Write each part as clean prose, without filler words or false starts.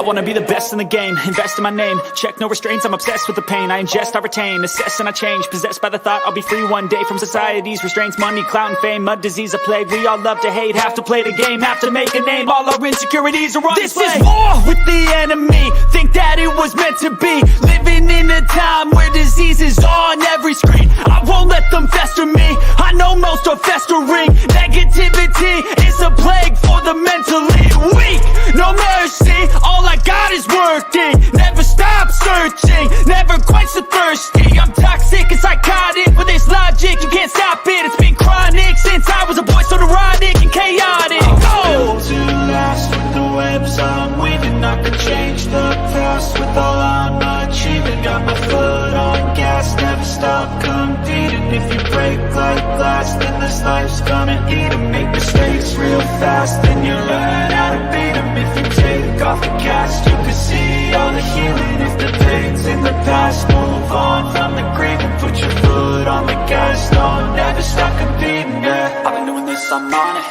wanna be the best in the game, invest in my name, check no restraints, I'm obsessed with the pain. I ingest, I retain, assess and I change, possessed by the thought I'll be free one day from society's restraints. Money, clout and fame, mud, disease, a plague. We all love to hate, have to play the game, have to make a name. All our insecurities are on display. This is war with the enemy, think that it was meant to be. Living in a time where disease is on every screen. I won't let them fester me, I know most are festering. Negativity is a plague for the mentally weak. No mercy, all I got is working. Never stop searching, never quite so thirsty. I'm toxic and psychotic, with this logic you can't stop it. It's been chronic since I was a boy, so neurotic and chaotic. I'm built to last with the webs I'm weaving. I could change the past with all I'm achieving. Got my foot on gas, never stop competing. If you break like glass, then this life's gonna eat 'em. Make mistakes real fast, then you learn how to beat 'em. If you take off the cast, you can see all the healing. If the pain's in the past, move on from the grave and put your foot on the gas. No, never stop competing, yeah. I've been doing this, I'm on it.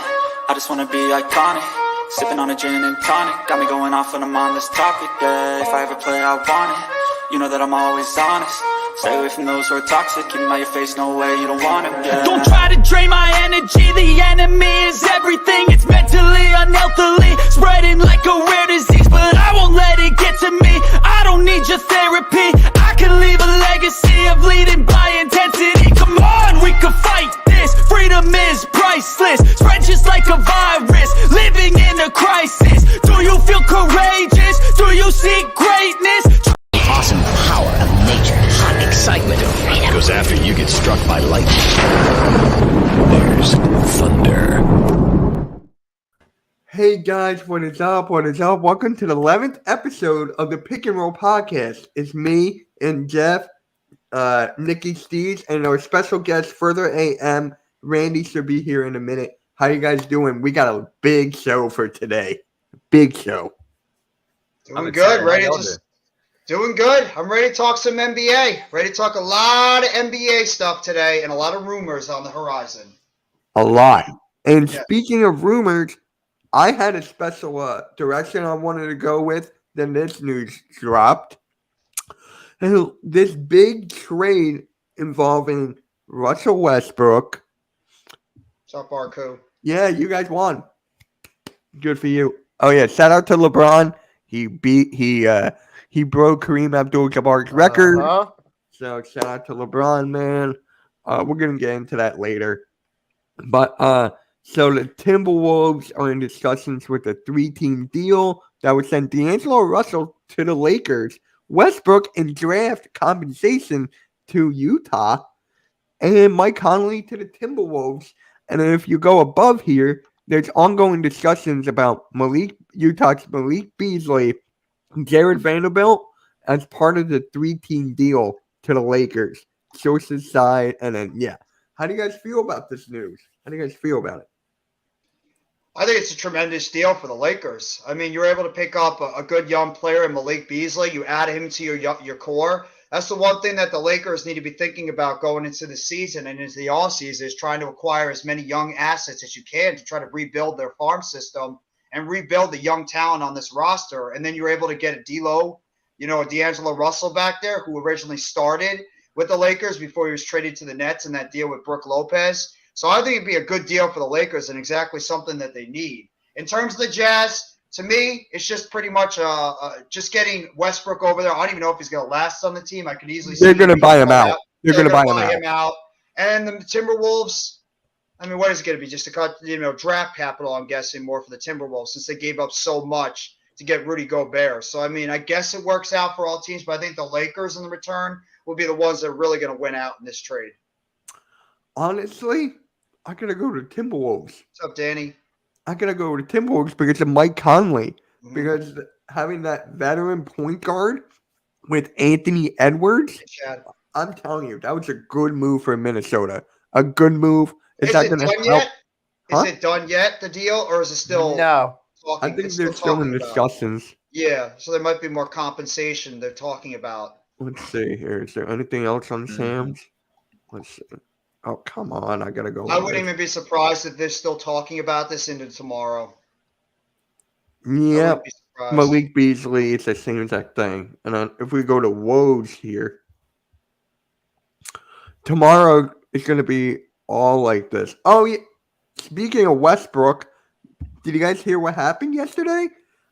I just wanna be iconic. Sipping on a gin and tonic, got me going off when I'm on this topic, yeah. If I ever play, I want it. You know that I'm always honest. Stay away from those who are toxic. Keep them out your face, no way, you don't want it, yeah. Don't try to drain my energy. The enemy is everything. It's mentally, unhealthily, spreading like a rare disease. But I won't let it get to me. I don't need your therapy. I can leave a legacy of leading by intensity. Come on, we can fight this. Freedom is priceless. Spread just like a virus. Living in a crisis. Do you feel courageous? Do you seek greatness? Awesome power of nature, hot excitement of freedom. Goes after you get struck by lightning. There's thunder. Hey guys, what is up? What is up? Welcome to the 11th episode of the Pick and Roll podcast. It's me and Jeff, Nikki Steves, and our special guest, Further AM, Randy, should be here in a minute. How you guys doing? We got a big show for today. Big show. Doing good. Doing good. I'm ready to talk some NBA. Ready to talk a lot of NBA stuff today and a lot of rumors on the horizon. A lot. And speaking of rumors, I had a special direction I wanted to go with. Then this news dropped. And this big trade involving Russell Westbrook. What's up, Barco? Yeah, you guys won. Good for you. Oh yeah, shout out to LeBron. He broke Kareem Abdul-Jabbar's record. So shout out to LeBron, man. We're gonna get into that later. But so the Timberwolves are in discussions with a 3-team deal that would send D'Angelo Russell to the Lakers, Westbrook and draft compensation to Utah, and Mike Conley to the Timberwolves. And then if you go above here, there's ongoing discussions about Utah's Malik Beasley, Jared Vanderbilt as part of the 3-team deal to the Lakers. Sources side, and then how do you guys feel about this news? How do you guys feel about it? I think it's a tremendous deal for the Lakers. I mean, you're able to pick up a good young player in Malik Beasley. You add him to your core. That's the one thing that the Lakers need to be thinking about going into the season and into the offseason is trying to acquire as many young assets as you can to try to rebuild their farm system and rebuild the young talent on this roster. And then you're able to get a D'Lo, a D'Angelo Russell back there who originally started with the Lakers before he was traded to the Nets in that deal with Brook Lopez. So I think it'd be a good deal for the Lakers and exactly something that they need. In terms of the Jazz, to me, it's just pretty much just getting Westbrook over there. I don't even know if he's going to last on the team. I could easily see they're going to buy him out. They're going to buy him out. And the Timberwolves, I mean, what is it going to be? Just to cut, draft capital, I'm guessing, more for the Timberwolves since they gave up so much to get Rudy Gobert. So, I mean, I guess it works out for all teams, but I think the Lakers in the return will be the ones that are really going to win out in this trade. Honestly, I got to go to Timberwolves. What's up, Danny? I got to go to Timberwolves because of Mike Conley. Mm-hmm. Because having that veteran point guard with Anthony Edwards, I'm telling you, that was a good move for Minnesota. A good move. Is that going to help? Yet? Is it done yet, the deal, or is it still? No. I think they're still in discussions. Yeah, so there might be more compensation they're talking about. Let's see here. Is there anything else on Sam's? Let's see. Oh, come on. I got to go. I wouldn't even be surprised if they're still talking about this into tomorrow. Yeah. surprised. Malik Beasley, it's the same exact thing. And then if we go to Woj here, tomorrow is going to be all like this. Oh, yeah. Speaking of Westbrook, did you guys hear what happened yesterday?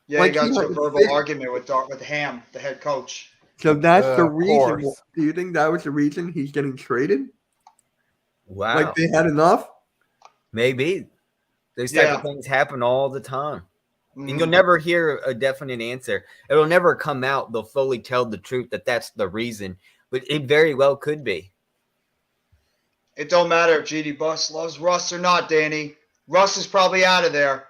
Yeah, Like, he got he into a had verbal fit. argument with Ham, the head coach. So that's the Of reason. course. Do you think that was the reason he's getting traded? Wow. Like they had enough? Maybe. Those type Yeah. of things happen all the time. And you'll Mhm. never hear a definite answer. It'll never come out. They'll fully tell the truth that that's the reason. But it very well could be. It don't matter if GD Buss loves Russ or not, Danny. Russ is probably out of there.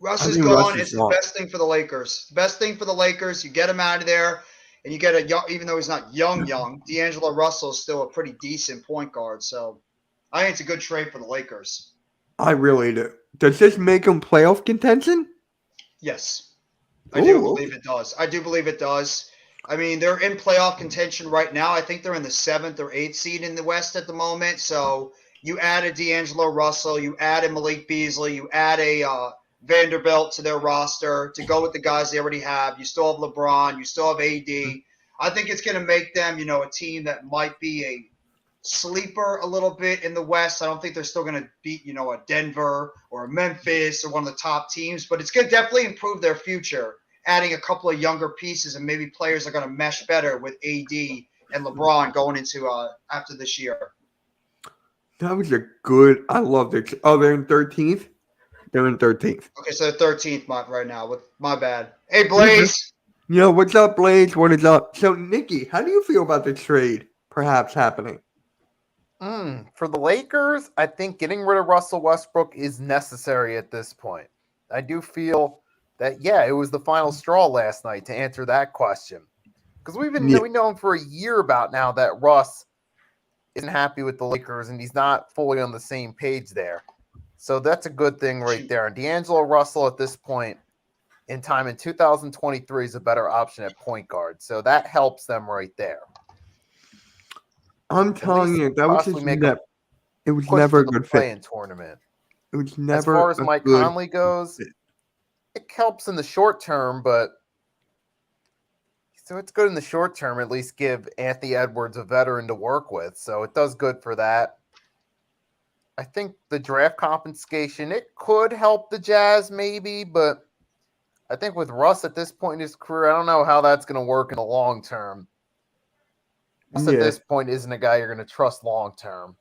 Russ I is think gone. Russ is It's the gone. best thing for the Lakers. The best thing for the Lakers. You get him out of there, and you get a young, even though he's not young, D'Angelo Russell is still a pretty decent point guard. So I think it's a good trade for the Lakers. I really do. Does this make him playoff contention? Yes. I do Ooh. believe it does. I do believe it does. I mean, they're in playoff contention right now. I think they're in the 7th or 8th seed in the West at the moment. So you add a D'Angelo Russell, you add a Malik Beasley, you add a Vanderbilt to their roster to go with the guys they already have. You still have LeBron, you still have AD. I think it's going to make them, a team that might be a sleeper a little bit in the West. I don't think they're still going to beat, a Denver or a Memphis or one of the top teams, but it's going to definitely improve their future, adding a couple of younger pieces, and maybe players are going to mesh better with AD and LeBron going into after this year. That was a good. I love it. Oh, they're in 13th? They're in 13th. Okay, so 13th month right now. With my bad. Hey, Blaze. Yo, what's up, Blaze? What is up? So, Nikki, how do you feel about the trade perhaps happening? For the Lakers, I think getting rid of Russell Westbrook is necessary at this point. I do feel that, it was the final straw last night to answer that question. Because we've been known for a year about now that Russ isn't happy with the Lakers and he's not fully on the same page there. So that's a good thing right there. And D'Angelo Russell at this point in time in 2023 is a better option at point guard. So that helps them right there. I'm telling you, that was just it was Push never for a the good fit. play-in tournament. It was never As far as a Mike good Conley goes, fit. it helps in the short term, but so it's good in the short term. At least give Anthony Edwards a veteran to work with, so it does good for that. I think the draft compensation, it could help the Jazz maybe, but I think with Russ at this point in his career, I don't know how that's going to work in the long term. Russ at this point isn't a guy you're going to trust long term.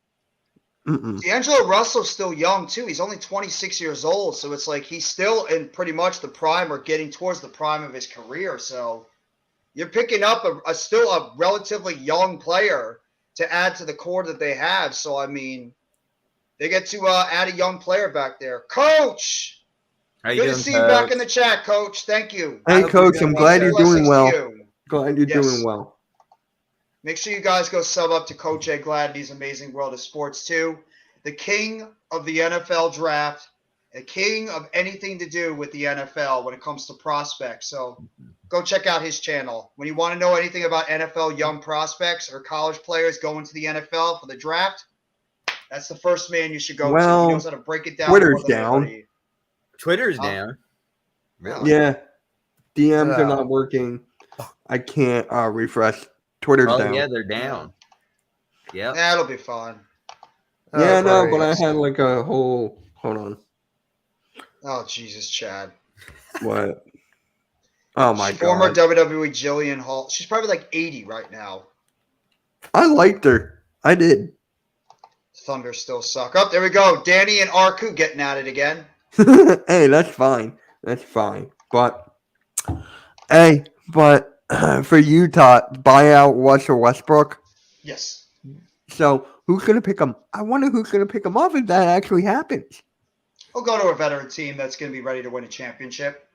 D'Angelo Russell's still young too. He's only 26 years old, so it's like he's still in pretty much the prime or getting towards the prime of his career. So you're picking up still a relatively young player to add to the core that they have. So I mean, they get to add a young player back there. Coach, How you good doing, to see you back in the chat, Coach. Thank you. Hey, Coach, I'm glad you're doing Blessings to well. you. Glad you're Yes. doing well. Make sure you guys go sub up to Coach A. Gladney's Amazing World of Sports too. The king of the NFL draft, a king of anything to do with the NFL when it comes to prospects. So go check out his channel. When you want to know anything about NFL young prospects or college players going to the NFL for the draft, that's the first man you should go to. Well, He knows how to break it down. Twitter's more than down. anybody. Twitter's Huh? down. Really? Yeah. DMs are Yeah. not working. I can't refresh. Twitter's Oh, down. yeah, they're down. Yep. That'll be fun. Yeah, no, great. but I had like a whole. Hold on. Oh, Jesus, Chad. What? Oh my Former god. WWE Jillian Hall. She's probably like 80 right now. I liked her. I did. Thunder still suck. Up there we go. Danny and Arku getting at it again. Hey, that's fine. That's fine. But for Utah, buy out Russell Westbrook. Yes. So who's gonna pick him? I wonder who's gonna pick him up if that actually happens. We'll go to a veteran team that's going to be ready to win a championship.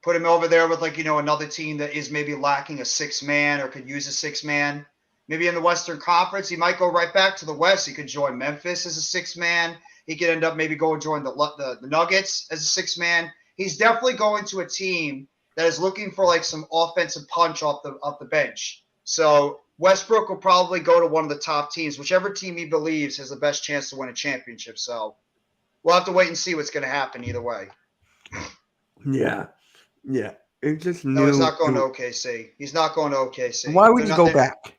Put him over there with another team that is maybe lacking a 6-man or could use a 6-man. Maybe in the Western Conference, he might go right back to the West. He could join Memphis as a 6-man. He could end up maybe join the Nuggets as a 6-man. He's definitely going to a team that is looking for like some offensive punch off the bench. So Westbrook will probably go to one of the top teams, whichever team he believes has the best chance to win a championship. So we'll have to wait and see what's going to happen either way. Yeah. It's just No, new. he's not going to OKC. He's not going to OKC. Why would They're you not- go they're- back?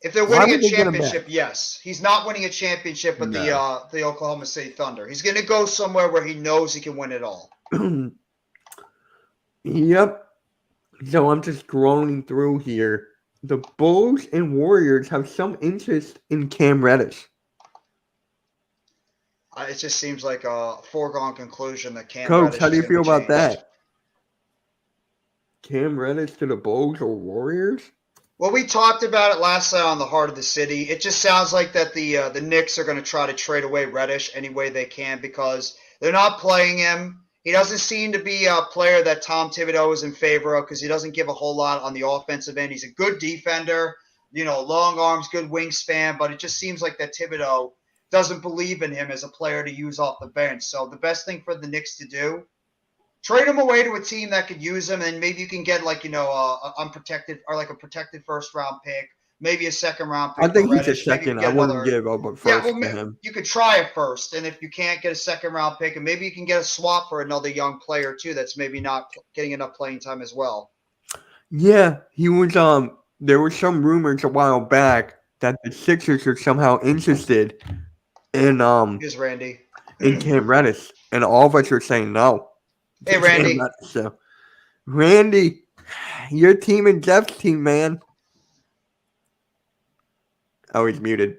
If they're Why winning a would they get him championship, yes. He's not winning a championship with No. the Oklahoma City Thunder. He's going to go somewhere where he knows he can win it all. Yep. So I'm just scrolling through here. The Bulls and Warriors have some interest in Cam Reddish. It just seems like a foregone conclusion that Cam Coach, Reddish how do is you feel gonna about be changed. that? Cam Reddish to the Bulls or Warriors? Well, we talked about it last night on the Heart of the City. It just sounds like that the Knicks are going to try to trade away Reddish any way they can because they're not playing him. He doesn't seem to be a player that Tom Thibodeau is in favor of because he doesn't give a whole lot on the offensive end. He's a good defender, long arms, good wingspan, but it just seems like that Thibodeau doesn't believe in him as a player to use off the bench. So the best thing for the Knicks to do, trade him away to a team that could use him, and maybe you can get unprotected or like a protected first round pick, maybe a second round pick. I think for he's a Reddish. Maybe you second. get I wouldn't another- give up a first Yeah, well, to him. you could try it first, and if you can't get a second round pick, and maybe you can get a swap for another young player too that's maybe not getting enough playing time as well. Yeah, he was. There were some rumors a while back that the Sixers are somehow interested in Here's Randy. in Cam Reddish, and all of us are saying no. Hey, to Cam Randy. Reddish. So, Randy, your team and Jeff's team, man. Oh, he's muted.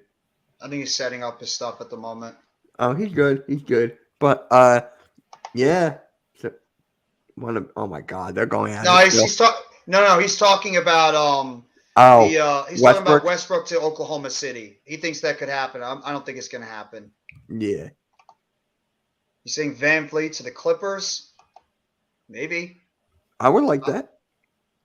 I think he's setting up his stuff at the moment. Oh, he's good. He's good. But yeah. So, oh my God, they're going at No, it. he's talking about he's talking Westbrook? about Westbrook to Oklahoma City. He thinks that could happen. I don't think it's going to happen. Yeah. He's saying Van Vliet to the Clippers. Maybe. I would like that.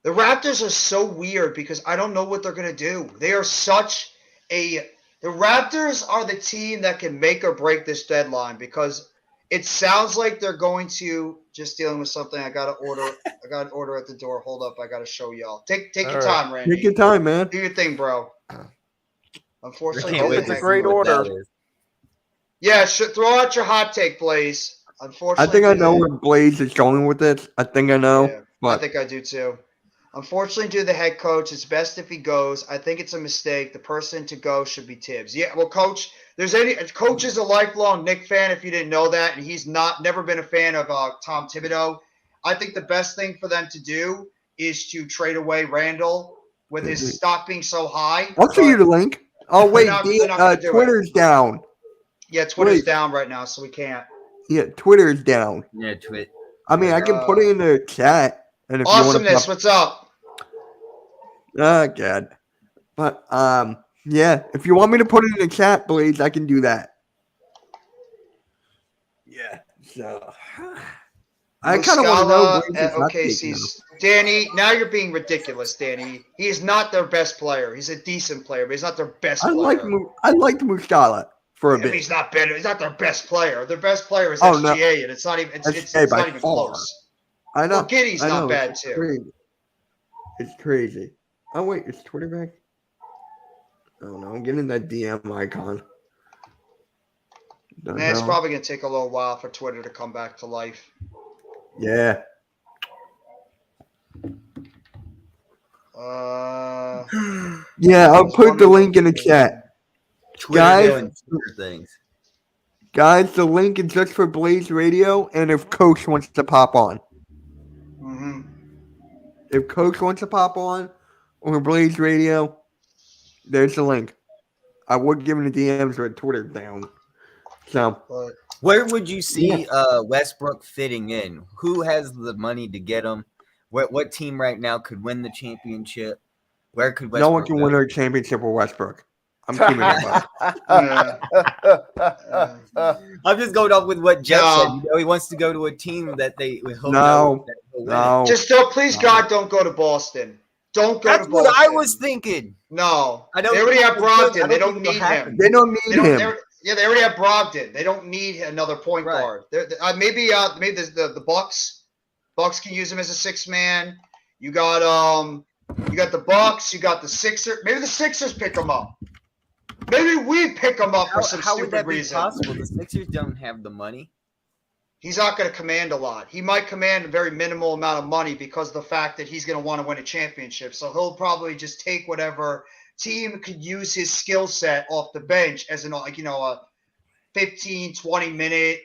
The Raptors are so weird because I don't know what they're going to do. They are such the Raptors are the team that can make or break this deadline because it sounds like they're going to just dealing with something. I got an order at the door. Hold up. I got to show y'all. Take your time, Randy. Take your time, man. Do your thing, bro. Unfortunately, Can't wait It's to a see great what that order. is. yeah, throw out your hot take, Blaze. I Unfortunately, think I know where Blaze is going with this. I think I know. Yeah, I But think I do too. Unfortunately, due to the head coach, it's best if he goes. I think it's a mistake. The person to go should be Tibbs. Yeah, well, Coach, Coach is a lifelong Knick fan. If you didn't know that, and he's never been a fan of Tom Thibodeau. I think the best thing for them to do is to trade away Randall with his stock being so high. I'll show you the link. Oh wait, not gonna do it. Twitter's down. Yeah, Twitter's Wait. down right now, so we can't. Yeah, Twitter's down. Yeah, twit. I mean, I can put it in the chat, and if you want Awesomeness, to. what's up? Oh God. But yeah, if you want me to put it in the chat, Blaze, I can do that. Yeah. So I kind of want to know. Muscala at OKC's. Danny, now you're being ridiculous, Danny. He is not their best player. He's a decent player, but he's not their best I player. liked Muscala for a I mean, bit. he's not better. He's not their best player. Their best player is Oh, SGA, no. and it's not even. It's SGA by not even far. close. I know. Well, Giddy's I not know, bad it's too. Crazy. It's crazy. Oh wait, is Twitter back? Oh no, I'm getting that DM icon. The Man, it's hell? probably gonna take a little while for Twitter to come back to life. Yeah. Yeah, I'll put the link in the chat. Twitter Guys- doing Twitter things. Guys, the link is just for Blaze Radio, and if Coach wants to pop on. Mm-hmm. If Coach wants to pop on, or Blaze Radio, there's the link. I would give him the DMs with Twitter down. So, But Where would you see Westbrook fitting in? Who has the money to get him? What team right now could win the championship? Where could Westbrook no one can go? win a championship with Westbrook. I'm keeping it up. I'm just going off with what Jeff No. said. You know, he wants to go to a team that they he'll No. know that he'll win it. No. just don't, please God, don't go to Boston. Don't go That's to Boston. what I was thinking. No, I don't they already have think it'll- I Brogdon. don't They think don't it'll need happen. him. They don't They need don't, him. they already have Brogdon. They don't need another point Right. guard. Maybe the Bucks. Bucks can use him as a six man. You got the Bucks. You got the Sixers. Maybe the Sixers pick him up. Maybe we pick him up for some How would stupid that be reason. possible? The Sixers don't have the money. he's not going to command a lot. He might command a very minimal amount of money because of the fact that he's going to want to win a championship. So he'll probably just take whatever team could use his skill set off the bench as an, like, a 15, 20 minute,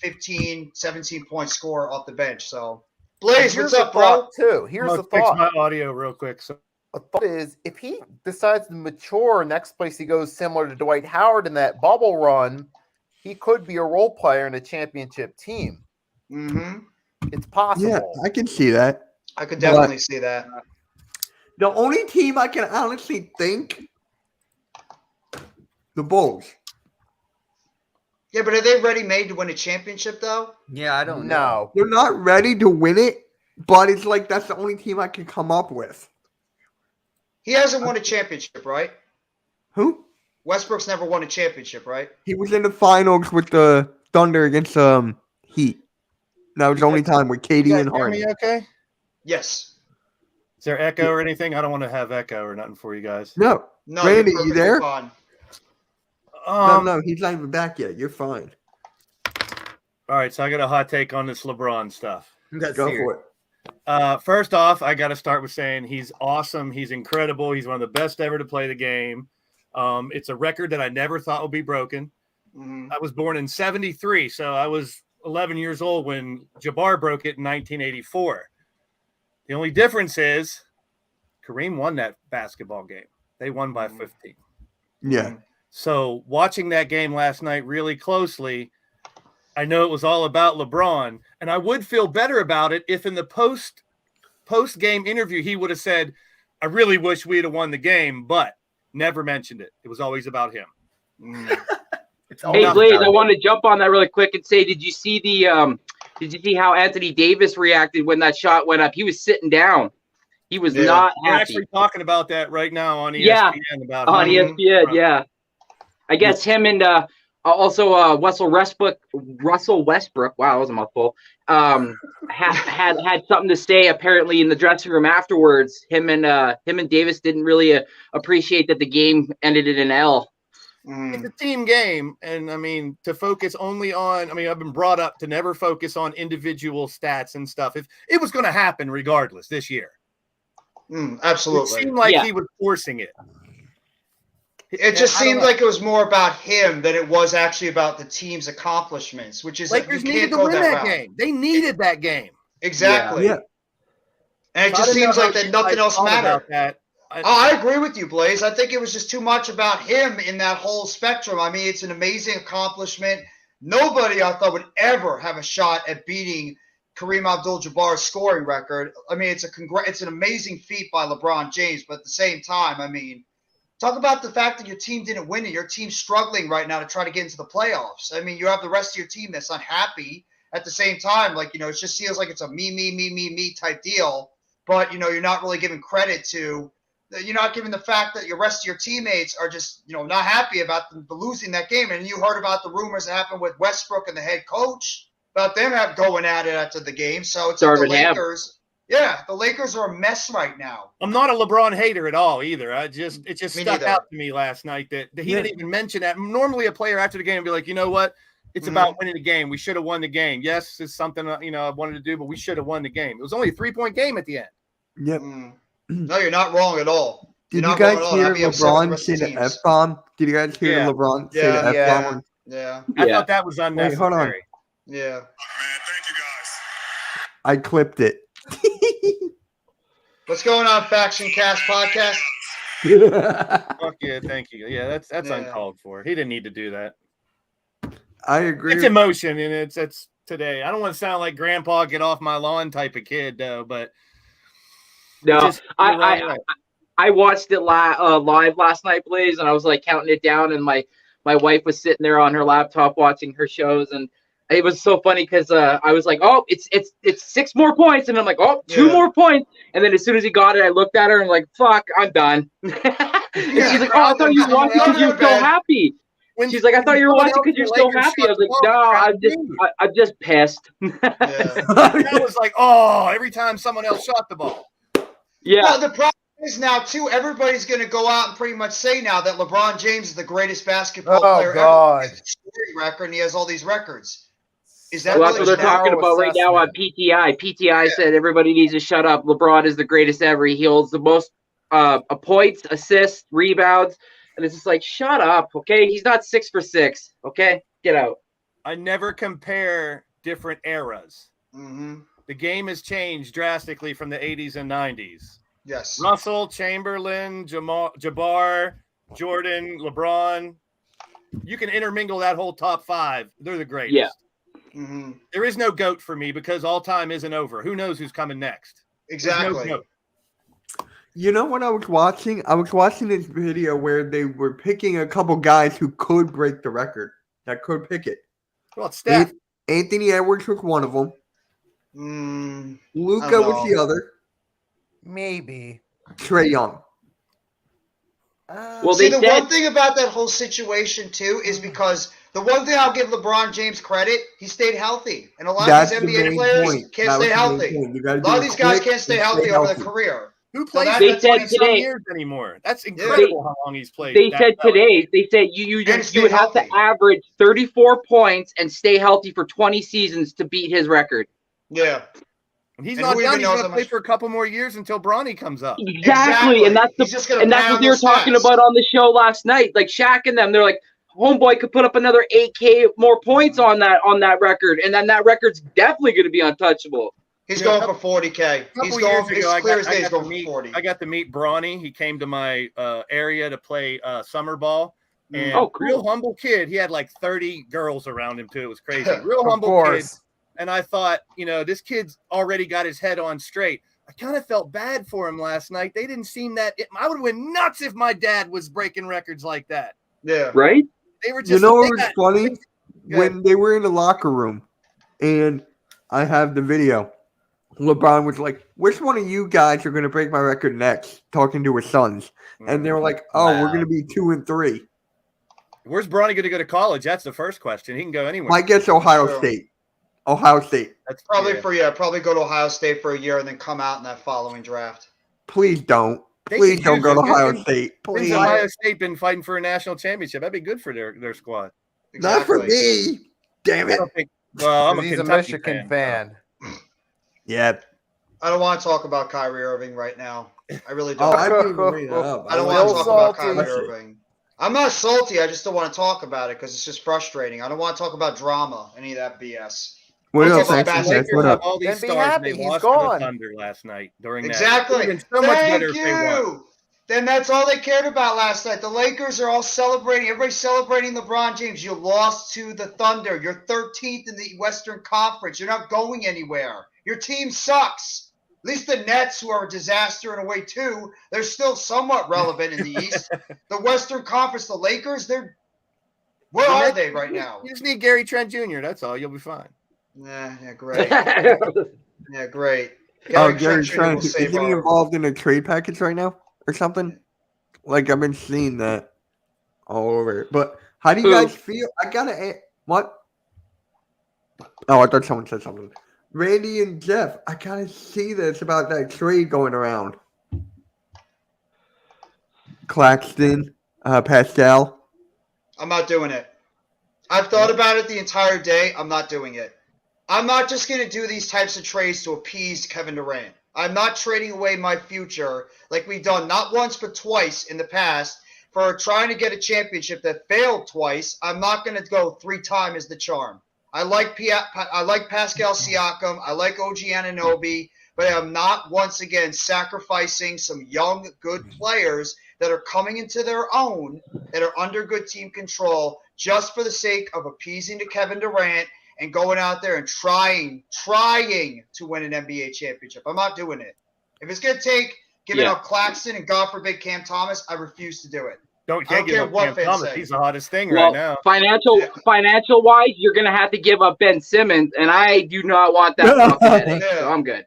15, 17 point score off the bench. So Blaze, what's up, bro? Here's the Fix thought. my audio real quick. So The thought is, if he decides to mature, next place he goes similar to Dwight Howard in that bubble run, he could be a role player in a championship team. Mm-hmm. It's possible. Yeah, I can see that. I could definitely see that. The only team I can honestly think, the Bulls. Yeah, but are they ready made to win a championship though? Yeah, I don't know. No. They're not ready to win it, but it's like that's the only team I can come up with. He hasn't won a championship, right? Who? Westbrook's never won a championship, right? He was in the finals with the Thunder against Heat. That was the only time with KD you guys and hear Harden. me okay? Yes. Is there echo or anything? I don't want to have echo or nothing for you guys. No. No, Randy, you're you perfectly there? fine. No, he's not even back yet. You're fine. All right, so I got a hot take on this LeBron stuff. Let's Go hear for it. it. First off, I got to start with saying he's awesome. He's incredible. He's one of the best ever to play the game. It's a record that I never thought would be broken. Mhm. I was born in 73, so I was 11 years old when Jabbar broke it in 1984. The only difference is Kareem won that basketball game. They won by 15. Yeah. So watching that game last night really closely, I know it was all about LeBron, and I would feel better about it if in the post game interview he would have said, "I really wish we'd have won the game," but never mentioned it. It was always about him. It's all Hey about Blaze, I value. want to jump on that really quick and say, did you see how Anthony Davis reacted when that shot went up? He was sitting down. He was not We're happy. actually talking about that right now on ESPN. Yeah, about on him. ESPN, yeah. I guess him and also Russell Westbrook. Wow, that was a mouthful. Had something to say apparently in the dressing room afterwards. Him and Davis didn't really appreciate that the game ended in an L. It's a team game, and I mean to focus only on. I mean, I've been brought up to never focus on individual stats and stuff. If it was going to happen regardless this year, Absolutely. it seemed like he was forcing it. It just I don't seemed know. like it was more about him than it was actually about the team's accomplishments, which is Lakers you needed can't to go win that that route. game. They needed that game. Exactly. Yeah. And it So I just didn't know seems like how that you nothing guys else thought mattered. about that. I agree with you, Blaze. I think it was just too much about him in that whole spectrum. I mean, it's an amazing accomplishment. Nobody, I thought, would ever have a shot at beating Kareem Abdul-Jabbar's scoring record. I mean, it's an amazing feat by LeBron James, but at the same time, I mean, talk about the fact that your team didn't win it. Your team's struggling right now to try to get into the playoffs. I mean, you have the rest of your team that's unhappy. At the same time, like, it just feels like it's a me type deal. But, you're not really giving credit to – you're not giving the fact that your rest of your teammates are just, not happy about the losing that game. And you heard about the rumors that happened with Westbrook and the head coach about them going at it after the game. So it's like the Lakers. Yeah, the Lakers are a mess right now. I'm not a LeBron hater at all either. It just Me stuck neither. out to me last night that he didn't even mention that. Normally, a player after the game would be like, you know what? It's about winning the game. We should have won the game. Yes, it's something I wanted to do, but we should have won the game. It was only a 3-point game at the end. Yep. No, you're not wrong at all. Did You're you not wrong guys at all. hear I'd be upset with the LeBron rest say of the the teams. F-bomb? Did you guys hear Yeah. LeBron say Yeah, the F-bomb? Yeah. I thought that was unnecessary. Wait, hold on. Yeah. I clipped it. What's going on, Faction Cast Podcast? Fuck yeah, thank you. Yeah, that's uncalled for. He didn't need to do that. I agree. It's emotion, and it's today. I don't want to sound like Grandpa get off my lawn type of kid, though. But No, I I watched it live last night, Blaze, and I was like counting it down, and my wife was sitting there on her laptop watching her shows, and it was so funny because I was like, oh, it's 6 more points, and I'm like, oh, 2 more points, and then as soon as he got it, I looked at her and like, fuck, I'm done. And she's like, oh, I thought you were watching because you're so happy. She's like, I thought you were watching because you're so happy. I was like, no, I'm just pissed. That was like, oh, every time someone else shot the ball. Yeah. Well, the problem is now, too, everybody's going to go out and pretty much say now that LeBron James is the greatest basketball player ever. He has a scoring record, and he has all these records. Is that Well, that's really what they're talking about right now on assessment. PTI. PTI said everybody needs to shut up. LeBron is the greatest ever. He holds the most points, assists, rebounds, and it's just like, shut up, okay? He's not 6 for 6, okay? Get out. I never compare different eras. Mm-hmm. The game has changed drastically from the 80s and 90s. Yes. Russell, Chamberlain, Jabbar, Jordan, LeBron. You can intermingle that whole top 5. They're the greatest. Yeah. Mm-hmm. There is no GOAT for me because all time isn't over. Who knows who's coming next? There's no Exactly. GOAT. You know what I was watching? I was watching this video where they were picking a couple guys who could break the record, that could pick it. Well, it's Steph. Anthony Edwards was one of them. I Luka don't was know. the other. Maybe. Trey Young. Well, See, they the said one thing about that whole situation too is because the one thing I'll give LeBron James credit, he stayed healthy, and a lot That's of the these NBA main players point. can't That was stay the main healthy. point. You gotta A lot do of it these guys quick can't stay and healthy over their healthy. career. Who plays that- They for said 20-some today- years anymore? That's incredible how long he's played. they that said well. today, they said you And stay would have to healthy. average 34 points and stay healthy for 20 seasons to beat his record. Yeah. And he's And not who done. even He's knows going to how play much- for a couple more years until Bronny comes up. Exactly. And that's He's just gonna and that's pound what they were those talking stats. about on the show last night. Like Shaq and them, they're like, homeboy could put up another 8K more points on that record, and then that record's definitely going to be untouchable. He's Yeah, going for 40K. A He's couple going. years It's ago, clear as day. He's to going for meet, 40. I got to meet Bronny. He came to my area to play summer ball. And Oh, cool. real humble kid. He had like 30 girls around him too. It was crazy. Real Of humble kid. course. And I thought, this kid's already got his head on straight. I kind of felt bad for him last night. They didn't seem that. I would have went nuts if my dad was breaking records like that. Yeah. Right? They were just. You know what they was got- funny? Go When they were in the locker room, and I have the video, LeBron was like, which one of you guys are going to break my record next? Talking to his sons. And they were like, oh, we're Wow. going to be 2 and 3. Where's Bronny going to go to college? That's the first question. He can go anywhere. My guess, Ohio True. State. Ohio State. That's Probably yeah. probably go to Ohio State for a year and then come out in that following draft. Please don't. They Please could don't use go to it. Ohio Since- State. Since Please. Ohio State been fighting for a national championship, that'd be good for their squad. Not for me. Damn I it. don't think. Well, I'm a He's a Kentucky Michigan fan. fan. Yeah. I don't want to talk about Kyrie Irving right now. I really don't. Oh, I didn't even bring it up. I don't like want to Still talk about salty. Kyrie Irving. I'm not salty. I just don't want to talk about it because it's just frustrating. I don't want to talk about drama, any of that BS. What Okay, up, but Sanchez? back- What Lakers have up? all these Then be stars. happy, They he's lost gone. to the Thunder last night during that. Exactly. It would've been so much better Thank if they won. you. Then that's all they cared about last night. The Lakers are all celebrating. Everybody's celebrating LeBron James. You lost to the Thunder. You're 13th in the Western Conference. You're not going anywhere. Your team sucks. At least the Nets, who are a disaster in a way too, they're still somewhat relevant in the East. The Western Conference, the Lakers, where are they right now? You just need Gary Trent Jr. That's all. You'll be fine. Yeah, great. Yeah, great. Oh, Gary Gary Trent Jr. Trent. will Isn't save he our- involved in a trade package right now or something? Like, I've been seeing that all over. But how do you Who? guys feel? I gotta what? Oh, I thought someone said something. Randy and Jeff, I gotta see this about that trade going around. Claxton, Pascal. I'm not doing it. I've thought about it the entire day. I'm not doing it. I'm not just going to do these types of trades to appease Kevin Durant. I'm not trading away my future like we've done not once but twice in the past for trying to get a championship that failed twice. I'm not going to go 3 times as the charm. I like Pascal Siakam. I like OG Anunoby. But I'm not once again sacrificing some young, good players that are coming into their own, that are under good team control, just for the sake of appeasing to Kevin Durant and going out there and trying to win an NBA championship. I'm not doing it. If it's going to take giving up Claxton and, God forbid, Cam Thomas, I refuse to do it. Can't care give up what Cam fans Thomas. say. He's the hottest thing Well, right now. financial wise, you're gonna have to give up Ben Simmons, and I do not want that fucking headache, so I'm good.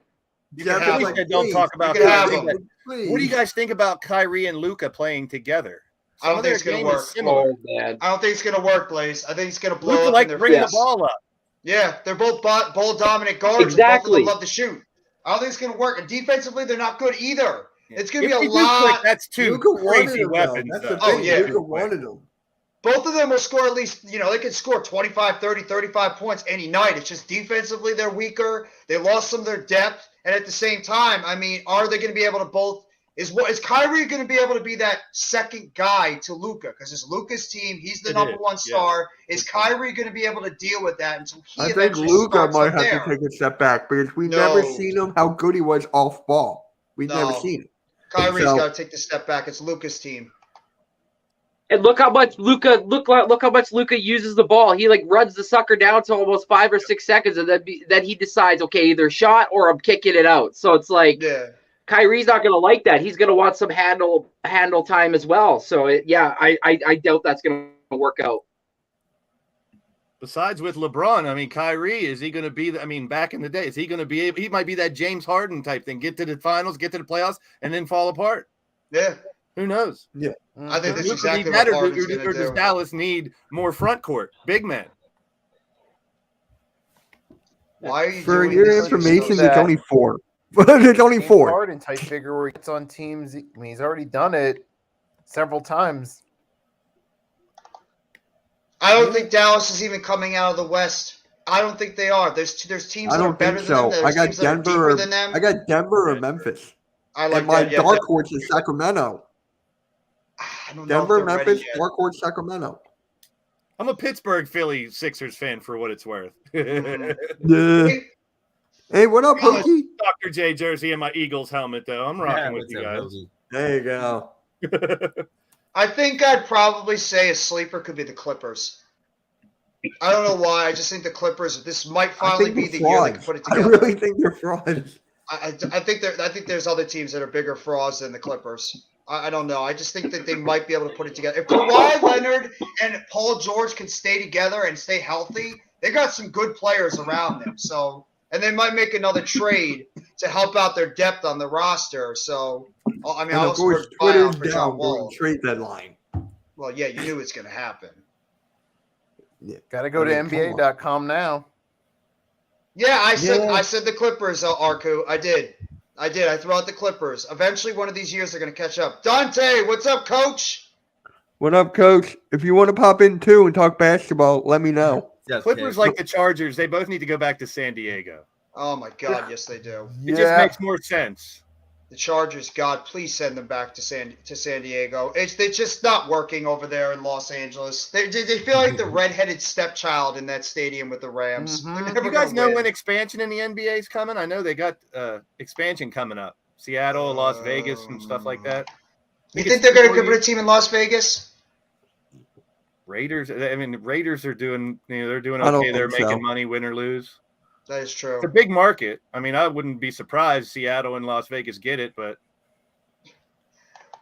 You can can have at least him. don't talk about You can have Kyrie, him. but what do you guys think about Kyrie and Luka playing together? I don't Some of think it's their gonna game is work. similar. Oh man. I don't think it's going to work, Blaze. I think it's going to blow Luka up like in their bringing face. the ball up. Yeah, they're both ball dominant guards. And both of Exactly. them love to shoot. I don't think it's going to work. And defensively, they're not good either. It's going to If be they a do click, lot. that's two Luka wanted crazy him, though. weapons. That's though. the Oh, thing. yeah. Luka wanted him. both of them will score at least, they can score 25, 30, 35 points any night. It's just defensively they're weaker. They lost some of their depth. And at the same time, I mean, are they going to be able to both – is Kyrie going to be able to be that second guy to Luka? Because it's Luka's team. He's the number one star. Yeah. Is Kyrie going to be able to deal with that until he I think Luka might have to take a step back because we've never seen him how good he was off ball. We've never seen it. Kyrie's got to take the step back. It's Luka's team. And look how much Luka uses the ball. He runs the sucker down to almost 5 or 6 seconds, and then he decides, okay, either shot or I'm kicking it out. So it's Kyrie's not going to like that. He's going to want some handle time as well. So I doubt that's going to work out. Besides with LeBron, I mean, Kyrie, is he going to be? Back in the day, is he going to be able? He might be that James Harden type thing. Get to the finals, get to the playoffs, and then fall apart. Yeah. Who knows? Yeah. I think that's exactly what Harden's going to do. Does Dallas need more front court, big man? Why are you For doing your this? information, it's only 4. It's only 4. Harden type figure where he gets on teams. I mean, he's already done it several times. I don't think Dallas is even coming out of the West. I don't think they are. There's teams that are better than them. I got Denver. I got Denver or Memphis. I like and my that. dark horse is Sacramento. I don't Denver, know Memphis, dark horse, Sacramento. I'm a Pittsburgh Philly Sixers fan for what it's worth. Yeah. Hey, what up, Pookie? Dr. J jersey and my Eagles helmet, though. I'm rocking with you guys. There you go. I think I'd probably say a sleeper could be the Clippers. I don't know why. I just think the Clippers. This might finally be the year they can put it together. I really think they're frauds. I think there's other teams that are bigger frauds than the Clippers. I don't know. I just think that they might be able to put it together. If Kawhi Leonard and Paul George can stay together and stay healthy, they got some good players around them. So, and they might make another trade to help out their depth on the roster. So, I mean, of course, Twitter's down during trade deadline. Well, yeah, you knew it's going to happen. Yeah. Got to go to NBA.com now. Yeah, I said the Clippers, Arku. I did. I threw out the Clippers. Eventually, one of these years, they're going to catch up. Dante, what's up, Coach? What up, Coach? If you want to pop in, too, and talk basketball, let me know. Clippers like the Chargers. They both need to go back to San Diego. Oh, my God. Yes, they do. It just makes more sense. The Chargers, God, please send them back to San Diego. They're just not working over there in Los Angeles. They feel like the redheaded stepchild in that stadium with the Rams. Mm-hmm. You guys know when expansion in the NBA is coming? I know they got expansion coming up. Seattle, Las Vegas, and stuff like that. You think they're going to put a team in Las Vegas? Raiders. I mean, Raiders are doing. They're doing okay. They're making money, win or lose. That is true. It's a big market. I mean, I wouldn't be surprised Seattle and Las Vegas get it, but.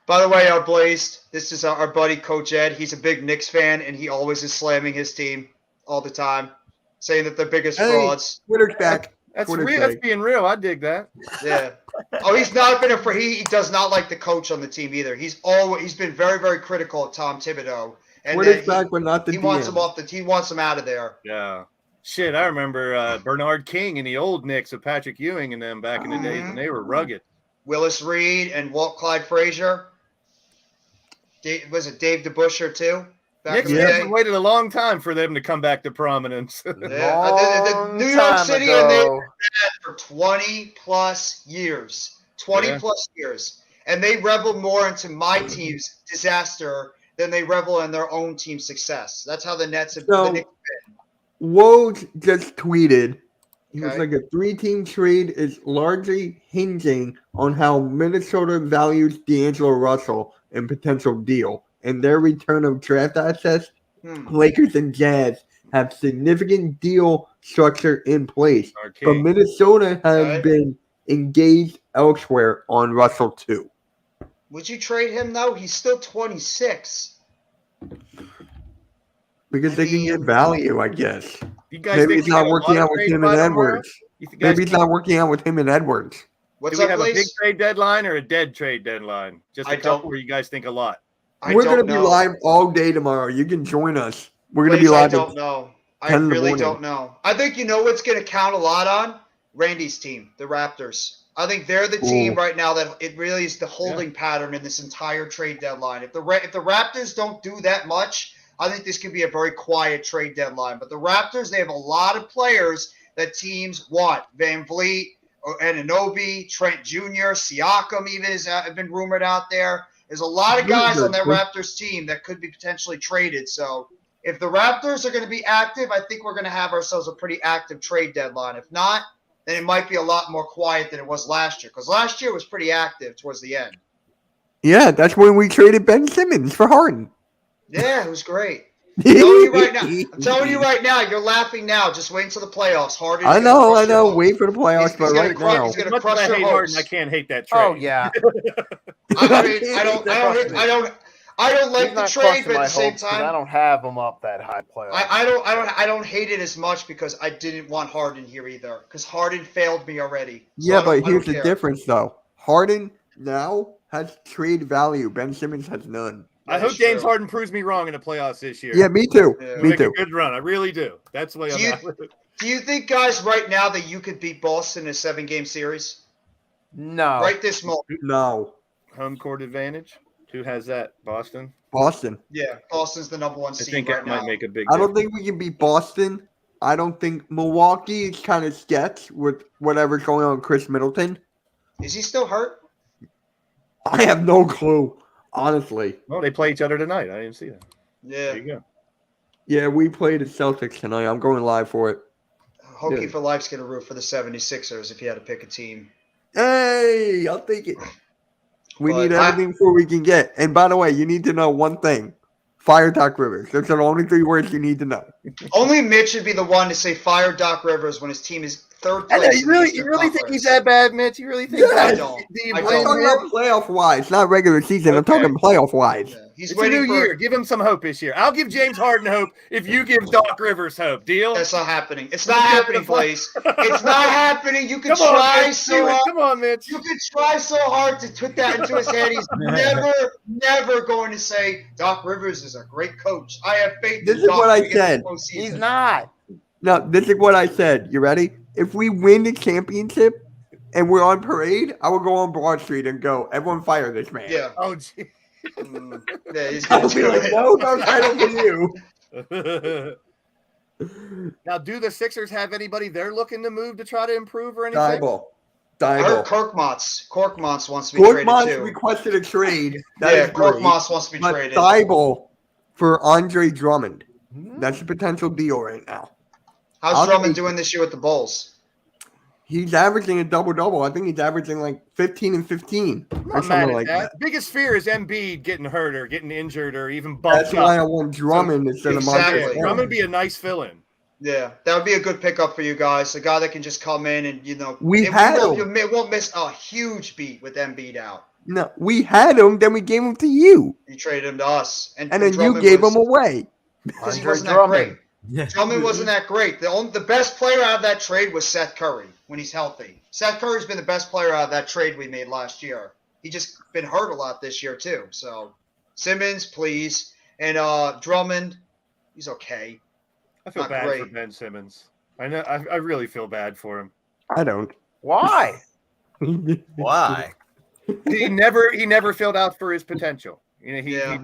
By the way, Blazed, this is our buddy Coach Ed. He's a big Knicks fan, and he always is slamming his team all the time, saying that they're biggest frauds. Twitter's back. That's real. That's being real. I dig that. Yeah. Oh, he's not been he does not like the coach on the team either. He's been very, very critical of Tom Thibodeau. And Twitter's back, but not the he DM. wants him off he wants him out of there. Yeah. Shit, I remember Bernard King and the old Knicks of Patrick Ewing and them back in the days when they were rugged. Willis Reed and Walt Clyde Frazier. Was it Dave DeBusschere too? Knicks waited a long time for them to come back to prominence. The New York City and they were for 20 plus years. 20 plus years. And they revel more into my team's disaster than they revel in their own team's success. That's how the Nets have been. Woj just tweeted, he was like, a 3-team trade is largely hinging on how Minnesota values D'Angelo Russell and potential deal. And their return of draft assets, Lakers and Jazz have significant deal structure in place. But Minnesota has been engaged elsewhere on Russell too. Would you trade him though? He's still 26. Because they can get value, I guess. You guys Maybe it's not working out with him and Edwards. Maybe it's not working out with him and Edwards. What's Do we up, have Blaze? a big trade deadline or a dead trade deadline? Just a couple where you guys think a lot. We're going to be live all day tomorrow. You can join us. We're going to be live. I don't know. I really don't know. I think you know what's going to count a lot on? Randy's team, the Raptors. I think they're the team right now that it really is the holding pattern in this entire trade deadline. If the Raptors don't do that much, I think this could be a very quiet trade deadline. But the Raptors, they have a lot of players that teams want. Van Vliet, Anunoby, Trent Jr., Siakam even have been rumored out there. There's a lot of guys on that Raptors team that could be potentially traded. So if the Raptors are going to be active, I think we're going to have ourselves a pretty active trade deadline. If not, then it might be a lot more quiet than it was last year, because last year was pretty active towards the end. Yeah, that's when we traded Ben Simmons for Harden. Yeah, it was great. I'm telling you right now, you're laughing now. Just wait until the playoffs. Harden. I know. Wait for the playoffs, but right now, he's going to Much as crush I your hate hopes. Harden, I can't hate that trade. Oh yeah. I don't like the trade, but at the same I time, don't have him up that high playoff. I don't hate it as much because I didn't want Harden here either, because Harden failed me already. So yeah, but here's the difference, though. Harden now has trade value. Ben Simmons has none. I hope James Harden proves me wrong in the playoffs this year. Yeah, me too. Yeah. Me Make too. a good run. I really do. That's the way I'm at with it. Do you think, guys, right now that you could beat Boston in a 7-game series? No. Right this moment. No. Home court advantage. Who has that? Boston. Boston. Yeah, Boston's the number one I seed think right that now. might make a big. I don't think we can beat Boston. I don't think Milwaukee is kind of sketch with whatever's going on with Chris Middleton. Is he still hurt? I have no clue, honestly. Well, they play each other tonight. I didn't see that. Yeah. There you go. Yeah, we played the Celtics tonight. I'm going live for it. Hokie Yeah. for Life's going to root for the 76ers if he had to pick a team. Hey, I'll take it. We But need everything before we can get. And by the way, you need to know one thing. Fire Doc Rivers. Those are the only 3 words you need to know. Only Mitch should be the one to say fire Doc Rivers when his team is third place. You really think he's that bad, Mitch? You really think I that? don't. Do you I I'm blame talking him? about playoff-wise, not regular season. I'm Okay. talking playoff-wise. Yeah. He's It's a waiting new for year. Give him some hope this year. I'll give James Harden hope if you give Doc Rivers hope. Deal? That's not happening. It's not happening, Blaze. It's not happening. You can Come on, try Mitch. so Do it. hard. Come on, Mitch. You can try so hard to put that into his head. He's never going to say Doc Rivers is a great coach. I have faith This in is Doc what I to get to the said. postseason. He's not. No, this is what I said. You ready? If we win the championship and we're on parade, I will go on Broad Street and go, everyone fire this man. Yeah. Oh, gee. Yeah, he's I'll going to be do like, it. no title for you. Now, do the Sixers have anybody they're looking to move to try to improve or anything? I heard Thibault. Korkmaz wants to be traded Korkmaz too. requested a trade. That Yeah, is great. Korkmaz wants to be But traded. Thibault for Andre Drummond. That's a potential deal right now. How's I'll Drummond give you- doing this year with the Bulls? He's averaging a double-double. I think he's averaging like 15 and 15 I'm or not mad something at like that. that. Biggest fear is Embiid getting hurt or getting injured or even bumped That's why I up. want Drummond instead of Exactly. Montrezl. Drummond would be a nice fill-in. Yeah, that would be a good pickup for you guys. A guy that can just come in and, We it had won't, him. it won't miss a huge beat with Embiid out. No, we had him, then we gave him to you, You traded him to us. and then you Drummond gave was- him away. because he Andre wasn't Drummond. that great. Drummond wasn't that great. The best player out of that trade was Seth Curry when he's healthy. Seth Curry's been the best player out of that trade we made last year. He just been hurt a lot this year too. So Simmons, please, and Drummond, he's okay. I feel Not bad great. for Ben Simmons. I know. I really feel bad for him. I don't. Why? Why? He never filled out for his potential. He Yeah.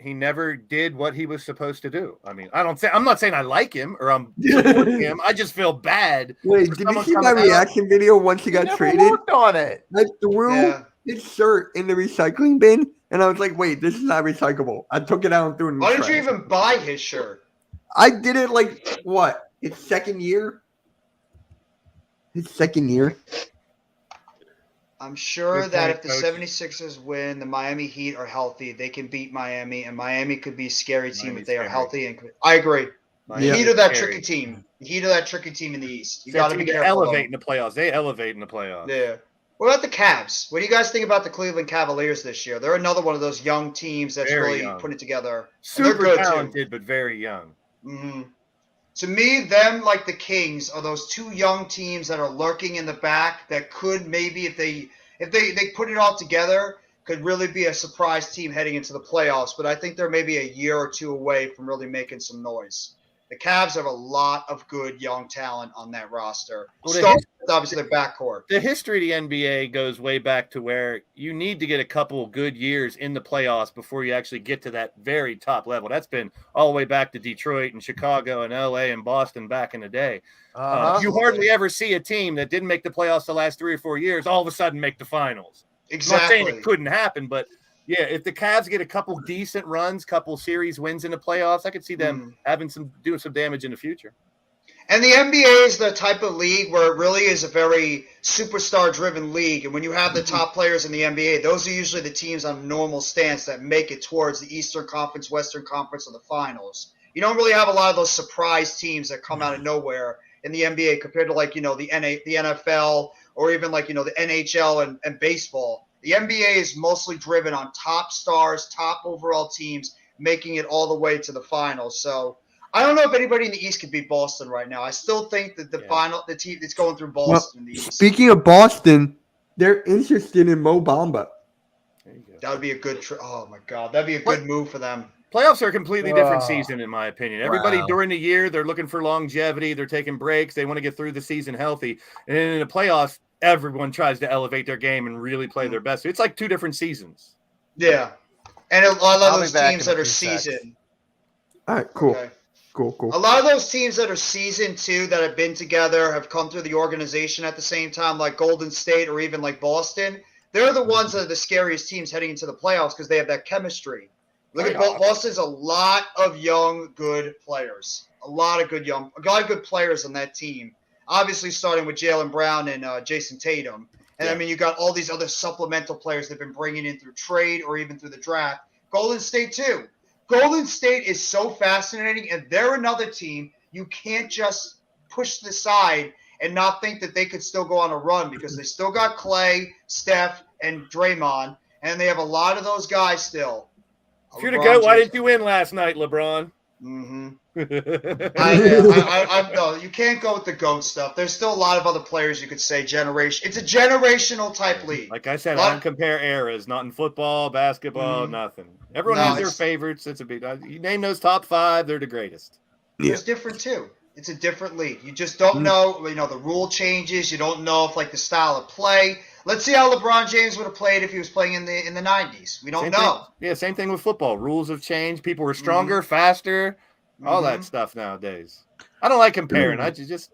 he never did what he was supposed to do. I mean, I'm not saying I like him or I'm supporting him. I just feel bad. Wait, for did you someone see my coming out- reaction video once he got Never traded? worked on it. I threw Yeah. his shirt in the recycling bin, and I was like, wait, this is not recyclable. I took it out and threw it in the Why did you trash. even buy his shirt? I did it like, what, his second year? His second year? I'm sure Good that point, if the Coach. 76ers win, the Miami Heat are healthy. They can beat Miami, and Miami could be a scary team Miami's if they are scary. healthy. And I agree. Miami The is Heat are that scary. tricky team. The Heat are that tricky team in the East. You That got to team be to careful. elevate in though. the playoffs. They elevate in the playoffs. Yeah. What about the Cavs? What do you guys think about the Cleveland Cavaliers this year? They're another one of those young teams that's Very really young. putting it together. And they're Super good, too. talented, but very young. hmm To me, them like the Kings are those two young teams that are lurking in the back that could maybe, if they put it all together, could really be a surprise team heading into the playoffs. But I think they're maybe a year or two away from really making some noise. The Cavs have a lot of good young talent on that roster. Well, Starting with obviously their backcourt. The history of the NBA goes way back to where you need to get a couple good years in the playoffs before you actually get to that very top level. That's been all the way back to Detroit and Chicago and LA and Boston back in the day. You hardly ever see a team that didn't make the playoffs the last 3 or 4 years all of a sudden make the finals. Exactly. I'm not saying it couldn't happen, but yeah, if the Cavs get a couple decent runs, couple series wins in the playoffs, I could see them doing some damage in the future. And the NBA is the type of league where it really is a very superstar-driven league. And when you have the top players in the NBA, those are usually the teams on normal stance that make it towards the Eastern Conference, Western Conference, or the finals. You don't really have a lot of those surprise teams that come out of nowhere in the NBA compared to, like, the NFL or even, like, the NHL and baseball. The NBA is mostly driven on top stars, top overall teams, making it all the way to the finals. So I don't know if anybody in the East could beat Boston right now. I still think that the team that's going through Boston in the East. Speaking of Boston, they're interested in Mo Bamba. There you go. That would be a good oh my God, that'd be a good move for them. Playoffs are a completely different season, in my opinion. Everybody during the year, they're looking for longevity. They're taking breaks. They want to get through the season healthy. And then in the playoffs, everyone tries to elevate their game and really play their best. It's like 2 different seasons. Yeah. And a lot of those teams that are seasoned. All right, cool. Okay. Cool. A lot of those teams that are seasoned too, that have been together, have come through the organization at the same time, like Golden State or even like Boston. They're the ones that are the scariest teams heading into the playoffs because they have that chemistry. Look at Boston's a lot of young, good players. A lot of good players on that team. Obviously, starting with Jaylen Brown and Jason Tatum. And I mean, you got all these other supplemental players they've been bringing in through trade or even through the draft. Golden State, too. Golden State is so fascinating, and they're another team you can't just push to the side and not think that they could still go on a run because they still got Clay, Steph, and Draymond, and they have a lot of those guys still. If you're the GOAT, why didn't you win last night, LeBron? Mm-hmm. No, you can't go with the GOAT stuff. There's still a lot of other players you could say generation. It's a generational type league. Like I said, I don't compare eras. Not in football, basketball, nothing. Everyone has their favorites. It's a big. You name those top 5, they're the greatest. There's different too. It's a different league. You just don't know. The rule changes. You don't know if like the style of play. Let's see how LeBron James would have played if he was playing in the 90s. We don't know. Same thing with football. Rules have changed. People were stronger, faster, all that stuff nowadays. I don't like comparing. I just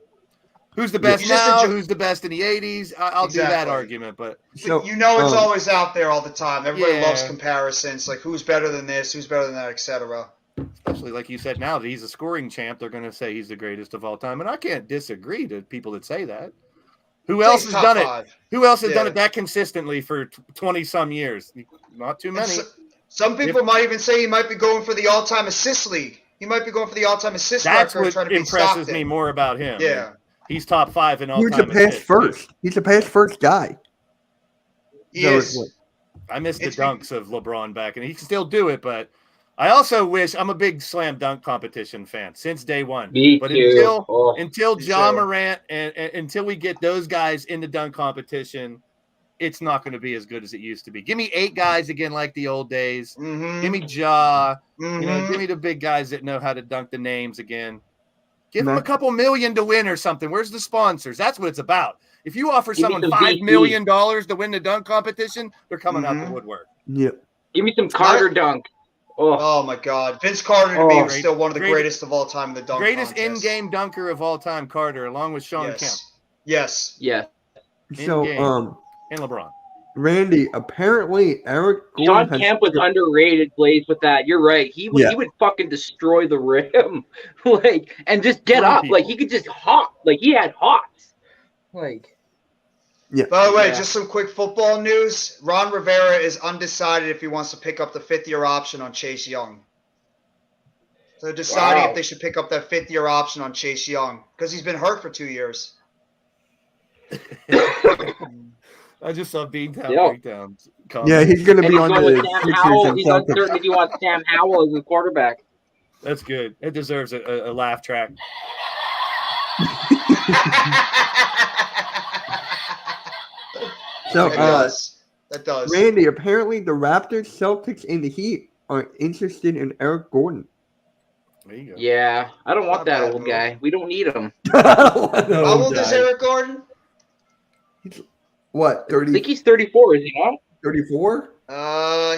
who's the best now, who's the best in the 80s. I'll do that argument, but it's always out there all the time. Everybody loves comparisons, like who's better than this, who's better than that, etc. Especially like you said, now that he's a scoring champ, they're going to say he's the greatest of all time, and I can't disagree to people that say that. Who else has done it? Who else has done it that consistently for 20-some years? Not too many. Some people might even say he might be going for the all-time assist league. He might be going for the all-time assist record. That's what impresses me more about him. Yeah. He's top 5 in all-time assists. He's a pass first. He's a pass first guy. He is. I miss the dunks of LeBron back, and he can still do it, but I also wish I'm a big slam dunk competition fan since day one. Until Ja Morant and until we get those guys in the dunk competition, it's not going to be as good as it used to be. Give me 8 guys again like the old days. Give me Ja. Give me the big guys that know how to dunk the names again. Give them a couple million to win or something. Where's the sponsors? That's what it's about. If you offer someone $5 million to win the dunk competition, they're coming out the woodwork. Yep. Give me some Carter dunk. Oh my God, Vince Carter to me was still one of the greatest of all time in the dunk greatest contest. In-game dunker of all time, Carter, along with Sean Kemp. Yes. Yeah. So, and LeBron. Randy, apparently Eric Gordon Sean Kemp was underrated, Blaze, with that. You're right. He would fucking destroy the rim, and just get up. Like he could just hop. Like he had hops. Yeah. By the way, just some quick football news. Ron Rivera is undecided if he wants to pick up the 5th-year option on Chase Young. So they're deciding if they should pick up that 5th-year option on Chase Young because he's been hurt for 2 years. I just saw Beantown breakdown. Yeah, he's going to be on the Sixers. He's uncertain if he wants Sam Howell as the quarterback. That's good. It deserves a laugh track. So, that does. Randy, apparently the Raptors, Celtics, and the Heat are interested in Eric Gordon. There you go. Yeah, I don't want Not that bad old move. guy. We don't need him. How old is Eric Gordon? What, I 30, think he's 34, is he not? 34?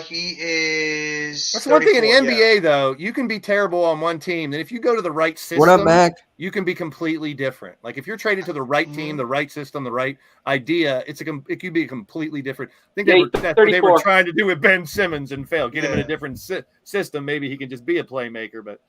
He is. That's one thing in the 34, NBA, yeah. though. You can be terrible on one team. Then if you go to the right system, What up, Mac? you can be completely different. Like if you're traded to the right team, the right system, the right idea, it could be completely different. I think that's what they were trying to do with Ben Simmons and failed. Get him in a different system. Maybe he can just be a playmaker. But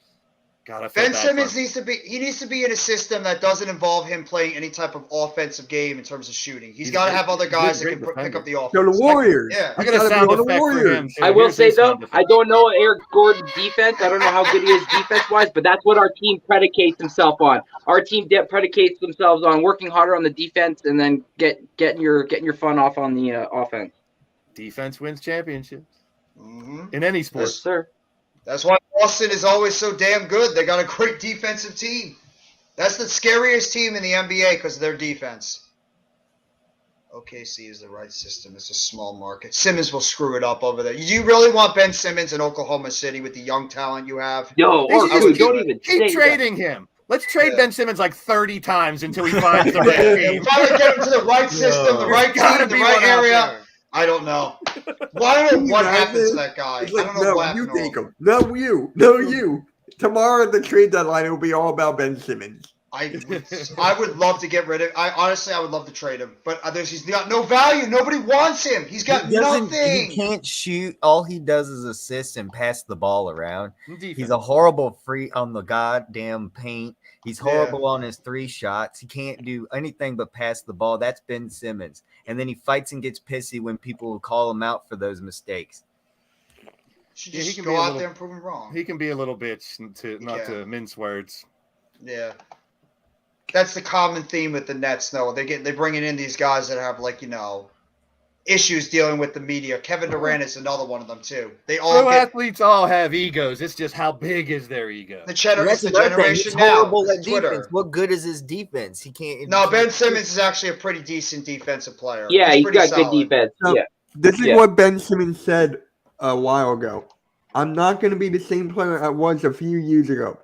God, I feel Ben bad Simmons for him. needs to be in a system that doesn't involve him playing any type of offensive game in terms of shooting. He's got to have other guys that can pick up the offense. So the Warriors. Yeah. I got a sound effect for him. I will say though, I don't know Eric Gordon's defense. I don't know how good he is defense-wise, but that's what our team predicates himself on. Our team predicates themselves on working harder on the defense and then getting your fun off on the offense. Defense wins championships Mm-hmm. in any sport. Yes, sir. That's why Boston is always so damn good. They got a great defensive team. That's the scariest team in the NBA because of their defense. OKC is the right system. It's a small market. Simmons will screw it up over there. Do you really want Ben Simmons in Oklahoma City with the young talent you have? No, don't even Keep trading him. Let's trade Ben Simmons like 30 times until he finds the right team. Finally get him to the right system, the right team, the right area. I don't know. Well, I don't know what happened to that guy. It's like, I don't know what you happened to take him. him. No, you. No, you. Tomorrow at the trade deadline, it will be all about Ben Simmons. I would love to get rid of. I would love to trade him, but he's got no value. Nobody wants him. He's got nothing. He can't shoot. All he does is assist and pass the ball around. Defense. He's a horrible free on the goddamn paint. He's horrible on his 3 shots. He can't do anything but pass the ball. That's Ben Simmons. And then he fights and gets pissy when people call him out for those mistakes. Should Yeah, he just can go be a out little- there and prove him wrong. He can be a little bitch to mince words. Yeah. That's the common theme with the Nets, though. They're bringing in these guys that have issues dealing with the media. Kevin Durant is another one of them too. They all Pro athletes all have egos. It's just how big is their ego. the That's generation He's now. horrible at Twitter. defense. What good is his defense? He can't. No, Ben Simmons is actually a pretty decent defensive player. Yeah, he's pretty got solid. good defense. So, Yeah. This is what Ben Simmons said a while ago. I'm not going to be the same player I was a few years ago.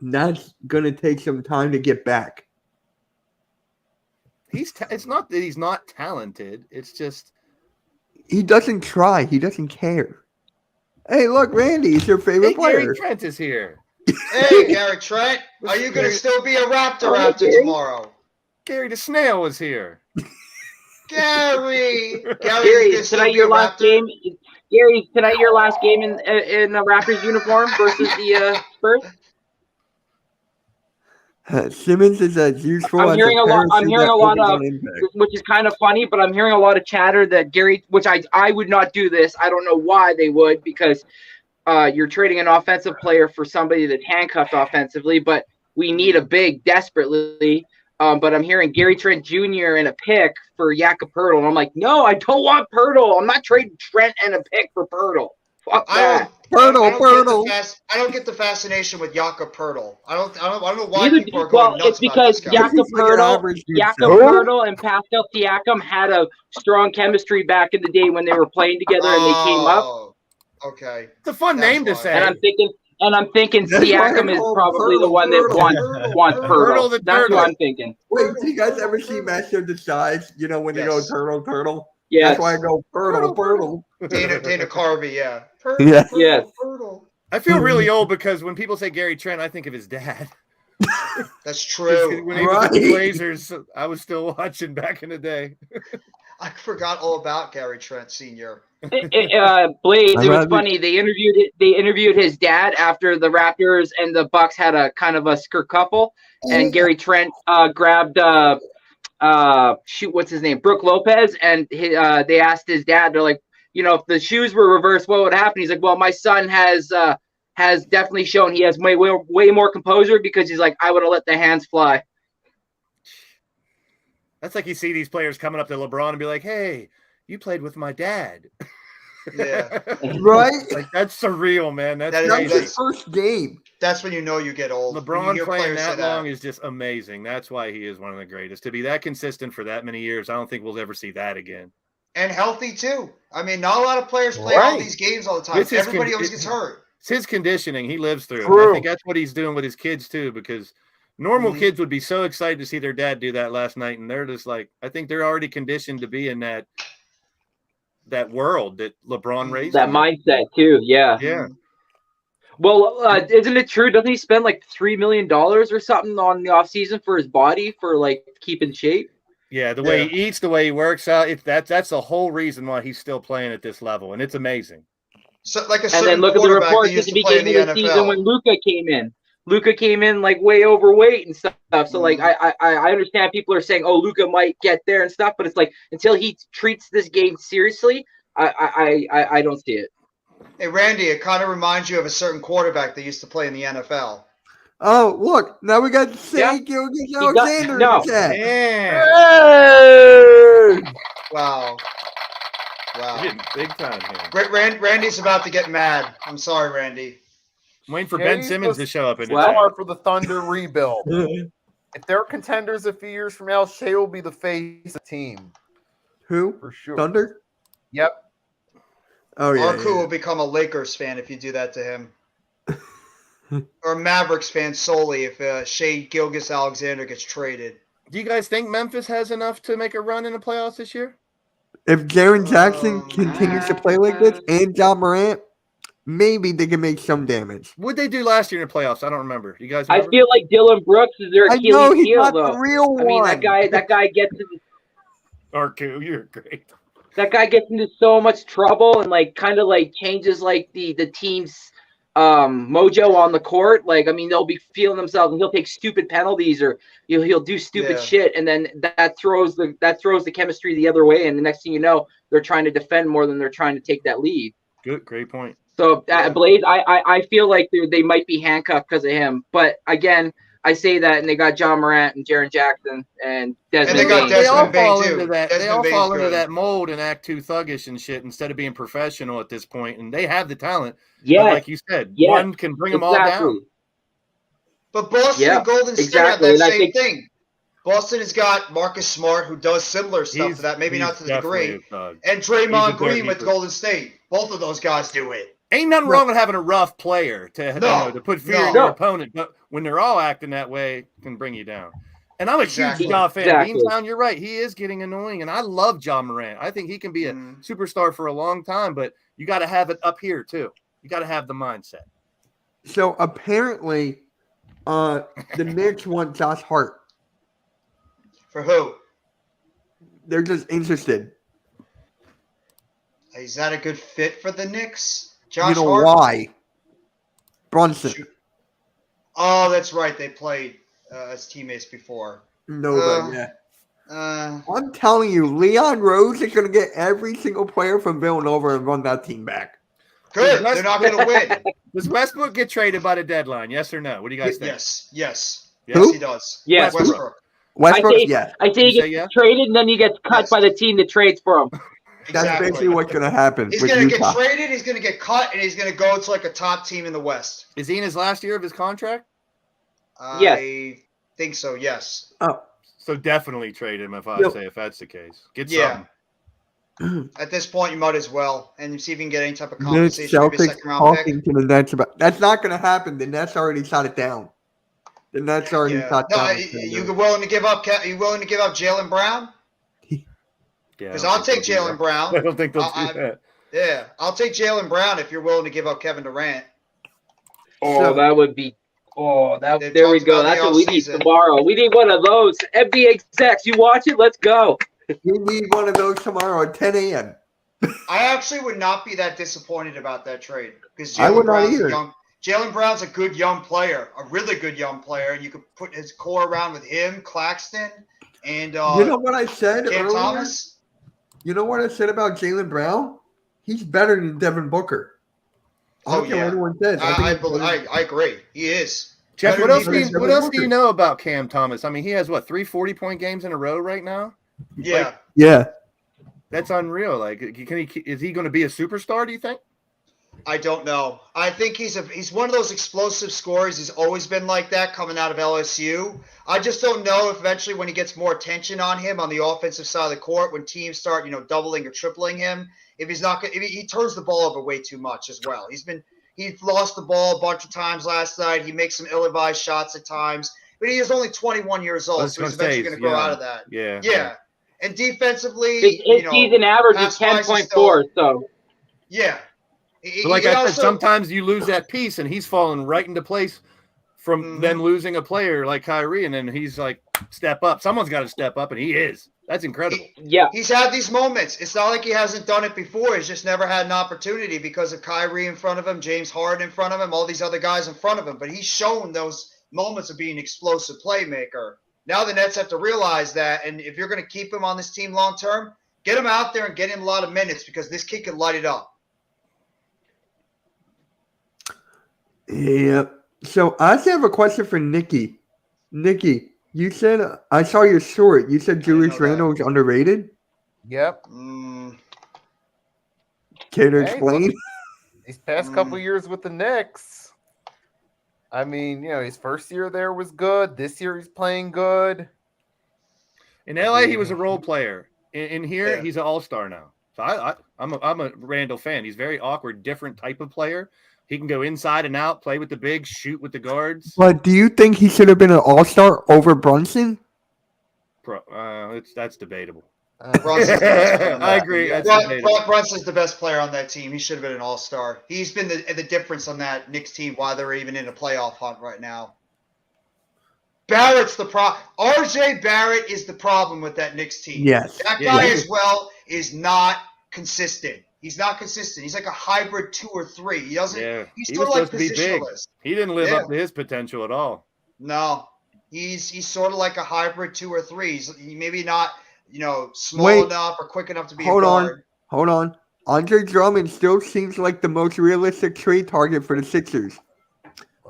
That's going to take some time to get back. It's not that he's not talented. It's just He doesn't try. He doesn't care. Hey, look, Randy, he's your favorite player. Gary Trent is here. Hey, Gary Trent, are you going to still be a Raptor after tomorrow? Gary the Snail was here. Gary, Gary, you can is still tonight be your a last Raptor? game? Gary, tonight your last game in a Raptors uniform versus the Spurs? Simmons is as useful I'm as hearing a lot. I'm parachute hearing that a lot opens of, on impact. which is kind of funny, but I'm hearing a lot of chatter that Gary, which I would not do this. I don't know why they would, because you're trading an offensive player for somebody that's handcuffed offensively, but we need a big desperately. But I'm hearing Gary Trent Jr. and a pick for Jakob Poeltl, and I'm like, no, I don't want Poeltl. I'm not trading Trent and a pick for Poeltl. Fuck that. I don't get the fascination with Jakob Poeltl. I don't know why people are going nuts it's because about this guy. Jakob Poeltl and Pascal Siakam had a strong chemistry back in the day when they were playing together and they came up. Okay. It's a fun name to say. And I'm thinking That's why I Siakam is call him probably the Poeltl, one that Poeltl. wants Poeltl the Poeltl. That's turtle. what I'm thinking. Wait, do you guys ever see Master Decides? You know, when they go Yes. turtle? Yeah. That's why I go Poeltl. Dana Carvey, yeah. Yeah. Yeah. Poeltl. I feel really old because when people say Gary Trent, I think of his dad. That's true. When he was with the Right. Blazers, I was still watching back in the day. I forgot all about Gary Trent Sr. Blades, it was funny. They interviewed his dad after the Raptors and the Bucks had a kind of a kerfuffle, and Gary Trent grabbed what's his name, Brooke Lopez, and they asked his dad, they're like, if the shoes were reversed, what would happen? He's like, well, my son has definitely shown he has way more composure, because he's like, I would have let the hands fly. That's like you see these players coming up to LeBron and be like, hey, you played with my dad. Yeah. Right? Like, that's surreal, man. That's That is- crazy. That's his first game. That's when you know you get old. When you LeBron hear playing players say that long is just amazing. That's why he is one of the greatest. To be that consistent for that many years, I don't think we'll ever see that again. And healthy too. I mean, not a lot of players play all Right. these games all the time. This is Everybody con- always it- gets hurt. It's his conditioning. He lives through. And True. I think that's what he's doing with his kids too, because normal kids would be so excited to see their dad do that last night, and they're just like, I think they're already conditioned to be in that world that LeBron raised. That them in. mindset too. Yeah. Yeah. Well, isn't it true? Doesn't he spend like $3 million or something on the off season for his body for like keeping shape? Yeah, the way he eats, the way he works out, that's the whole reason why he's still playing at this level, and it's amazing. So, like a And certain then look at the quarterback that reports at used the to play in beginning the of the season NFL. when Luka came in. Luka came in like way overweight and stuff. So like I understand people are saying, oh, Luka might get there and stuff, but it's like until he treats this game seriously, I don't see it. Hey, Randy, it kind of reminds you of a certain quarterback that used to play in the NFL. Oh, look. Now we got Yeah. Shea Gilgeous-Alexander in no. the chat. Yeah. Hey! Wow. Wow. Getting big time here. Randy's about to get mad. I'm sorry, Randy. I'm waiting for Ben Jay Simmons to was show up in the Well, chat. Smart for the Thunder rebuild. If they're contenders a few years from now, Shea will be the face of the team Who? for sure. Thunder? Yep. Oh, yeah. Arku will become a Lakers fan if you do that to him. Or a Mavericks fan solely if Shea Gilgeous-Alexander gets traded. Do you guys think Memphis has enough to make a run in the playoffs this year? If Jaren Jackson continues to play like this and John Morant, maybe they can make some damage. What'd they do last year in the playoffs? I don't remember. You guys I remember? feel like Dylan Brooks is their I know Achilles he's heel, not though. the real I mean, one. that guy gets into Arku, you're great. that guy gets into so much trouble and like kind of like changes like the team's mojo on the court. Like, I mean, they'll be feeling themselves and he'll take stupid penalties or he'll do stupid Yeah. shit, and then that throws the chemistry the other way, and the next thing you know, they're trying to defend more than they're trying to take that lead. Good, great point. So Blaze, I feel like they might be handcuffed because of him. But again, I say that, and they got John Morant and Jaren Jackson and Desmond. they got Bain. They all Desmond Bain, fall too. into that. They Desmond all Bain's fall into good. that mold and act too thuggish and shit instead of being professional at this point. And they have the talent. Yeah, But like you said, yeah, one can bring them all down. But Boston Yeah, and Golden State exactly, have and that I same think- thing. Boston has got Marcus Smart, who does similar stuff He's- to that, maybe he's not to the definitely degree. a thug. And He's a Draymond thug Green with keeper. Golden State. Both of those guys do it. Ain't nothing wrong with having a rough player to put fear in No. your opponent, but when they're all acting that way, it can bring you down. And I'm a Exactly. huge Ja fan. Exactly. Beantown, you're right. He is getting annoying, and I love John Morant. I think he can be a superstar for a long time, but you got to have it up here too. You got to have the mindset. So apparently, the Knicks want Josh Hart. For who? They're just interested. Is that a good fit for the Knicks? Josh You know Hart? why? Brunson. Oh, that's right. They played as teammates before. No, but yeah. I'm telling you, Leon Rose is going to get every single player from Villanova and run that team back. Good. They're not going to win. Does Westbrook get traded by the deadline? Yes or no? What do you guys think? Yes. Who? He does. Yes. Westbrook. Westbrook, I say, yeah. I say You he say gets yeah? traded, and then he gets cut by the team that trades for him. That's basically what's going to happen He's with going to get Utah. traded. He's going to get cut, and he's going to go to like a top team in the West. Is he in his last year of his contract? Yes. I think so. Yes. Oh, So definitely trade him if Yep. if that's the case. Get Yeah. something. At this point, you might as well, and see if you can get any type of Knicks, compensation, maybe a Celtics second round pick. talking to the Nets about. That's not going to happen. The Nets already shot it down. The Nets already Yeah. shot No, down. you willing to give up? You willing to give up Jaylen Brown? Yeah, Because I I'll don't take think they'll do Jaylen that. Brown. I don't think they'll I- do that. Yeah, I'll take Jaylen Brown if you're willing to give up Kevin Durant. Oh, So- that would be. Oh, that. They've There we talked go. about That's the what we need offseason. tomorrow. We need one of those. NBA execs, you watch it? Let's go. We need one of those tomorrow at 10 a.m. I actually would not be that disappointed about that trade because I would not Brown's either. Jaylen Brown's a good young player, a really good young player, and you could put his core around with him, Claxton, and You know what I said Cam earlier? Thomas. You know what I said about Jaylen Brown? He's better than Devin Booker. I don't Oh, care yeah. what anyone says. I agree. He is. Jeff, Better what than else, Devin what else do Booker. you know about Cam Thomas? I mean, he has, 3 40-point games in a row right now? Yeah. Yeah. That's unreal. Like, is he going to be a superstar, do you think? I don't know. I think he's one of those explosive scorers. He's always been like that coming out of LSU. I just don't know if eventually when he gets more attention on him on the offensive side of the court, when teams start, doubling or tripling him, if he turns the ball over way too much as well. He's he lost the ball a bunch of times last night. He makes some ill-advised shots at times, but he is only 21 years old, so he's eventually going to grow out of that. Yeah. Yeah. And defensively, his season average is 10.4. So yeah. But like I said, sometimes you lose that piece, and he's falling right into place from then losing a player like Kyrie, and then he's like, step up. Someone's got to step up, and he is. That's incredible. He's had these moments. It's not like he hasn't done it before. He's just never had an opportunity because of Kyrie in front of him, James Harden in front of him, all these other guys in front of him. But he's shown those moments of being an explosive playmaker. Now the Nets have to realize that, and if you're going to keep him on this team long term, get him out there and get him a lot of minutes because this kid can light it up. Yeah. So I actually have a question for Nikki. Nikki, you said I saw your short. You said Julius Randle is underrated. Yep. Care to explain? These past couple years with the Knicks, I mean, his first year there was good. This year he's playing good. In LA, he was a role player. In here, he's an all-star now. So I'm a Randall fan. He's very awkward, different type of player. He can go inside and out, play with the bigs, shoot with the guards. But do you think he should have been an all-star over Brunson? That's debatable. I agree. Brunson's the best player on that team. He should have been an all-star. He's been the difference on that Knicks team, why they're even in a playoff hunt right now. Barrett's the problem. RJ Barrett is the problem with that Knicks team. Yes. That guy as well is not consistent. He's not consistent. He's like a hybrid 2 or 3. He doesn't. Yeah. He's He sort was of like supposed to be big. positionless. He didn't live up to his potential at all. No, he's sort of like a hybrid 2 or 3. He's maybe not small enough or quick enough to be. Hold on. Andre Drummond still seems like the most realistic trade target for the Sixers.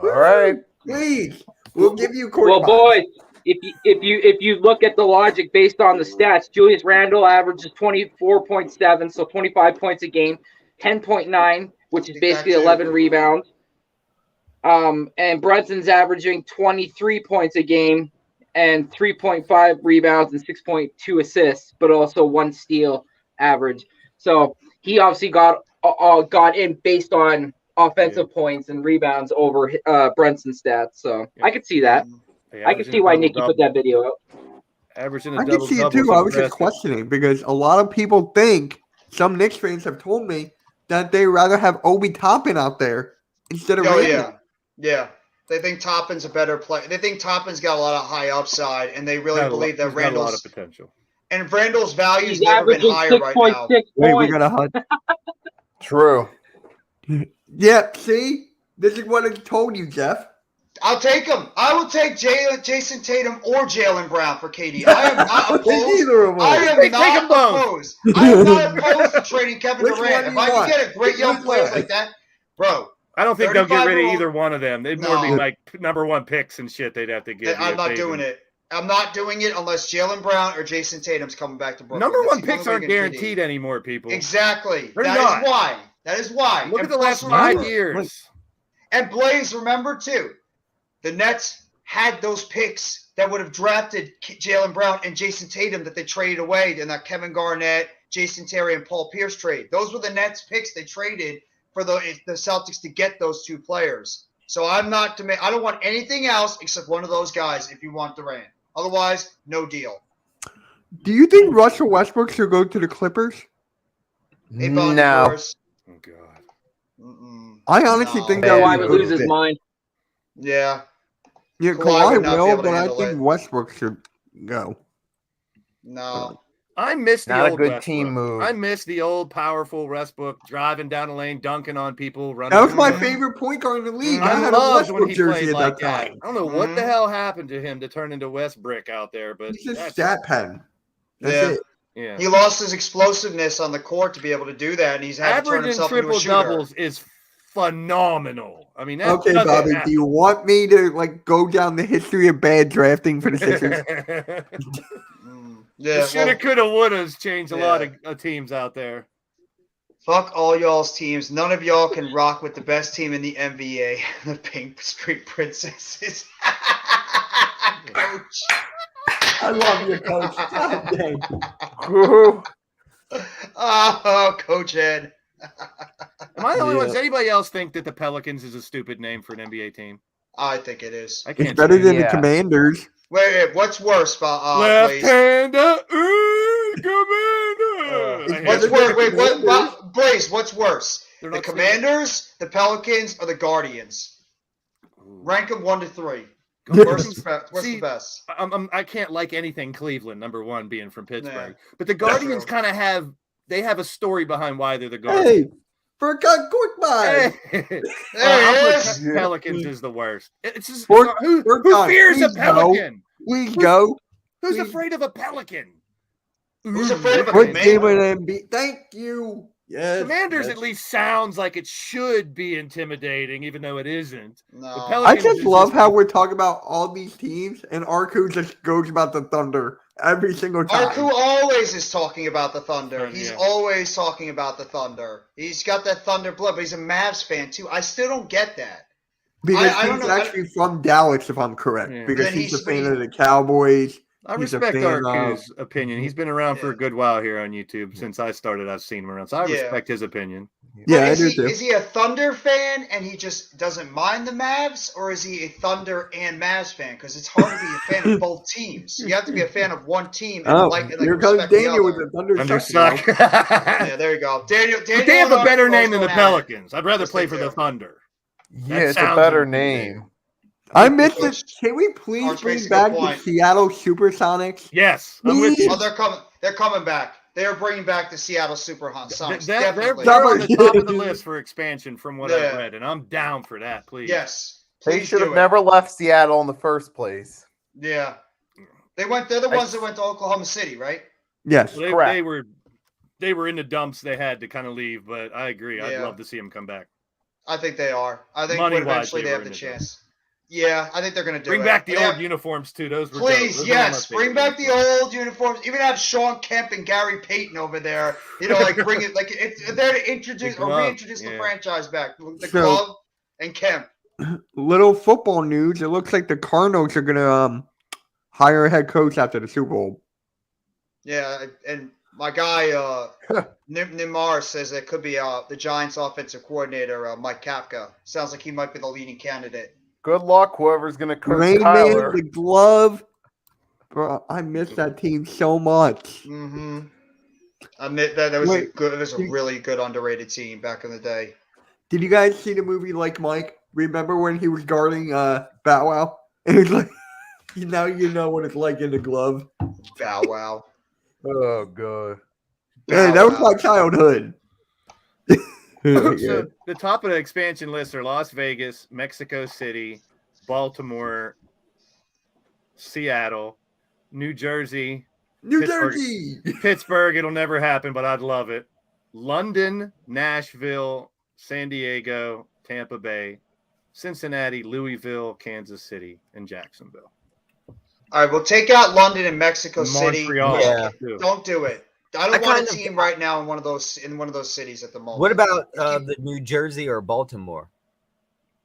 All right, please, we'll give you. Well, boys, if you look at the logic based on the stats, Julius Randle averages 24.7, so 25 points a game, 10.9, which is basically 11 rebounds. And Brunson's averaging 23 points a game and 3.5 rebounds and 6.2 assists, but also 1 steal average. So he obviously got in based on offensive points and rebounds over Brunson's stats. So I could see that. I can see why Nikki put that video out. Averaging I can see it too. I was just questioning because a lot of people think, some Knicks fans have told me that they rather have Obi Toppin out there instead of Randle. Yeah. They think Toppin's a better player. They think Toppin's got a lot of high upside, and they really believe that Randle's got a lot of potential. And Randle's value's never been higher right now. Wait, we got a hunt. True. Yeah, see? This is what I told you, Jeff. I'll take him. I will take Jason Tatum or Jaylen Brown for KD. I am not opposed. Either of them. I am not opposed. I am not opposed to trading Kevin Durant. If I can get a great young player like that, bro. I don't think they'll get rid of either one of them. They'd more be like number 1 picks and shit they'd have to get. I'm not doing it. I'm not doing it unless Jaylen Brown or Jason Tatum's coming back to Brooklyn. Number 1 picks aren't guaranteed anymore, people. Exactly. They're That not. is why. That is why. Look And at the last plus, 5 remember- years. And Blaze, remember too, the Nets had those picks that would have drafted Jaylen Brown and Jason Tatum that they traded away in that Kevin Garnett, Jason Terry, and Paul Pierce trade. Those were the Nets picks they traded for the Celtics to get those 2 players. So I don't want anything else except one of those guys if you want Durant. Otherwise, no deal. Do you think Russell Westbrook should go to the Clippers? No. Oh, God. I honestly think that Kawhi would would lose his mind. Yeah. Yeah, Kawhi Kawhi would not be will, able to but I handle think it. Westbrook should go. No. I miss the Not a old good Westbrook. team move. I miss the old powerful Westbrook driving down the lane, dunking on people, running. That was my around. favorite point guard in the league. I had a loved when Westbrook he jersey played at like that that. time. I don't know what the hell happened to him to turn into Westbrook out there, but He's just stat pen. That's Yeah. it. yeah. He lost his explosiveness on the court to be able to do that, and he's had to turn Averaging himself into a triple shooter. doubles is phenomenal. I mean, that Okay, doesn't Bobby, happen. do you want me to go down the history of bad drafting for the Sixers? Yeah, Shoulda, well, coulda, woulda's changed a lot Yeah. of teams out there. fuck all y'all's teams. None of y'all can rock with the best team in the NBA, the Pink Street Princesses. Coach. I love you, Coach. God dang. Woo. Oh, Coach Ed. Am I the only one? Yeah. Does anybody else think that the Pelicans is a stupid name for an NBA team? I think it is. I It's can't. better than the Yeah. Commanders. Wait, what's worse, Left Blaze? hander, Commander. What's worse? Wait, what? Blaze, what's worse? They're The not Commanders, the Pelicans, or the Guardians? Rank them 1 to 3. stupid. Where's the See, best? I can't like anything Cleveland. Number one, being from Pittsburgh, Yeah. but the That's Guardians true. kind of have a story behind why they're the Guardians. Hey, forgot goodbye. Hey. There I'm it with is. Pelicans is the worst. It's just We're- who we're fears a please Pelican? Please go. Who's Please. afraid of a Pelican? Who's afraid of a Put Game commander? of MB. Thank you. Yes. Commanders yes. at least sounds like it should be intimidating, even though it isn't. No. I Pelicans just is love how we're talking about all these teams, and Arku just goes about the Thunder every single time. Arku always is talking about the Thunder. He's Yeah. always talking about the Thunder. He's got that Thunder blood, but he's a Mavs fan too. I still don't get that. Because I don't he's know. actually from Dallas, if I'm correct. Yeah. Because Then he's a he's- fan of the Cowboys. I He's a respect fan Arku's opinion. He's been around for Yeah. a good while here on YouTube. Since I started, I've seen him around. So I Yeah. respect his opinion. Yeah, I is, do he, too. is he a Thunder fan and he just doesn't mind the Mavs, or is he a Thunder and Mavs fan? Because it's hard to be a fan of both teams. You have to be a fan of one team and Oh, like here comes respect the Daniel with other. the Thunder. Thunder suck, you suck. know? Yeah, there you go. Daniel. But they have a and better Arku name than the going at it. Pelicans. I'd rather Yes, play they for the do. Thunder. Yeah, it's a sounds better intimidating. name. I missed it. Which- Can we please Arch makes bring a good back the point. Seattle Supersonics? Yes, I'm with you. Oh, they're coming. They're coming back. They are bringing back the Seattle Supersonics. They're Definitely. on the top of the list for expansion from what I've Yeah. read, and I'm down for that, please. Yes. They Please should do have it. never left Seattle in the first place. Yeah. They're the ones that went to Oklahoma City, right? Yes. Well, Correct. they were in the dumps. They had to kind of leave, but I agree. I'd Yeah. love to see them come back. I think they are. I think Money-wise, eventually they they were have the in the chance. Yeah, I think they're going to do Bring it. back the Yeah. old uniforms too. Those were dope. Please, Those are one of yes. my Bring favorite back the uniforms. old uniforms. Even have Sean Kemp and Gary Payton over there. You know, like bring it. Like it's there to introduce The or glove, reintroduce the yeah. franchise back. The So- glove and Kemp. Little football news. It looks like the Cardinals are gonna hire a head coach after the Super Bowl. Yeah, and my guy Nimar says it could be the Giants' offensive coordinator Mike Kafka. Sounds like he might be the leading candidate. Good luck, whoever's going to coach Rain Tyler. Man, the glove. Bro, I miss that team so much. Mm-hmm. I admit that was Wait, it was a really good underrated team back in the day. Did you guys see the movie Like Mike? Remember when he was guarding Bow Wow? And he's like, now you know what it's like in the glove. Bow Wow. Oh, God. Hey, that was my childhood. So the top of the expansion list are Las Vegas, Mexico City, Baltimore, Seattle, New Jersey, New Pittsburgh. Jersey. Pittsburgh. It'll never happen, but I'd love it. London, Nashville, San Diego, Tampa Bay, Cincinnati, Louisville, Kansas City, and Jacksonville. All right, we'll take out London and Mexico City. Montreal. Yeah. too. Don't do it. I I don't want kind a of- team right now in one of those cities at the moment. What about the New Jersey or Baltimore?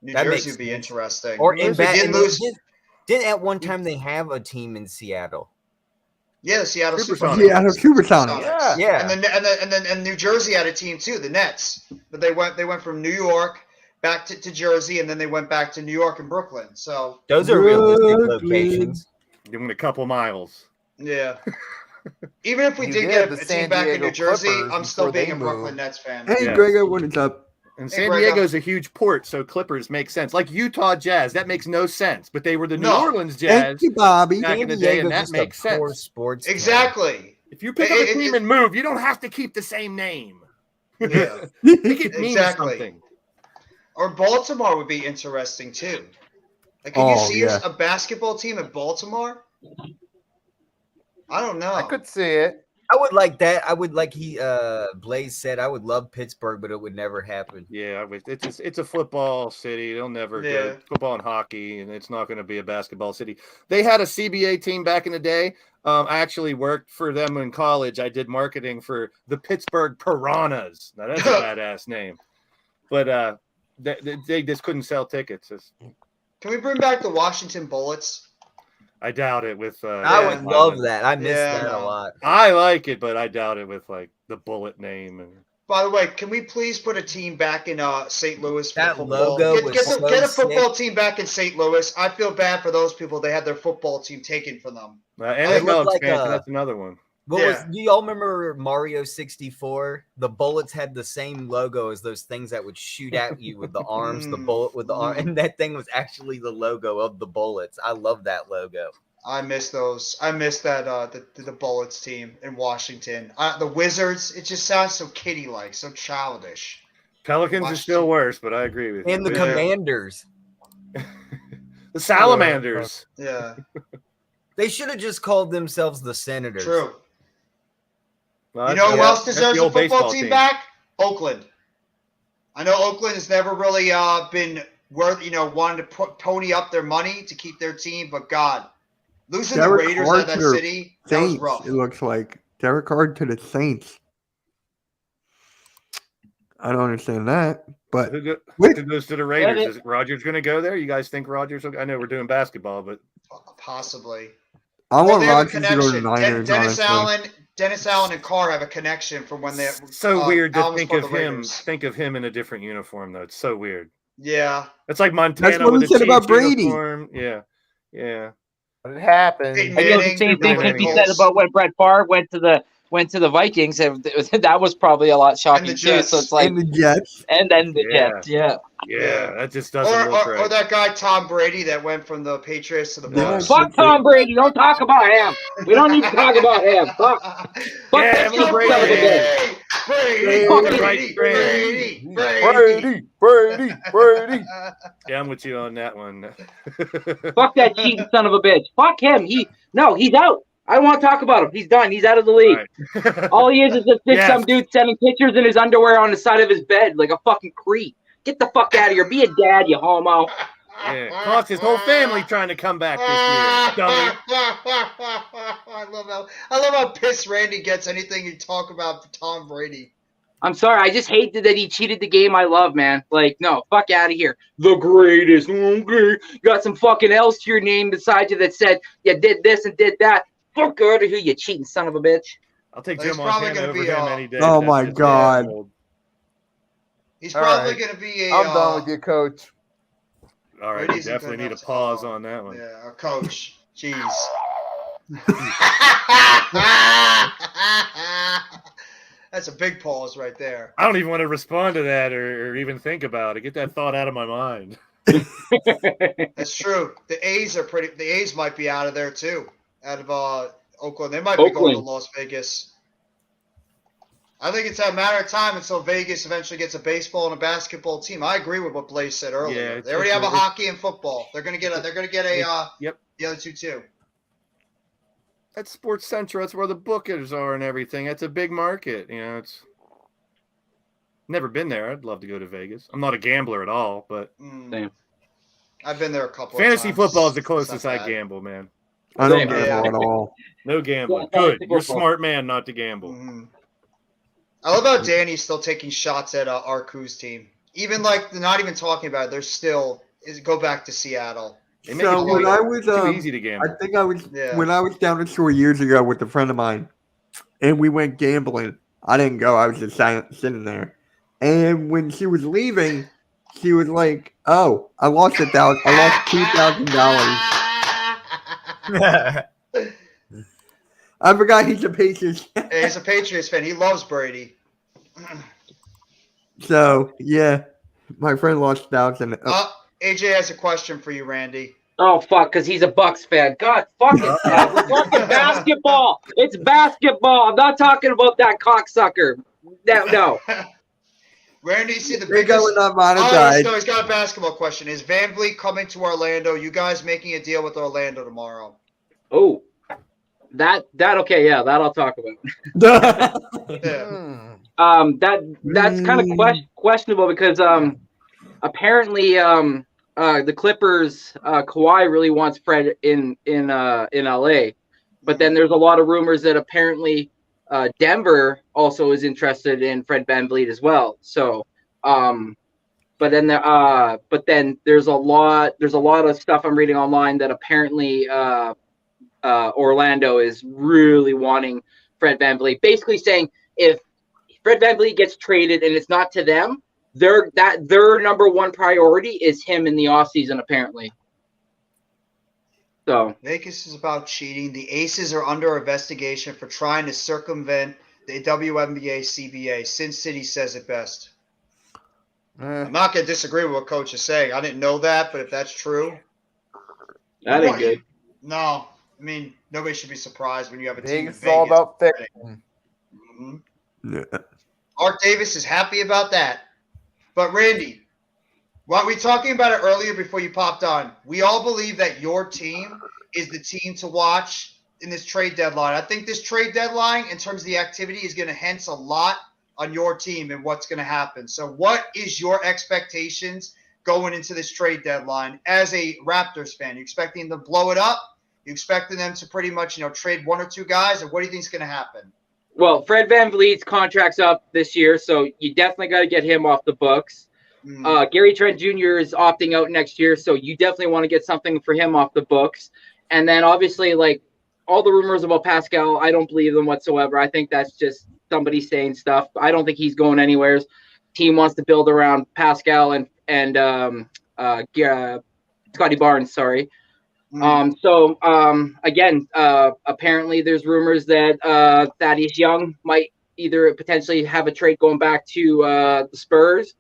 New that Jersey makes would be sense. interesting. Or in They did lose. Didn't at one time they have a team in Seattle? Yeah, the Seattle Supersonics. Supersonics. Seattle Supersonics. Supersonics. Yeah. Yeah. And New Jersey had a team too, the Nets. But they went from New York back to Jersey, and then they went back to New York and Brooklyn. So Those are realistic Brooklyn. locations. Give them a couple miles. yeah. Even if we You did did get the a team San back in Diego New Jersey, Clippers I'm still before being they a Brooklyn moved. Nets fan. Hey, Yeah. Gregor, what is up? And Hey, San Greg, Diego's a huge port, so Clippers make sense. Like Utah Jazz, that makes no sense. But they were the New No. Orleans Thank Jazz you, Bobby. back in San the day, and Diego's that just makes a poor sense. sports town. Exactly. If you pick up a It- team it- and move, you don't have to keep the same name. Yeah. Make it mean Exactly. something. Or Baltimore would be interesting too. Like, can you Oh, see yeah. a basketball team in Baltimore? I don't know. I could see it. I would like that. I would like Blaze said. I would love Pittsburgh, but it would never happen. Yeah, it's a football city. They'll never Yeah. go football and hockey, and it's not going to be a basketball city. They had a CBA team back in the day. I actually worked for them in college. I did marketing for the Pittsburgh Piranhas. Now that's a badass name, but they just couldn't sell tickets. Can we bring back the Washington Bullets? I doubt it. With I would love that. I miss Yeah, that a no. lot. I like it, but I doubt it with like the Bullet name and By the way, can we please put a team back in St. Louis for That football? logo Get, was get, the- so get a football sick. team back in St. Louis. I feel bad for those people. They had their football team taken from them. It looked NFL like expansion, a- that's another one. Do y'all remember Mario 64? The bullets had the same logo as those things that would shoot at you with the arms, the bullet with the arm, and that thing was actually the logo of the bullets. I love that logo. I miss those. I miss that the Bullets team in Washington. The Wizards. It just sounds so kiddie-like, so childish. Pelicans are still worse, but I agree with you. And the Commanders. The Salamanders. Yeah. They should have just called themselves the Senators. True. Well, You know who else that's deserves the a old football baseball team back? Oakland. I know Oakland has never really been worth, wanted to pony up their money to keep their team, but God, losing the Derek Raiders Carr out of that to city, that was Saints, rough. it looks like Derek Carr to the Saints. I don't understand that, but Who with goes to the Raiders? Is Rodgers going to go there? You guys think Rodgers? I know we're doing basketball, but Possibly. I want they have a Rodgers to go to the connection. Niners. Dennis Allen and Carr have a connection from when they. so weird to Allen was think part of the him. Raiders. Think of him in a different uniform, though. It's so weird. Yeah. It's like Montana That's what with we the said about Chiefs Brady. uniform. Yeah, yeah. But it happened. Peyton I know the Manning, same thing Manning. 50 said about when Brett Favre went to the Vikings. And that was probably a lot shocking the too. Jets. So it's like, And the Jets. and then the Yeah. Jets. Yeah. Yeah, that just doesn't look right. Or that guy Tom Brady that went from the Patriots to the Yeah. Bucks. Fuck Tom Brady. Don't talk about him. We don't need to talk about him. Fuck. Fuck Yeah, that but cheap Brady- son of a bitch. Brady, Fucking Brady, Brady, Brady. Yeah, I'm with you on that one. Fuck that cheating son of a bitch. Fuck him. He's out. I don't want to talk about him. He's done. He's out of the league. Right. All he is just Yes. some dude sending pictures in his underwear on the side of his bed like a fucking creep. Get the fuck out of here. Be a dad, you homo. Yeah, cost his whole family trying to come back this year. Dummy. I love how pissed Randy gets anything you talk about Tom Brady. I'm sorry. I just hate that he cheated the game I love, man. Like, no, fuck out of here. The greatest. Okay. You got some fucking else to your name beside you that said you did this and did that. Fuck out of here, you cheating son of a bitch. I'll take He's Jim probably Montana gonna over be, him any day. Oh That's my just God. old. He's All probably right. going to be a. I'm done with you, Coach. All right, we Brady's a definitely good need a enough pause song. on that one. Yeah, coach. Jeez. That's a big pause right there. I don't even want to respond to that or even think about it. Get that thought out of my mind. That's true. The A's might be out of there too. Out of Oakland. They might be going to Oakland. Las Vegas. I think it's a matter of time until Vegas eventually gets a baseball and a basketball team. I agree with what Blaze said earlier. Yeah, they already have a it's- hockey and football. They're gonna get a Yep. the other two too. That's Sports Central. That's where the bookers are and everything. That's a big market. It's never been there. I'd love to go to Vegas. I'm not a gambler at all, but Same. I've been there a couple fantasy of times. football is the It's not closest I bad. gamble, man. I don't Same. gamble at all. No gambling. Yeah, Good. fantasy You're a football. smart man not to gamble. Mhm. I love how Danny's still taking shots at Arku's team. Even like they're not even talking about it. They're still go back to Seattle. They make So it when too- I was too easy to gamble. I think I was Yeah. when I was down the shore years ago with a friend of mine, and we went gambling. I didn't go. I was just sitting there. And when she was leaving, she was like, "Oh, I lost $2,000. I forgot he's a Patriots." Hey, he's a Patriots fan. He loves Brady. So yeah, my friend lost 1,000. AJ has a question for you, Randy. Oh, fuck, because he's a Bucks fan. God, fuck it. man. We're talking basketball. It's basketball. I'm not talking about that cocksucker. No. Randy, see the They biggest. go with not Oh, monetized. so he's got a basketball question. Is Van Vliet coming to Orlando? You guys making a deal with Orlando tomorrow? Oh, that okay, yeah, that I'll talk about. Yeah. That's kind of questionable because apparently the Clippers Kawhi really wants Fred in LA, but then there's a lot of rumors that apparently Denver also is interested in Fred VanVleet as well. So but then there's a lot of stuff I'm reading online that apparently Orlando is really wanting Fred VanVleet, basically saying if Fred VanVleet gets traded and it's not to them, their number one priority is him in the offseason, apparently. So Vegas is about cheating. The Aces are under investigation for trying to circumvent the WNBA CBA. Sin City says it best. I'm not going to disagree with what Coach is saying. I didn't know that, but if that's true, that ain't good. No, I mean nobody should be surprised when you have a team in Vegas is all Vegas. about fiction. Yeah. Art Davis is happy about that. But Randy, what we talking about it earlier before you popped on, we all believe that your team is the team to watch in this trade deadline. I think this trade deadline, in terms of the activity, is going to hint a lot on your team and what's going to happen. So what is your expectations going into this trade deadline as a Raptors fan? You expecting them to blow it up? You expecting them to pretty much, trade one or two guys? Or what do you think is going to happen? Well, Fred VanVleet's contract's up this year, so you definitely got to get him off the books. Gary Trent Jr. is opting out next year, so you definitely want to get something for him off the books. And then obviously, like, all the rumors about Pascal, I don't believe them whatsoever. I think that's just somebody saying stuff. I don't think he's going anywhere. Team wants to build around Pascal and Scotty Barnes, sorry. Again, apparently there's rumors that Thaddeus Young might either potentially have a trade going back to the Spurs.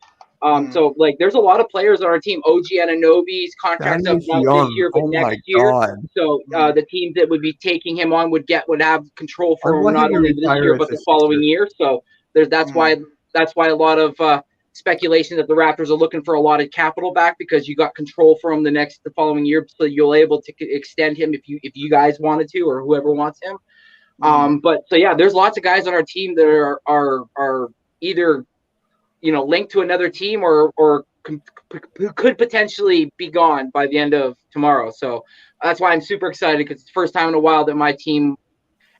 So like there's a lot of players on our team. OG Anunoby's contract's up not this year, but next year. So the teams that would be taking him on would have control for him not only this year but the following year. So that's why a lot of speculation that the Raptors are looking for a lot of capital back, because you got control for him the following year, so you'll able to extend him if you guys wanted to, or whoever wants him. But so yeah, there's lots of guys on our team that are either linked to another team or could potentially be gone by the end of tomorrow. So that's why I'm super excited, because it's the first time in a while that my team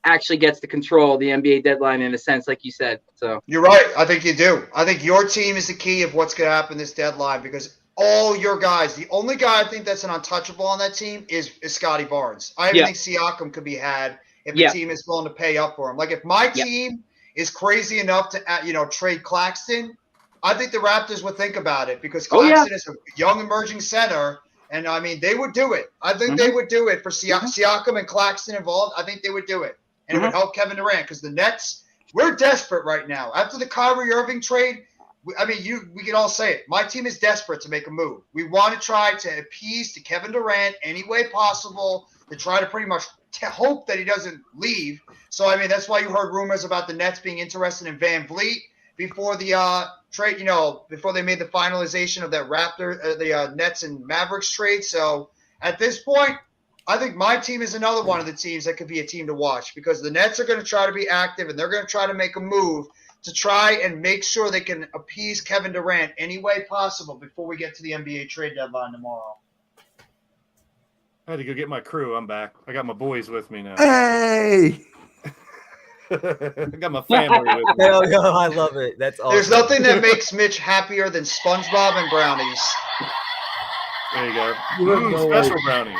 actually gets to control the NBA deadline in a sense, like you said. So you're right. I think you do. I think your team is the key of what's going to happen this deadline, because all your guys, the only guy I think that's an untouchable on that team is Scotty Barnes. I even think Siakam could be had if the team is willing to pay up for him. Like if my team is crazy enough to trade Claxton, I think the Raptors would think about it, because Claxton is a young emerging center, and I mean they would do it. I think they would do it for Siakam and Claxton involved. I think they would do it, and it would help Kevin Durant, because the Nets, we're desperate right now after the Kyrie Irving trade. We can all say it. My team is desperate to make a move. We want to try to appease to Kevin Durant any way possible, to try to pretty much hope that he doesn't leave. So I mean that's why you heard rumors about the Nets being interested in VanVleet before the trade, before they made the finalization of that the Nets and Mavericks trade. So at this point, I think my team is another one of the teams that could be a team to watch, because the Nets are going to try to be active and they're going to try to make a move to try and make sure they can appease Kevin Durant any way possible before we get to the NBA trade deadline tomorrow. I had to go get my crew. I'm back. I got my boys with me now. Hey! I got my family with me. Hell yeah, I love it. That's awesome. There's nothing that makes Mitch happier than SpongeBob and brownies. There you go. Special brownies.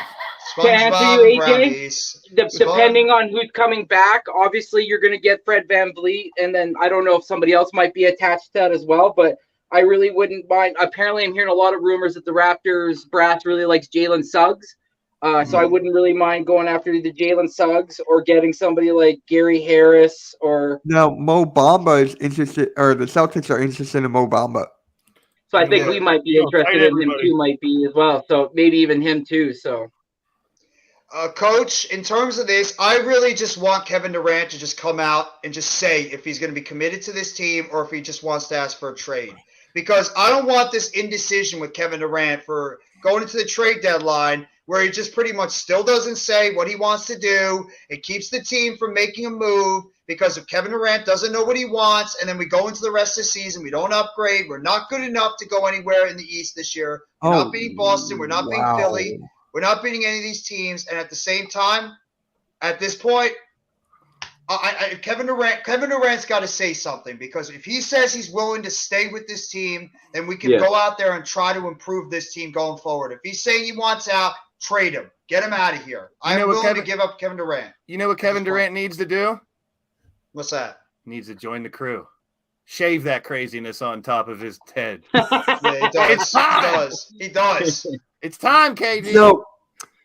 To answer you, AJ, depending on who's coming back, obviously you're going to get Fred VanVleet, and then I don't know if somebody else might be attached to that as well, but I really wouldn't mind. Apparently, I'm hearing a lot of rumors that the Raptors brass really likes Jalen Suggs. So I wouldn't really mind going after either Jalen Suggs or getting somebody like Gary Harris or. No, Mo Bamba is interested, or the Celtics are interested in Mo Bamba. So I think we might be interested in him too, might be as well. So maybe even him too. So. Coach, in terms of this, I really just want Kevin Durant to just come out and just say if he's going to be committed to this team or if he just wants to ask for a trade. Because I don't want this indecision with Kevin Durant for going into the trade deadline where he just pretty much still doesn't say what he wants to do. It keeps the team from making a move because if Kevin Durant doesn't know what he wants and then we go into the rest of the season, we don't upgrade, we're not good enough to go anywhere in the East this year. We're not beating Boston. We're not beating Philly. We're not beating any of these teams. And at the same time, at this point, Kevin Durant's got to say something, because if he says he's willing to stay with this team, then we can go out there and try to improve this team going forward. If he's saying he wants out, trade him. Get him out of here. I'm willing to give up Kevin Durant. You know what Kevin Durant needs to do? What's that? Needs to join the crew. shave that craziness on top of his head. Yeah, he does. It's time. He does. He does. It's time, KD. So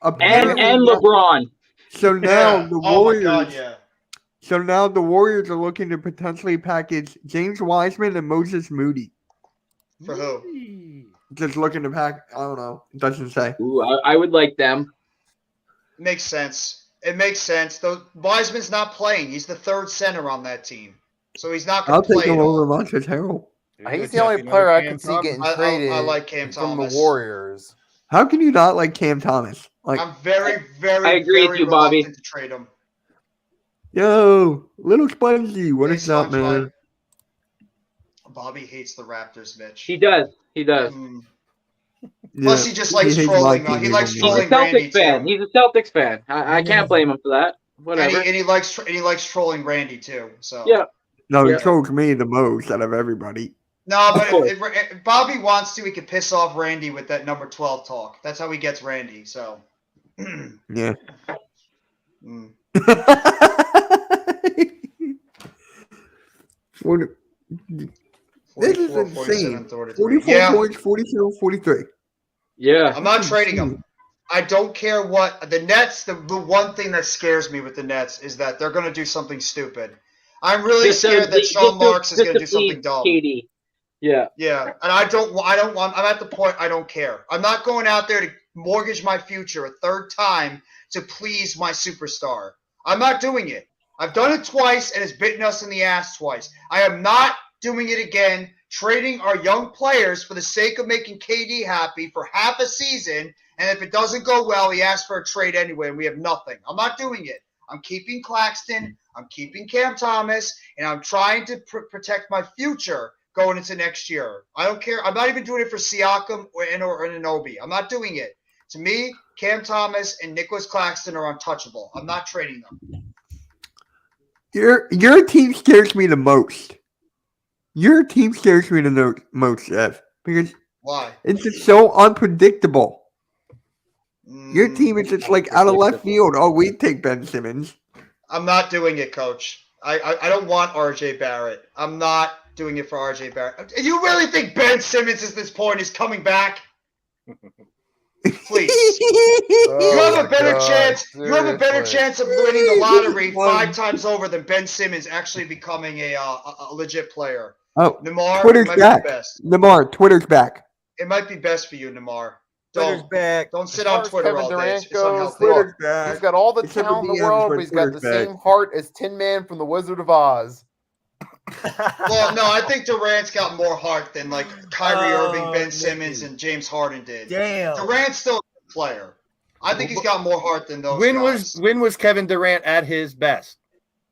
and apparently, LeBron. so now Yeah. the Oh Warriors. my God, yeah. So now the Warriors are looking to potentially package James Wiseman and Moses Moody. For who? Just looking to pack. I don't know. It doesn't say. Ooh, I would like them. Makes sense. It makes sense. Though Wiseman's not playing. He's the third center on that team, so he's not going I'll to play take him at over all. Montrezl Harrell. He's the only player I could see getting I traded like Cam from Thomas. the Warriors. How can you not like Cam Thomas? Like, I'm very, very, I agree with very you, Bobby. reluctant to trade him. yo, little spongy, what Hey, is up, man? SpongeBob. Bobby hates the Raptors, Mitch. He does. He does. Mm. Yeah, Plus, he just likes hates trolling. my He team likes even more. He's a trolling Randy Celtics fan. too. He's a Celtics fan. I can't blame him for that. And Whatever. he likes trolling Randy too. So Yeah. No, he Yeah. trolls me the most out of everybody. No, but Of course. if Bobby wants to, he can piss off Randy with that number 12 talk. That's how he gets Randy. So. Yeah. Mm. What- This is 44, insane. 47, 33. 44 Yeah, points, 42, 43. Yeah. I'm not trading him. I don't care what the Nets. The one thing that scares me with the Nets is that they're going to do something stupid. I'm really scared that Sean Marks is going to do something dumb. KD. Yeah. Yeah, and I don't want. I'm at the point I don't care. I'm not going out there to mortgage my future a third time to please my superstar. I'm not doing it. I've done it twice, and it's bitten us in the ass twice. I am not doing it again. Trading our young players for the sake of making KD happy for half a season, and if it doesn't go well, he asks for a trade anyway, and we have nothing. I'm not doing it. I'm keeping Claxton. I'm keeping Cam Thomas, and I'm trying to protect my future going into next year. I don't care. I'm not even doing it for Siakam or Anunoby. I'm not doing it. To me, Cam Thomas and Nicholas Claxton are untouchable. I'm not trading them. Your team scares me the most. Your team scares me the most, Jeff, because Why? it's just so unpredictable. Your team is just like out of left field. Oh, we take Ben Simmons. I'm not doing it, Coach. I don't want RJ Barrett. I'm not doing it for RJ Barrett. You really think Ben Simmons at this point is coming back? Please. You have a better chance. You have a better chance of winning the lottery 5 times over than Ben Simmons actually becoming a legit player. Oh, Nemar, Twitter's it might back. be best. Nemar, Twitter's back. It might be best for you, Nemar. Twitter's back. Don't sit As far on as Twitter Kevin all day. Durant It's goes, unhealthy. Twitter's back. He's got all the Except talent in for the world, DMs, but he's got the Twitter's same back. heart as Tin Man from the Wizard of Oz. Well, no, I think Durant's got more heart than like Kyrie Oh, Irving, Ben Simmons, Nicky. and James Harden did. Damn. Durant's still a good player. I think he's got more heart than those When guys. was Kevin Durant at his best?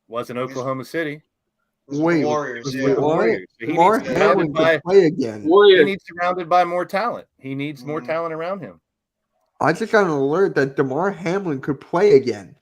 Wasn't Oklahoma City. It was the Wait, Warriors, Was yeah. with the Warriors. He needs Mark to be Hamlin surrounded by- could play again. he Warriors. needs surrounded by more talent. He needs more talent around him. I just got an alert that DeMar Hamlin could play again.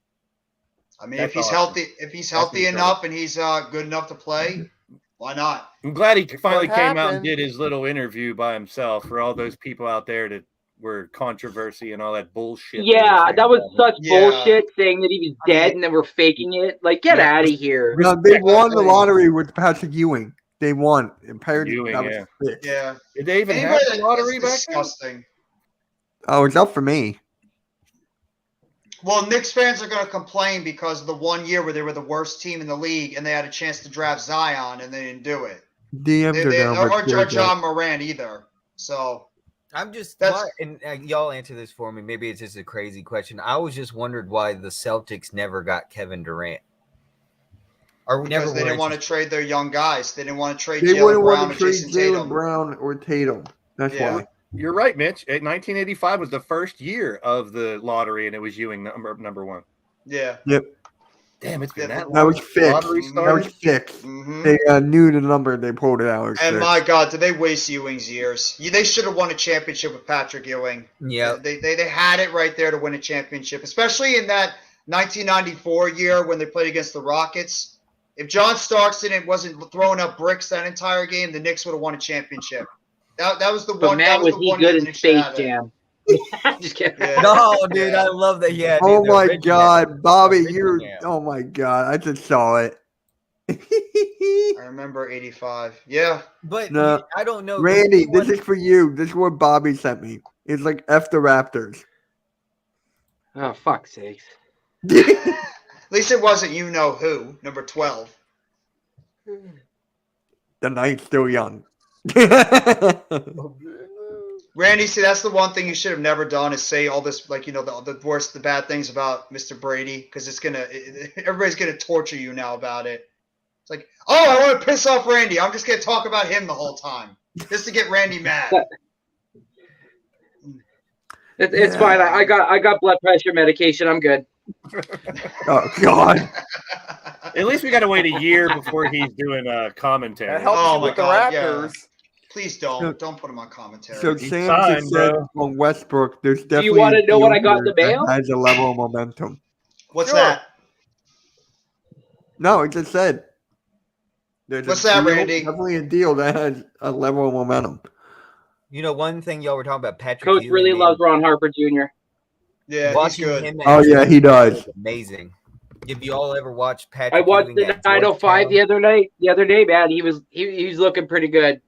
I mean, That's if he's awesome. healthy, if he's healthy incredible. enough and he's good enough to play, why not? I'm glad he finally what came out and happened. did his little interview by himself for all those people out there that were controversy and all that bullshit. they were Yeah, saying that was about him. such Yeah. bullshit saying that he was dead and then we're faking it. Like, get Yeah. out of here. No, they won the Exactly. lottery with Patrick Ewing. They won. And Ewing, that was yeah. fixed. Yeah. Did they even Anybody have that- the lottery that's back then? disgusting. Oh, it's up for me. Well, Knicks fans are going to complain because of the 1 year where they were the worst team in the league and they had a chance to draft Zion and they didn't do it. DMs are down. Or but John Moran either. So I'm just, That's- and y'all answer this for me. Maybe it's just a crazy question. I was just wondered why the Celtics never got Kevin Durant. Or never because they were didn't want to interested. trade their young guys. They didn't want to trade They Jalen wouldn't Brown want or to trade Jason Jalen Tatum. Brown or Tatum. That's Yeah. why. You're right, Mitch. 1985 was the first year of the lottery, and it was Ewing number one. Yeah. Damn, it's been Yeah, that long. That was fixed. Lottery That started? was fixed. hmm They knew the number. They pulled it out. It was And fixed. my God, did they waste Ewing's years? They should have won a championship with Patrick Ewing. Yeah. They had it right there to win a championship, especially in that 1994 year when they played against the Rockets. If John Starks wasn't throwing up bricks that entire game, the Knicks would have won a championship. That was the But one. man, that was was the he one year good the in Knicks Space had it. Jam. Just kidding. Yeah. No, dude, Yeah. I love that he had. Oh the my original. God, Bobby, you! Original. Oh my God, I just saw it. I remember 85. Yeah. But No. I don't know. Randy, this is for you. This is what Bobby sent me. It's like F the Raptors. Oh, fuck's sakes. At least it wasn't you know who, number 12. The night's still young. Randy, see, that's the one thing you should have never done is say all this, like, the worst, the bad things about Mr. Brady, because everybody's going to torture you now about it. It's like, oh, I want to piss off Randy. I'm just going to talk about him the whole time just to get Randy mad. It's fine. I got blood pressure medication. I'm good. Oh, God. At least we got to wait a year before he's doing commentary. That helps Oh you my with the God, Raptors. Please don't put him on commentary. So He's Sam fine, just said bro. on Westbrook, there's Do definitely you want to a know what I deal got in the here that mail? has a level of momentum. What's Sure. that? No, it just said. There's What's a that, deal, Randy? Definitely a deal that has a level of momentum. You know, one thing y'all were talking about, Patrick Coach Ewing, really man. loves Ron Harper Jr. Yeah, he's Watching good. him at Oh, yeah, he does. Georgetown is amazing. If you all ever watched Patrick I watched Ewing the at 905 the Georgetown, other day, man. He was looking pretty good.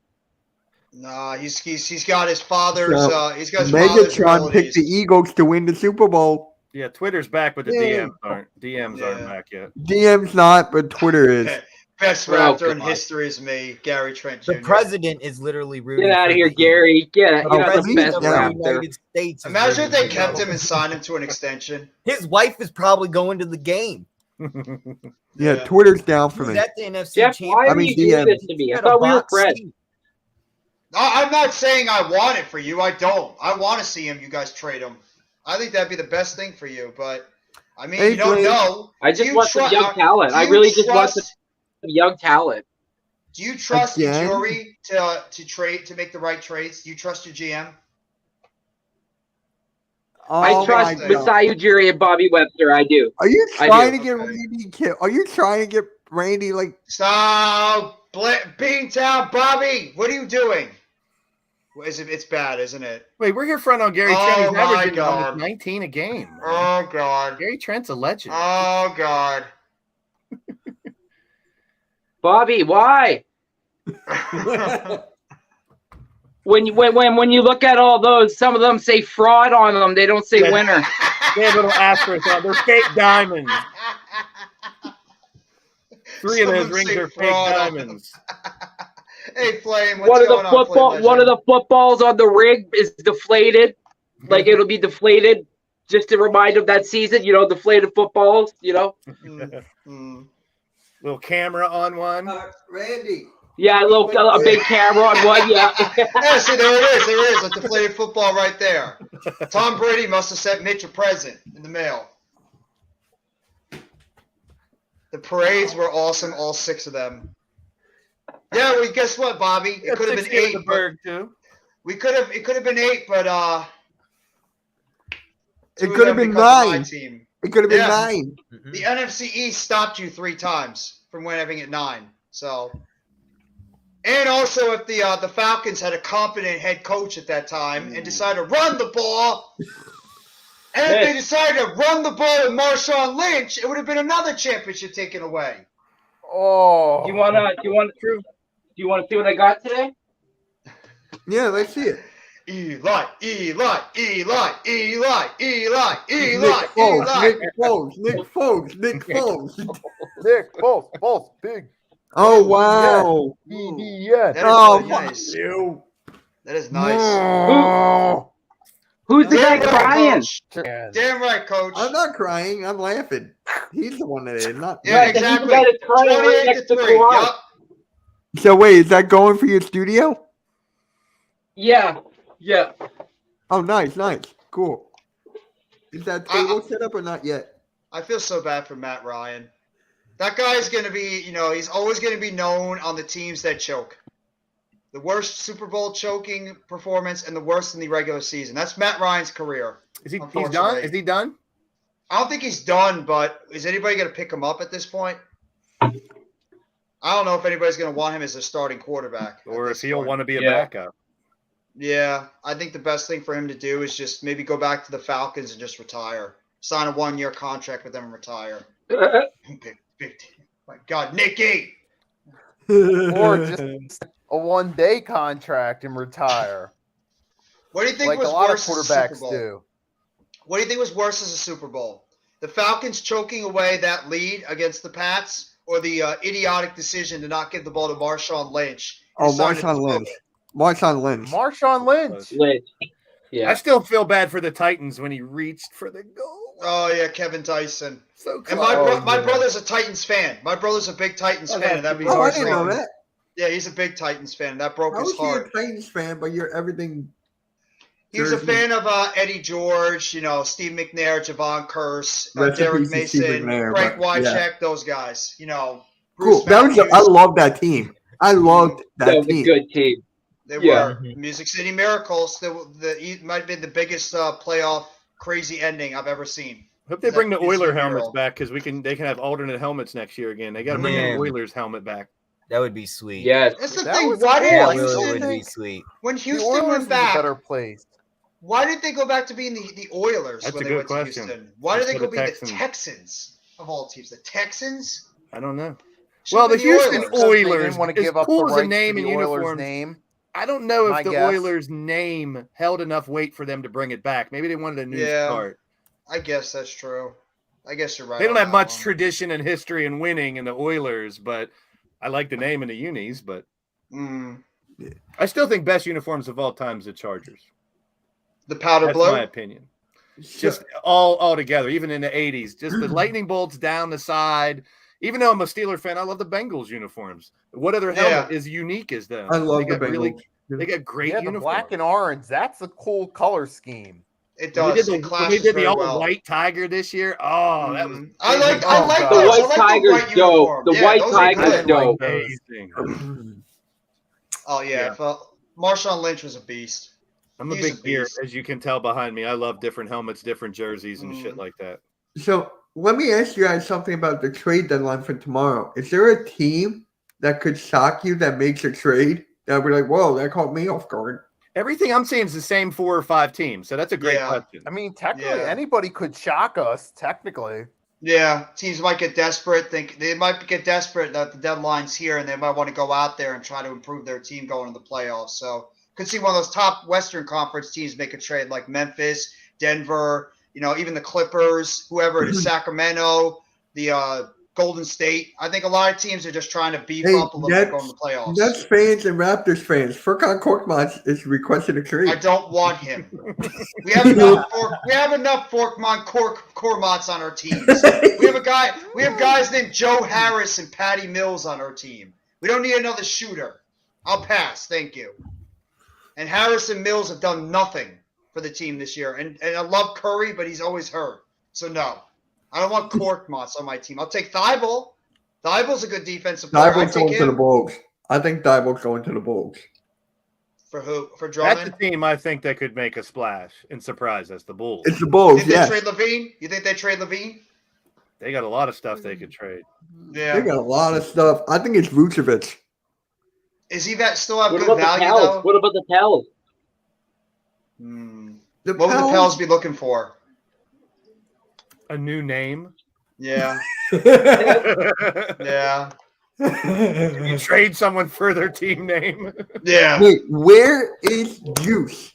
Nah, he's got his father's So, he's got his father's Megatron picked the abilities. Eagles to win the Super Bowl. Yeah, Twitter's back, but the Yeah. DMs aren't back yet. DM's not, but Twitter is. Best Oh, Raptor in God. history is me, Gary Trent Jr. the president is literally rooting Get out for of here, the Gary. Get out. Eagles. You're The not the president best of the Raptor. United States. is Imagine if rooting they for kept the him and signed him to an extension. His wife is probably going to the game. Yeah, Twitter's down for He was me. at the NFC Jeff, why Championship. are you doing this to me? I Had a thought we were box friends. seat. I'm not saying I want it for you. I don't. I want to see him. You guys trade him. I think that'd be the best thing for you. But I mean, Hey, you don't Blaine. know. I Do just you want some tru- young talent. do I you really just want some trust- young talent. Do you trust the Again? jury to trade to make the right trades? Do you trust your GM? I Oh trust my God. Masai Ujiri and Bobby Webster. I do. Are you I trying to do. get Okay. Randy killed? Are you trying to get Randy like? Stop, Beantown Bobby. What are you doing? It's bad, isn't it? Wait, we're here front on Gary Oh Trent. He's my averaging God. almost 19 a game. man. Oh God. Gary Trent's a legend. Oh God. Bobby, why? When you look at all those, some of them say fraud on them. They don't say winner. They have little asterisks on. They're fake diamonds. 3 of those Someone rings say are fake fraud on them. diamonds. Hey, Flame. What's One of going the on, football, Flame one of Legend? the footballs on the rig is deflated. Like it'll be deflated, just to remind them that season. You know, deflated footballs. You know. Little camera on one. Randy. Yeah, a big camera on one. Yeah. Yeah, see, there it is. There it is. A deflated football right there. Tom Brady must have sent Mitch a present in the mail. The parades were awesome, all 6 of them. Yeah, well, guess what, Bobby? It could have been 8. But too. it could have been 8, but It could have been 9. Team. It could have been Yeah. 9. The NFC East stopped you 3 times from winning at 9. So, and also if the Falcons had a competent head coach at that time and decided to run the ball, and if they decided to run the ball with Marshawn Lynch, it would have been another championship taken away. Oh. Do you want to see what I got today? Yeah, let's see it. Eli. Nick Foles. Nick Foles, big. Oh wow. Yeah. That is Oh, really nice. you. That is nice. No. Who's the guy Damn right, crying? Coach. Damn right, Coach. I'm not crying. I'm laughing. He's the one that is not. Yeah, Right, he's the exactly. guy that's crying right 28 next to to 3. Kawhi. Yup. So wait, is that going for your studio? Yeah. Oh, nice. Cool. Is that table set up or not yet? I feel so bad for Matt Ryan. That guy's going to be, he's always going to be known on the teams that choke. The worst Super Bowl choking performance and the worst in the regular season. That's Matt Ryan's career. He's done? Unfortunately. Is he done? I don't think he's done, but is anybody going to pick him up at this point? I don't know if anybody's going to want him as a starting quarterback. Or if he'll want to be a backup. Yeah, I think the best thing for him to do is just maybe go back to the Falcons and just retire. Sign a 1-year contract with them and retire. Big My God, Nikki. Or just a one-day contract and retire. What do you think Like was a lot of worse as a Super quarterbacks Bowl? do. What do you think was worse as a Super Bowl? The Falcons choking away that lead against the Pats, or the idiotic decision to not give the ball to Marshawn Lynch? Oh, Marshawn Lynch. Marshawn Lynch. Marshawn Lynch. I still feel bad for the Titans when he reached for the goal. Oh yeah, Kevin Tyson. So And close. my brother's a Titans fan. My brother's a big Titans Oh, fan, and that that's broke Oh, I his didn't know heart. that. Yeah, he's a big Titans fan. And that broke How his is he a heart. Titans fan, but you're everything? He was a Jersey. fan of Eddie George, Steve McNair, Javon Curse, Rest in Derek peace to Steve Mason, McNair, Frank but, yeah. Wycheck, those guys. Cool. Bruce That was. Matthews. I love that team. I loved that team. good team. They Yeah. were Music City Miracles. It might have been the biggest playoff crazy ending I've ever seen. Hope they bring the That is Oiler the helmets girl. back because they can have alternate helmets next year again. They got to bring Man. the Oilers helmet back. That would be sweet. Yes. That's the That thing. was Why cool. That did I really still would Houston, be think sweet. when The Houston Oilers went is a back, better place. why did they go back to being the Oilers That's when a they good went question. to Houston? Why did they Instead go of be Texans. the Texans of all teams? The Texans? I don't know. Should've Well, the been Houston Oilers. Because they Oilers, didn't want to as give up cool the as a rights name to and the Oilers uniforms, name. I don't know My if the guess. Oilers' name held enough weight for them to bring it back. Maybe they wanted a new Yeah. start. I guess that's true. I guess you're right. They don't on have that much one. tradition and history in winning in the Oilers, but I like the name in the unis. But Mm. I still think best uniforms of all time is the Chargers. The powder That's blue? my opinin. Just all together, even in the 80s. Just the lightning bolts down the side. Even though I'm a Steeler fan, I love the Bengals uniforms. What other helmet is unique as them? I love they the got Bengals. They got great Yeah, the uniforms. black and orange. That's a cool color scheme. It When does. we It did the clashes very all well. white tiger this year. Oh, that was I like Oh, those. God. The I white like tiger's white dope. uniform. The Yeah, white those are tiger's good. dope. amazing. Oh yeah, Marshawn Lynch was a beast. I'm a He's big gear, beast. as you can tell behind me. I love different helmets, different jerseys, and shit like that. So let me ask you guys something about the trade deadline for tomorrow. Is there a team that could shock you that makes a trade that would be like, whoa, that caught me off guard? Everything I'm seeing is the same 4 or 5 teams, so that's a great Yeah. question. I mean, technically, Yeah. anybody could shock us. Technically, Yeah, teams might get desperate. They might get desperate that the deadline's here, and they might want to go out there and try to improve their team going to the playoffs. So could see one of those top Western Conference teams make a trade like Memphis, Denver, even the Clippers, whoever it is, Sacramento, the Golden State. I think a lot of teams are just trying to beef up a little bit going to the playoffs. Nets fans and Raptors fans. Furkan Korkmaz is requesting a trade. I don't want him. We have enough Forkman Kormats on our teams. We have guys named Joe Harris and Patty Mills on our team. We don't need another shooter. I'll pass, thank you. And Harris and Mills have done nothing for the team this year. And I love Curry, but he's always hurt. So no. I don't want Korkmaz on my team. I'll take Thibault. Thibault's a good defensive player. Thibault's going to the Bulls. I think Thibault's going to the Bulls. For who? For That's Drummond? a team I think that could make a splash and surprise us, the Bulls. It's the Bulls, Did they yes. trade Levine? You think they trade Levine? They got a lot of stuff they could trade. Yeah. They got a lot of stuff. I think it's Vucevic. Is he still have What good about the value Pels? though? What about the Pels? What would the Pels be looking for? A new name. Yeah. Yeah. You trade someone for their team name. Yeah. Wait, where is Juice?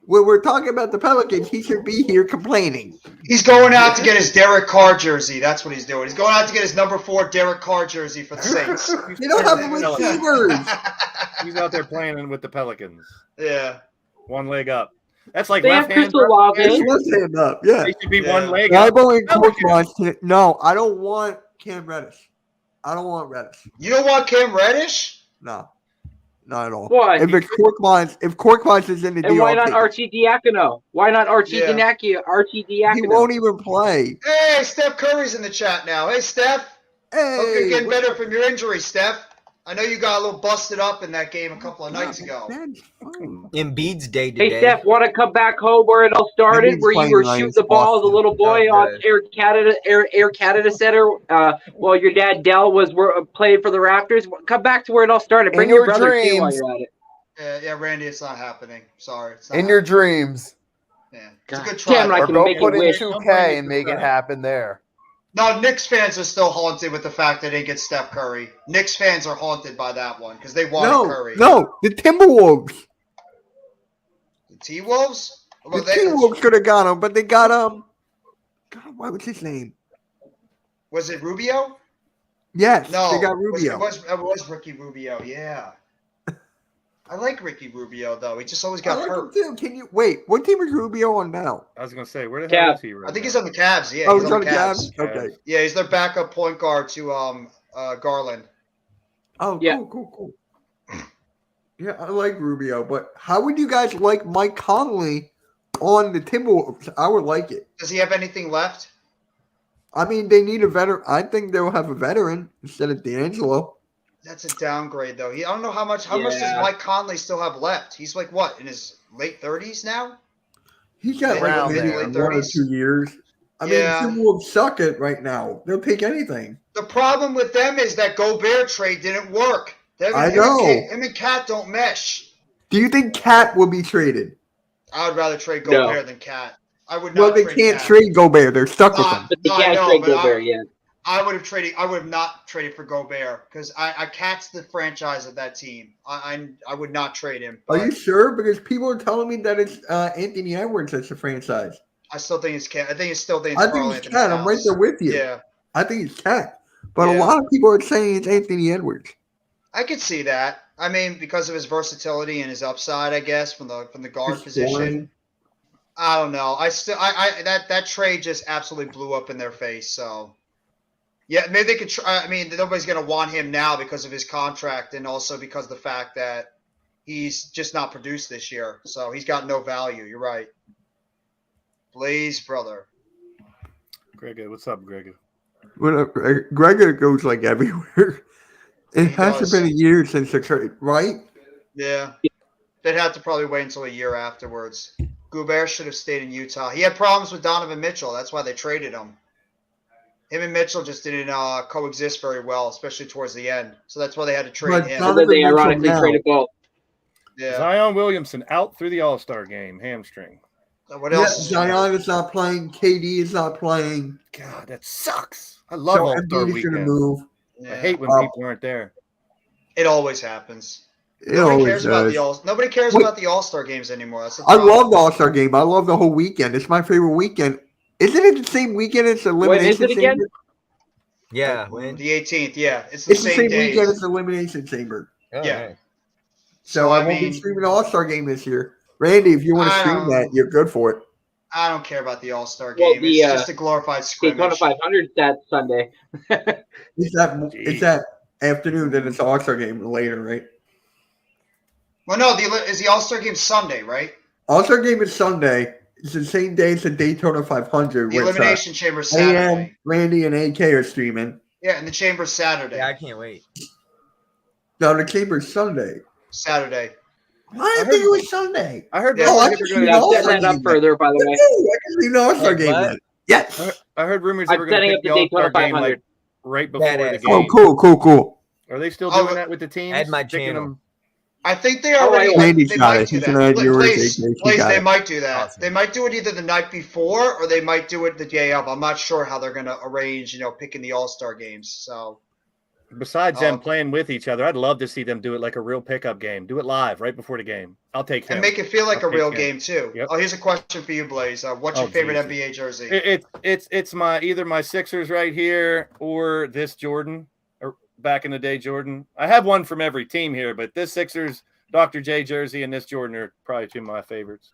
When we're talking about the Pelicans, he should be here complaining. He's going out to get his Derek Carr jersey. That's what he's doing. He's going out to get his number 4 Derek Carr jersey for the Saints. They don't have receivers. He's out there playing with the Pelicans. Yeah. One leg up. That's like They have left hand. Crystal Olave. Let's stand up. Yeah. They should be one leg up. Thibault and Korkmaz. No, I don't want Cam Reddish. I don't want Reddish. You don't want Cam Reddish? No. Not at all. Why? If Korkmaz is in the And deal, why I'll not take it. Archie Diacono? Why not Archie Yeah. Diacono? He won't even play. Hey, Steph Curry's in the chat now. Hey, Steph. Hope you're Hey, getting better from your injury, Steph. I know you got a little busted up in that game a couple of nights ago. that's fine. Embiid's day to Hey, day. Steph, want to come back home where it all started, Embiid's where you playing were nice shooting the ball as a little boy Oh, on good. Air Canada Center, while your dad Dell was playing for the Raptors? Come back to where it all started. Bring In your your brother too while dreams. you're at it. Yeah, Randy, it's not happening. Sorry. It's not in your happening. dreams, Yeah. It's a God good try. damn, I or can go make put a in wish. 2K and make it happen there. No, Knicks fans are still haunted with the fact they didn't get Steph Curry. Knicks fans are haunted by that one because they wanted Curry. No, the Timberwolves. The T-Wolves? Well, The T-Wolves could have got him, but they got God, what was his name? Was it Rubio? Yes, No, they got Rubio. It was Ricky Rubio, yeah. I like Ricky Rubio, though. He just always I got like hurt. him too. Can you wait? What team is Rubio on now? I was gonna say, where the hell is he right I think now? he's on the Cavs, yeah. Oh, he's on the Cavs. Okay. Yeah, he's their backup point guard to Garland. Oh, Yeah. cool. Yeah, I like Rubio, but how would you guys like Mike Conley on the Timberwolves? I would like it. Does he have anything left? I mean, they need a veteran. I think they'll have a veteran instead of D'Angelo. That's a downgrade, though. I don't know how much does Mike Conley still have left? He's like what, in his late 30s now? He's got Around like maybe there. 1 or 2 years. I mean, Timberwolves suck it right now. They'll take anything. The problem with them is that Gobert trade didn't work. I know. Him and Cat don't mesh. Do you think Cat will be traded? I would rather trade Gobert than Cat. I would not. Well, they can't Cat. trade Gobert. They're stuck with him. But they can't trade Gobert yet. I would have not traded for Gobert because I Cat's the franchise of that team. I would not trade him. Are you sure? Because people are telling me that it's Anthony Edwards that's the franchise. I still think it's Cat. I think it's Cat. Karl-Anthony I'm right Towns. there with you. Yeah, I think it's Cat. But a Yeah. lot of people are saying it's Anthony Edwards. I could see that. I mean, because of his versatility and his upside, I guess from the guard His position. scoring. I don't know. That trade just absolutely blew up in their face. So, yeah, maybe they could. I mean, nobody's gonna want him now because of his contract, and also because of the fact that he's just not produced this year. So he's got no value. You're right. Blaze, brother. Gregor, what's up, Gregor? Gregor goes like everywhere. It He hasn't does. been a year since the trade, right? Yeah, they'd have to probably wait until a year afterwards. Gobert should have stayed in Utah. He had problems with Donovan Mitchell. That's why they traded him. Him and Mitchell just didn't coexist very well, especially towards the end. So that's why they had to trade But him. So then they ironically traded both. Yeah. Zion Williamson out through the All-Star game, hamstring. What else? is Zion is not playing. KD is not playing. God, that sucks. I love So All-Star Embiid's gonna weekend. move. I hate when people aren't there. It always happens. It Nobody always cares about does. Nobody cares What- about the All-Star games anymore. That's the I problem. love the All-Star game. I love the whole weekend. It's my favorite weekend. Isn't it the same weekend as the Elimination it again? Chamber? Yeah, when? The 18th. Yeah, it's the It's the same same day. weekend as the Elimination Chamber. Oh, Yeah. nice. So I won't be streaming the All-Star game this year. Randy, if you want to I stream don't- that, you're good for it. I don't care about the All-Star Well, game. the, It's just a glorified Daytona scrimmage. 500 that Sunday. It's that afternoon, then it's the All-Star game later, right? Well, no, is the All-Star game Sunday, right? All-Star game is Sunday. It's the same day as the Daytona 500. The which, Elimination Chamber AM, Saturday. Randy, and AK are streaming. Yeah, and the Chamber's Saturday. Yeah, I can't wait. No, the Chamber's Sunday. Saturday. Why did I think it was Sunday? I heard Yeah, Oh, I rumors can they see were the gonna- All-Star Setting that up game. further, by the way. I can see the All-Star Wait, game what? then. Yes. I heard rumors they I'm were going setting to up pick the the All-Star Daytona game like 500. right before the Badass. game. Oh, cool. Are they still Oh, doing that with the teams? Add my Picking channel. them- I think they Oh, already. right. Randy's they got might it. do He's that. gonna add yours, Blaze, AK. He Blaze, got they it. might do that. Awesome. They might do it either the night before or they might do it the day of. I'm not sure how they're going to arrange, picking the All-Star games. So Besides them Oh. playing with each other, I'd love to see them do it like a real pickup game. Do it live right before the game. I'll take him. and make it feel like I'll a real take him. game too. Yep. Oh, here's a question for you, Blaze. What's your Oh, favorite Jesus. NBA jersey? It's my either my Sixers right here or this Jordan or back in the day Jordan. I have one from every team here, but this Sixers Dr. J jersey and this Jordan are probably two of my favorites.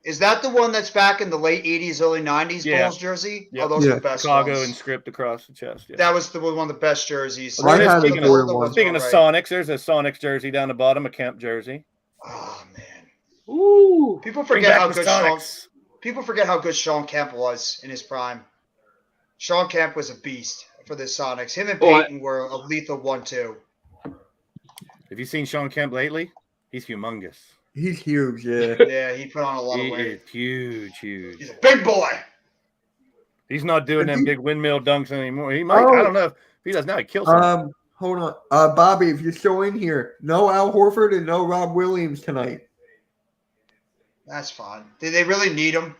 Is that the one that's back in the late 80s, early 90s Yeah. Bulls jersey? Yep. Oh, those Yeah. are the best Chicago ones. and script across the chest. Yeah. That was one of the best jerseys. Well, I had Speaking the of- Jordan one. Speaking of Right. Sonics, there's a Sonics jersey down the bottom, a Kemp jersey. Oh man, Ooh. people Bring forget back how the good Sonics. people forget how good Sean Kemp was in his prime. Sean Kemp was a beast for the Sonics. Him and Oh, Peyton were a lethal 1-2. Have you seen Sean Kemp lately? He's humongous. He's huge, yeah. Yeah, he put on a lot He of weight. is huge. He's a big boy. He's not doing But them he- big windmill dunks anymore. He might. Oh. I don't know if he does now. He kills someone. Hold on. Bobby, if you're still in here, no Al Horford and no Rob Williams tonight. That's fine. Did they really need him?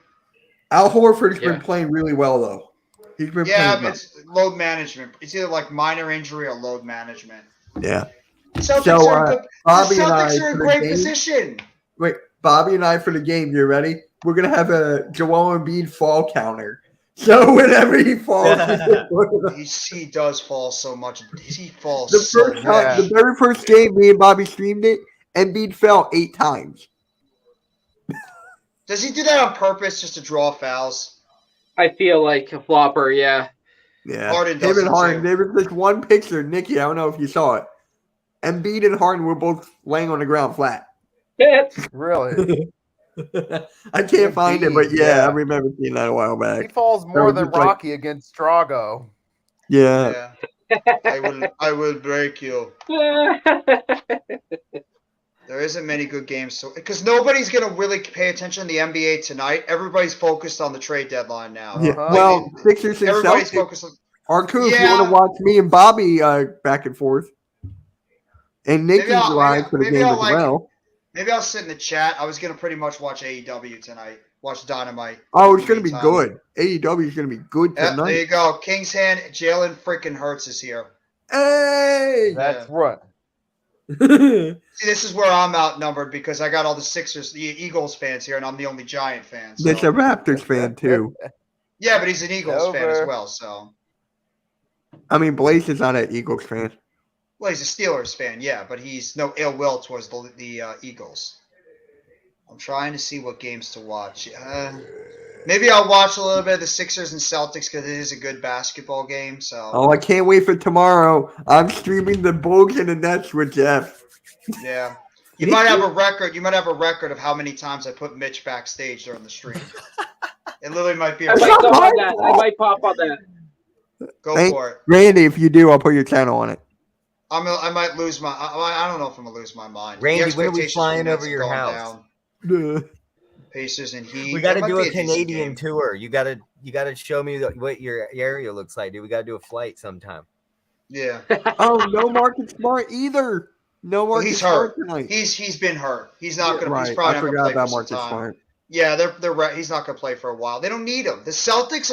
Al Horford's Yeah. been playing really well, though. He's been Yeah, playing but well. load management. It's either like minor injury or load management. Yeah. Celtics So, are, the Bobby and I Celtics are in for the great game- position. Wait, Bobby and I for the game. You ready? We're gonna have a Joel Embiid fall counter. So whenever he falls, He does fall so much. He falls the so first much. time, the very first game, me and Bobby streamed it. Embiid fell 8 times. Does he do that on purpose just to draw fouls? I feel like a flopper. Yeah. Yeah, Harden him does and it Harden. too. There was this one picture, Nikki. I don't know if you saw it. Embiid and Harden were both laying on the ground flat. Really? I can't find it, but Embiid, yeah, yeah. I remember seeing that a while He back. falls more was than just like- Rocky against Drago. Yeah. I will break you. There isn't many good games, because nobody's gonna really pay attention to the NBA tonight. Everybody's focused on the trade deadline now. Yeah. Well, Sixers and Everybody's Celtics. focused on. Arku, if you Yeah. want to watch me and Bobby back and forth, and Nikki's I'll- live for the maybe game I'll as like- well. Maybe I'll sit in the chat. I was gonna pretty much watch AEW tonight. Watch Dynamite. Oh, it's gonna be Meantime. good. AEW is gonna be good Yeah, tonight. there you go. King's Hand. Jalen freaking Hurts is here. Hey! That's right. See, this is where I'm outnumbered because I got all the Sixers, the Eagles fans here, and I'm the only Giant fan. So. That's a Raptors fan too. Yeah, but he's an Eagles fan as Over. well. So, I mean, Blaze is not an Eagles fan. well, he's a Steelers fan, yeah, but he's no ill will towards the Eagles. I'm trying to see what games to watch. Maybe I'll watch a little bit of the Sixers and Celtics because it is a good basketball game. So, Oh, I can't wait for tomorrow. I'm streaming the Bulls and the Nets with Jeff. yeah, you might have a record. You might have a record of how many times I put Mitch backstage during the stream. It literally might be. I A might record. pop on that. I might pop on that. Go Thank- for it. Randy, if you do, I'll put your channel on it. I might lose my. I don't know if I'm gonna lose my mind. The Randy, when are we expectations flying for the Nets over have your gone house? down. Pacers and Heat. We got to That do might a be decent Canadian game. tour. You got to show me what your area looks like, dude. We got to do a flight sometime. Yeah. Oh, no Marcus Smart either. No Well, Marcus he's Smart hurt. tonight. He's been hurt. He's not gonna. Right. He's probably I not gonna forgot play about for Marcus some time. Smart. Yeah, he's not gonna play for a while. They don't need him. The Celtics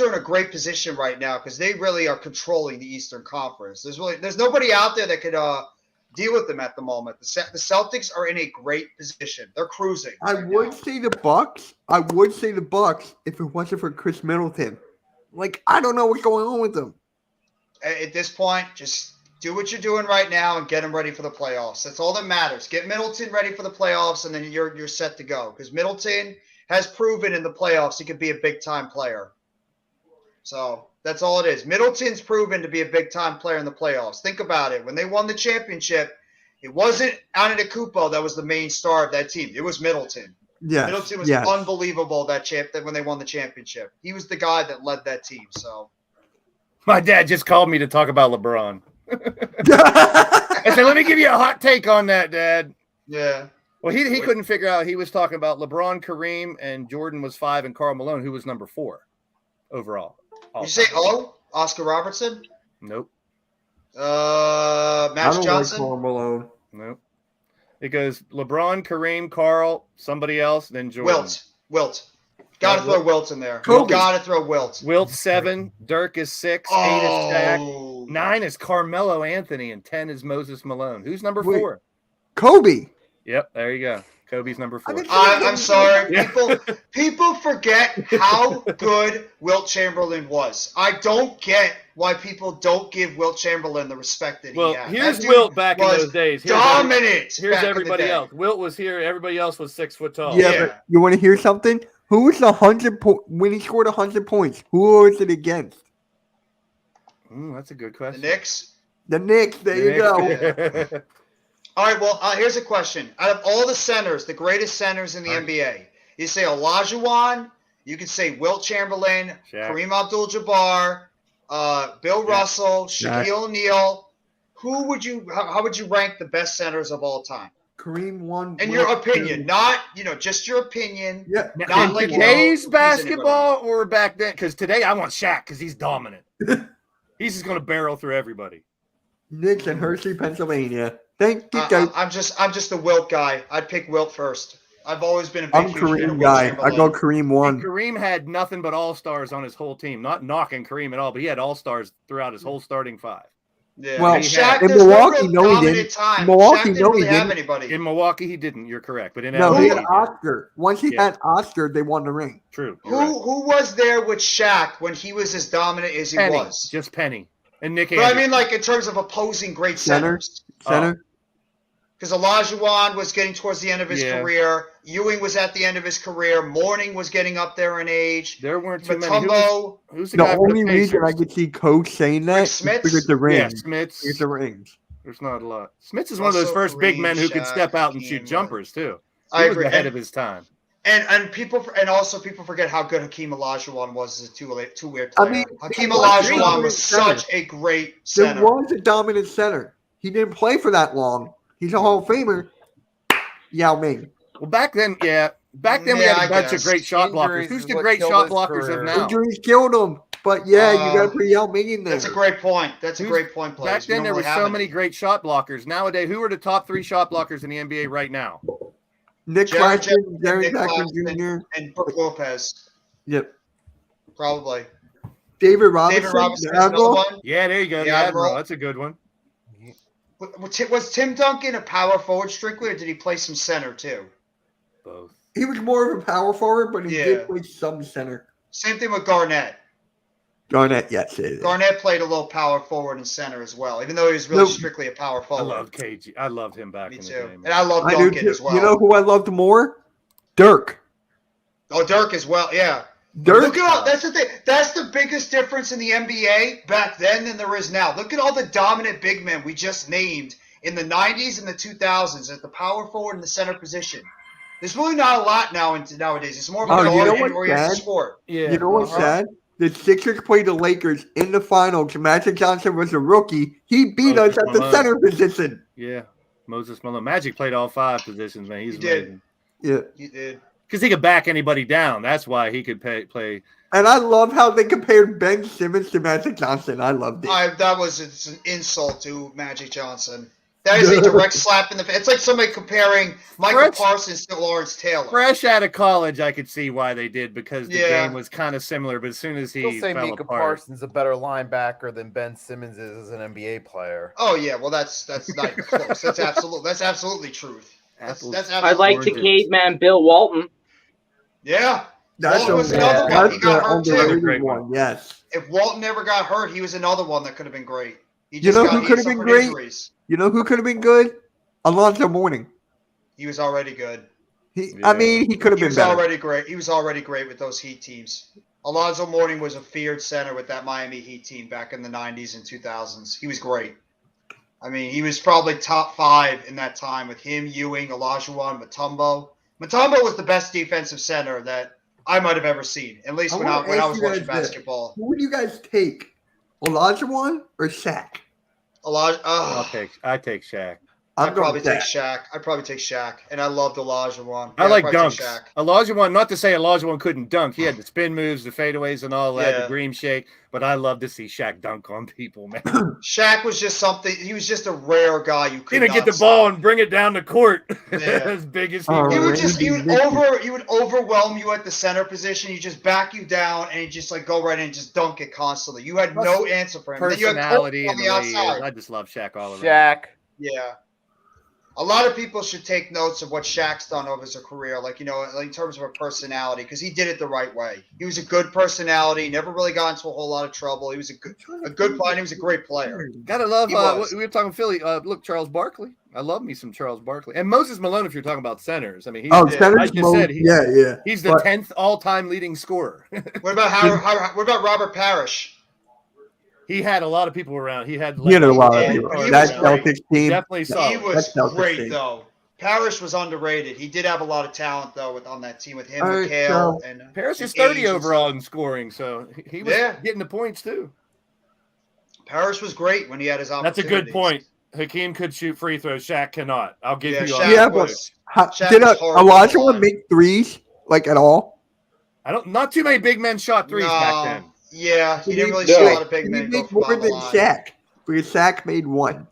are in a great position right now because they really are controlling the Eastern Conference. There's nobody out there that could deal with them at the moment. The Celtics are in a great position. They're cruising. I right would now. say the Bucks. I would say the Bucks if it wasn't for Chris Middleton. Like, I don't know what's going on with them. At this point, just do what you're doing right now and get them ready for the playoffs. That's all that matters. Get Middleton ready for the playoffs, and then you're set to go. Because Middleton has proven in the playoffs he could be a big time player. So that's all it is. Middleton's proven to be a big time player in the playoffs. Think about it. When they won the championship, it wasn't Antetokounmpo that was the main star of that team. It was Middleton. Yes. Middleton was yes. unbelievable that when they won the championship. He was the guy that led that team. So. My dad just called me to talk about LeBron. I said, let me give you a hot take on that, Dad. Yeah. Well, he couldn't figure out. He was talking about LeBron, Kareem, and Jordan was 5, and Karl Malone, who was number 4 overall. Did you say Oscar Robertson? Nope. I Max don't Johnson? like Karl Malone. Nope. It goes LeBron, Kareem, Karl, somebody else, then Jordan. Wilt. Got to throw Wilt in there. Kobe. Got to throw Wilt. Wilt 7, Dirk is 6, 8 is Shaq, 9 is Carmelo Anthony, and 10 is Moses Malone. Who's number Wait. 4? Kobe. Yep, there you go. Kobe's number 4. I'm sorry. Yeah. People forget how good Wilt Chamberlain was. I don't get why people don't give Wilt Chamberlain the respect that Well, he had. here's That dude Wilt back in was those days. Dominant. Here's back in the everybody day. else. Wilt was here. Everybody else was 6 foot tall. Yeah, Yeah. but you want to hear something? Who was the when he scored 100 points? Who was it against? That's a good The question. Knicks. The Knicks. There you go. go. All right, well, here's a question. Out of all the centers, the greatest centers in the NBA, you say Olajuwon, you could say Wilt Chamberlain, Shaq. Kareem Abdul-Jabbar, Bill Russell, Shaquille O'Neal. How would you rank the best centers of all time? Kareem won. In your opinion, not, just your opinion. Yeah. Not like Today's who's basketball or back then? Because today I want Shaq because he's dominant. He's just going to barrel through everybody. Knicks in Hershey, Pennsylvania. Thank you, I'm just the Wilt guy. I'd pick Wilt first. I've always been a big I'm huge fan of Kareem Wilt guy. I Chamberlain. go Kareem And one. Kareem had nothing but all-stars on his whole team. Not knocking Kareem at all, but he had all-stars throughout his whole starting five. Yeah. Well, and Shaq, in there's Milwaukee, no no, real he dominant didn't. time. Milwaukee, Shaq didn't no, he really have didn't. anybody. In Milwaukee, he didn't. You're correct. But in No, LA, he he had did. Oscar. Once he Yeah. had Oscar, they won the ring. True. You're right. Who was there with Shaq when he was as dominant as he Penny, was? just Penny and Nick But I Anderson. mean, like in terms of opposing great Center. centers, Center. because Olajuwon was getting towards the end of his Yeah. career. Ewing was at the end of his career. Mourning was getting up there in age. There weren't too many. Mutombo, Who's the The guy for only the reason I Pacers? could see Coach saying that is Smits? because the Yeah, rings. Smits. Because the rings. There's not a lot. Smits is one of those Russell, first big Kareem, men who could Shaq, step out and shoot Hakeem, jumpers too. I He was agree. ahead And- of his time. and people also people forget how good Hakeem Olajuwon was as a two-way player. I mean, Hakeem he was a Olajuwon dominant was center. such a great There center. was a dominant center. He didn't play for that long. He's a Hall of Famer. Yao Ming. Well, back then, we Yeah, had I a bunch guess. of great shot blockers. Injuries Who's is the what great killed shot his blockers career. of now? Injuries killed him. But yeah, you got to put Yao Ming in there. That's a great point. That's a Who's- great point, Back Blaze. then, there were so many great shot blockers. Nowadays, who are the top 3 shot blockers in the NBA right now? Nick Jared Claxton, Jackson, Gary Nick Jackson Claxton, Jr. and Brooke Lopez, Yep. probably. David Robinson. David Robinson, the another Admiral. one. Yeah, there you go. The The Admiral. Admiral. That's a good one. Was Tim Duncan a power forward strictly, or did he play some center too? Both. He was more of a power forward, but he Yeah. did play some center. Same thing with Garnett. Garnett, yes. It is. Garnett played a little power forward and center as well, even though he was really No. strictly a power I forward. love KG. I loved him back Me in too. the day. man. And I love I do Duncan too. as well. You know who I loved more? Dirk. Oh, Dirk as well. Yeah. Dirk. Look at all. That's the thing. That's the biggest difference in the NBA back then than there is now. Look at all the dominant big men we just named in the 90s and the 2000s at the power forward and the center position. There's really not a lot nowadays. It's more of a Oh, you know guard what's oriented sad? sport. Yeah. You know what's Uh-huh. sad? The Sixers played the Lakers in the finals. Magic Johnson was a rookie. He beat Oh, us at the Malone. center position. Yeah. Moses Malone. Magic played all 5 positions, man. He's He did. amazing. Yeah. You did. Because he could back anybody down. That's why he could play. And I love how they compared Ben Simmons to Magic Johnson. I loved it. It's an insult to Magic Johnson. That is a direct slap in the face. It's like somebody comparing Michael Fresh- Parsons to Lawrence Taylor. Fresh out of college, I could see why they did because the Yeah. game was kind of similar. But as soon as Still he say fell Mika apart, Parsons a better linebacker than Ben Simmons is as an NBA player. Oh yeah, well that's not even close. That's absolutely truth. That's Apples. absolutely I like the Oranges. caveman Bill Walton. Yeah. That's Walton was a- another one. that's He got the hurt too. underrated Great one. Yes. If Walton never got hurt, he was another one that could have been great. He You know who he could have been suffered great? injuries. You know who could have been good? Alonzo Mourning. He was already good. I Yeah. mean, he could have He been was better. already great. He was already great with those Heat teams. Alonzo Mourning was a feared center with that Miami Heat team back in the 90s and 2000s. He was great. I mean, he was probably top 5 in that time with him, Ewing, Olajuwon, Mutombo. Mutombo was the best defensive center that I might have ever seen, at least I when wanna I ask was you guys watching this. basketball. Who would you guys take? Olajuwon or Shaq? I take Shaq. I'm I'd probably going take Shaq. I'd probably take Shaq. And I loved Olajuwon. I Yeah, I'd like probably take dunks. Shaq. Olajuwon, not to say Olajuwon couldn't dunk. He had the spin moves, the fadeaways, and all that, Yeah. the green shake. But I love to see Shaq dunk on people, man. Shaq was just something. He was just a rare guy. You He could would not get the stop. ball and bring it down the court Yeah. as big as he Oh, was. He would Randy just he would Vicky. overwhelm you at the center position. He just back you down and he just like go right in and just dunk it constantly. You had no answer for him. Then you had Kobe Personality on and the the way he is. outside. I just love Shaq all around. Shaq. Yeah. A lot of people should take notes of what Shaq's done over his career, like, you know, like in terms of a personality, because he did it the right way. He was a good personality, never really got into a whole lot of trouble. He was a good player. He was a great player. Gotta love. He was. We were talking Philly. Look, Charles Barkley. I love me some Charles Barkley and Moses Malone. If you're talking about centers, I mean, he's, Oh, Yeah, center's I just Mo- said yeah. he's the But- 10th all-time leading scorer. What about what about Robert Parrish? He had a lot of people around. He had You know, Yeah, he was that great. Celtics team. definitely saw. He was That's great Celtics. though. Parrish was underrated. He did have a lot of talent though on that team with him, All right, McHale, so- and Paris is and 30 Ainge and overall in scoring, so he was Yeah. getting the points too. Parrish was great when he had his That's opportunities. a good point. Hakeem could shoot free throws. Shaq cannot. I'll give Yeah, you. Shaq on Yeah, that. but was- how, Shaq did was horrible Olajuwon line. make threes like at all? I don't. Not too many big men shot threes back then. Yeah, you Did didn't really he see a make- lot of big did he men go make from more down the than line. Shaq? Because Shaq made one.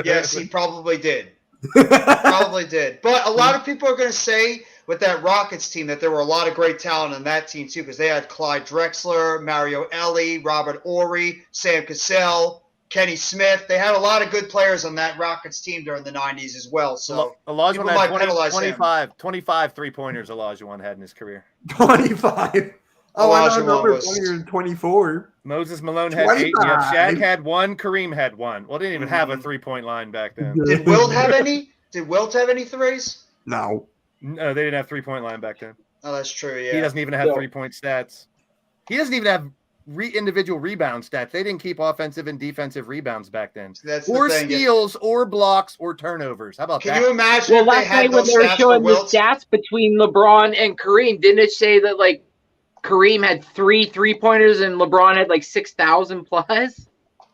Yes, he probably did. Probably did. But a lot of people are going to say with that Rockets team that there were a lot of great talent on that team too, because they had Clyde Drexler, Mario Elie, Robert Horry, Sam Cassell, Kenny Smith. They had a lot of good players on that Rockets team during the 90s as well. So Olajuwon people had might penalize him. 25 3-pointers Olajuwon had in his career. 25. Oh, I know Olajuwon number was- 20 and 24. Moses Malone had 8. Yep, 25. Shaq had 1. Kareem had 1. Well, they didn't even have a 3-point line back then. Did Wilt have any? Did Wilt have any threes? No. No, they didn't have 3-point line back then. Oh, that's true. He Yeah. doesn't even have 3-point stats. He doesn't even have individual rebound stats. They didn't keep offensive and defensive rebounds back then. That's the Or thing. steals, or blocks, or turnovers. How about Can that? you imagine Well, if they last had night when those they were stats for showing the Wilt? stats between LeBron and Kareem, didn't it say that like Kareem had 3 3-pointers and LeBron had like 6,000 plus?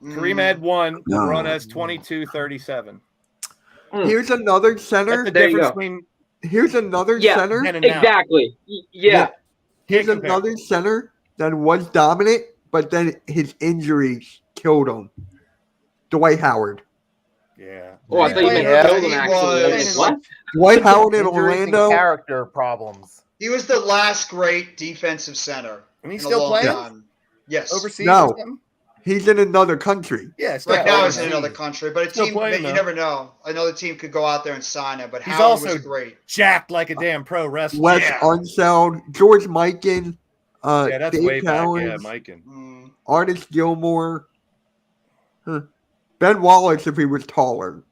Kareem had 1. No. LeBron has 22, 37. Here's another That's center. the There you difference go. between Here's another Yeah. center. then and now. Exactly. Yeah. Here's Can't compare. another center that was dominant, but then his injuries killed him. Dwight Howard. Yeah. Oh, I thought you meant Yeah, killed him he actually. was- What? Dwight Howard in Injuries and Orlando. character problems. He was the last great defensive center. And he's in a still long playing time. Yes. overseas No. or something? He's in another country. Yeah, still Right now he's in overseas. another country, but a Still team playing, you though. never know. Another team could go out there and sign him, but He's Howard also was great. jacked like a damn pro wrestler. Wes Yeah. Unseld, George Mikan, Yeah, that's Dave way back. Yeah, Cowens, Mikan. Mm. Artist Gilmore, Ben Wallace if he was taller.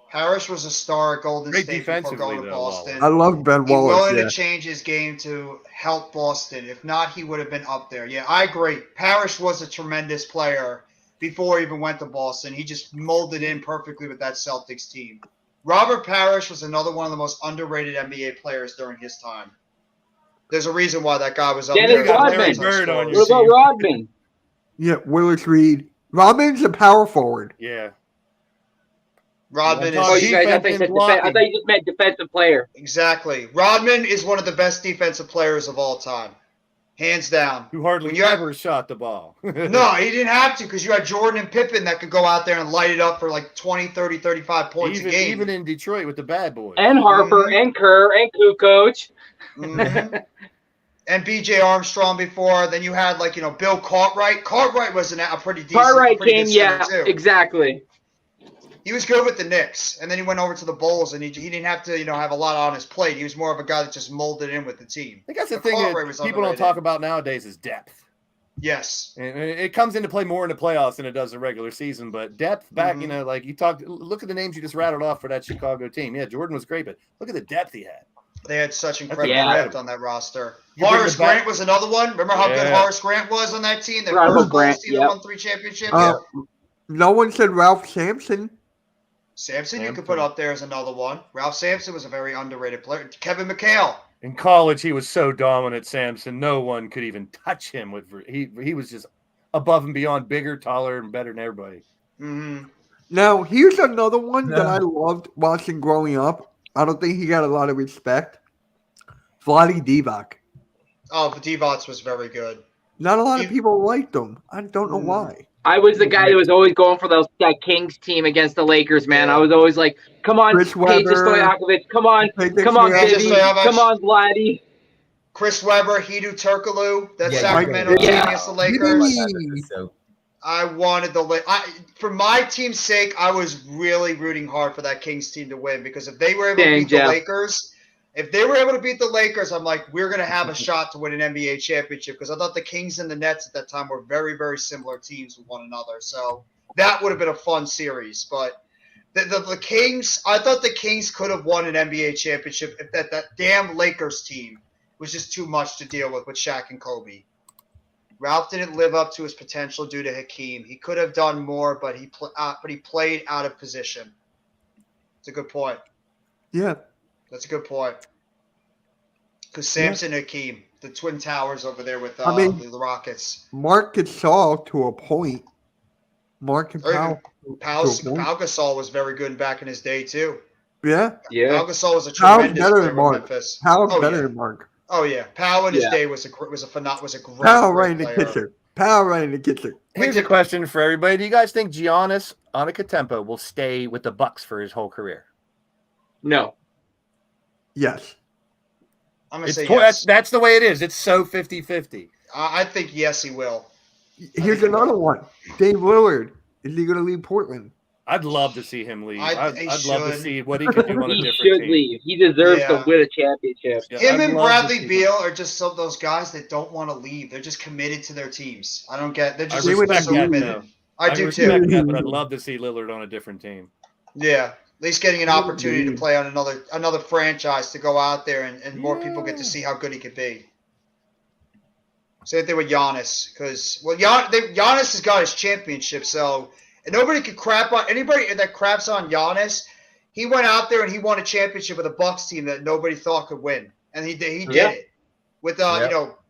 Harris was a star at Golden Great State before defensively, going to though, Boston. I love Ben He Wallace. willing Yeah. to change his game to help Boston. If not, he would have been up there. Yeah, I agree. Parrish was a tremendous player before he even went to Boston. He just molded in perfectly with that Celtics team. Robert Parrish was another one of the most underrated NBA players during his time. There's a reason why that guy was up Dennis there. He got Rodman. millions Bird on scores. your What about team. Rodman? Yeah, Willis Reed. Rodman's a power forward. Yeah. Rodman Oh, Oh, is you guys, I Defense thought you and said blocking. I thought you just meant defensive player. exactly. Rodman is one of the best defensive players of all time, hands down. Who hardly When you have- ever shot the ball. No, he didn't have to because you had Jordan and Pippen that could go out there and light it up for like 20, 30, 35 points even, a game. even in Detroit with the bad boys. And Harper and Kerr and Kukoc. Mhm. And B.J. Armstrong before. Then you had Bill Cartwright. Cartwright was a pretty decent. Cartwright pretty came, good yeah, center, too. exactly. He was good with the Knicks, and then he went over to the Bulls, and he didn't have to have a lot on his plate. He was more of a guy that just molded in with the team. I think that's the But thing Cartwright that was people don't underrated. talk about nowadays is depth. Yes. And it comes into play more in the playoffs than it does the regular season. But depth back, Mhm. like you talked, look at the names you just rattled off for that Chicago team. Yeah, Jordan was great, but look at the depth he had. They had such incredible Yeah. depth on that roster. You bring Horace it back- Grant was another one. Remember how good Yeah. Horace Grant was on that team? That Forgot about first Bulls Grant, team that yep. won 3 championships? No one said Ralph Sampson. Sampson, you could Sampson. put up there as another one. Ralph Sampson was a very underrated player. Kevin McHale. In college, he was so dominant, Samson. No one could even touch him. He was just above and beyond, bigger, taller, and better than everybody. Mm-hmm. Now, here's another one that I loved watching growing up. I don't think he got a lot of respect. Vlade Divac. Oh, Divac was very good. Not a lot of He- people liked him. I don't know Mm. why. I was the guy that was always going for that Kings team against the Lakers, man. Yeah. I was always like, come on, Chris Peja Webber. Stojakovic, come on, Peja come on, Peja Bibby, Stojakovic. come on, Vladdy. Chris Webber, Hedo Turkoglu, that Yeah, Sacramento yeah. team against the Lakers. Yee. So I wanted for my team's sake, I was really rooting hard for that Kings team to win because if they were able to Dang, beat the Jeff. Lakers, I'm like, we're going to have a shot to win an NBA championship because I thought the Kings and the Nets at that time were very, very similar teams with one another. So that would have been a fun series. But the Kings, I thought the Kings could have won an NBA championship if that damn Lakers team was just too much to deal with Shaq and Kobe. Ralph didn't live up to his potential due to Hakeem. He could have done more, but he played out of position. It's a good point. Yeah. That's a good point. Because Samson and Hakeem, the Twin Towers over there with I mean- the Rockets. Mark Gasol to a point. Mark and Or even Powell. Pau Gasol was very good back in his day, too. Yeah. Pau Yeah. Gasol was a Powell's tremendous better player than with Mark. Memphis. Powell's Oh, better yeah. than Mark. Oh, yeah. Powell in his Yeah. day was a great Powell right in great the player. kitchen. Powell right in the kitchen. Here's a question for everybody: do you guys think Giannis Antetokounmpo will stay with the Bucks for his whole career? No. Yes. I'm gonna say It's yes. that's the way it is. It's so 50-50. I think yes, he will. Here's another one. Dave Lillard. Is he going to leave Portland? I'd love to see him leave. He I'd love to should. see what he could do on a He different should team. leave. He deserves Yeah. to win a championship. Yeah, Him I'd and love to Bradley see Beal are just some of those guys that don't want to leave. They're just committed to their teams. I don't get. They're I just respect so that, committed. though. I do respect too. that, but I'd love to see Lillard on a different team. Yeah, at least getting an opportunity to play on another franchise to go out there and more people get to see how good he could be. Same thing with Giannis, because Giannis has got his championship, so and nobody could crap on anybody that craps on Giannis. He went out there and he won a championship with a Bucks team that nobody thought could win, and he did it with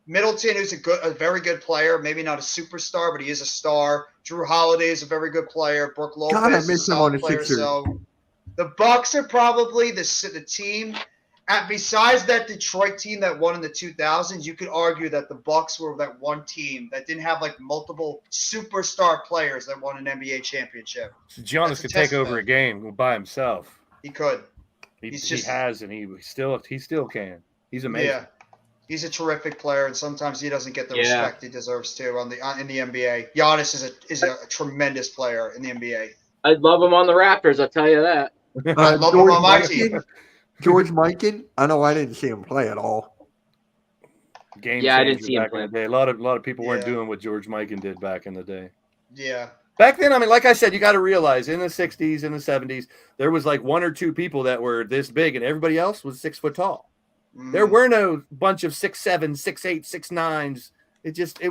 Middleton, who's a very good player, maybe not a superstar, but he is a star. Drew Holiday is a very good player. Brooke Lopez God, I is a miss him on solid the player. Sixers. So the Bucks are probably the team. Besides that Detroit team that won in the 2000s, you could argue that the Bucks were that one team that didn't have like multiple superstar players that won an NBA championship. So Giannis could take over a game by himself. He could. He has, and he still can. He's amazing. Yeah, he's a terrific player, and sometimes he doesn't get the respect he deserves too in the NBA. Giannis is a tremendous player in the NBA. I'd love him on the Raptors. I'll tell you that. I love him on my team. George Mikan. I know I didn't see him play at all. Game Yeah, I didn't changer see him back in the play. day. A lot of people weren't doing what George Mikan did back in the day. Yeah. Back then, I mean, like I said, you got to realize in the 60s and the 70s, there was like one or two people that were this big, and everybody else was 6 foot tall. There were no bunch of 6'7", 6'8", 6'9".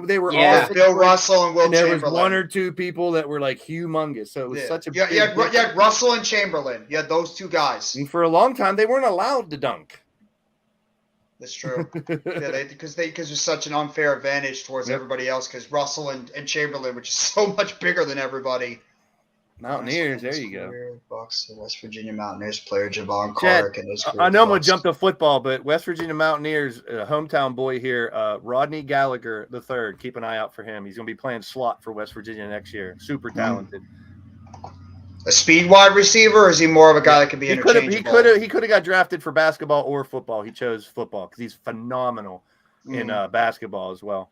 They were all Bill Russell and Will and there Chamberlain. was one or two people that were like humongous. So it was such a big you had Russell and Chamberlain. You had those two guys. And for a long time, they weren't allowed to dunk. That's true. Because there's such an unfair advantage towards everybody else. Because Russell and Chamberlain were just so much bigger than everybody. Mountaineers, there you go. Bucks, the West Virginia Mountaineers player Javon Chad, Clark and his group I know I'm of going Bucks. to jump to football, but West Virginia Mountaineers, hometown boy here, Rodney Gallagher III. Keep an eye out for him. He's going to be playing slot for West Virginia next year. Super talented. A speed wide receiver, or is he more of a guy that can be interchangeable? He could have got drafted for basketball or football. He chose football because he's phenomenal in basketball as well.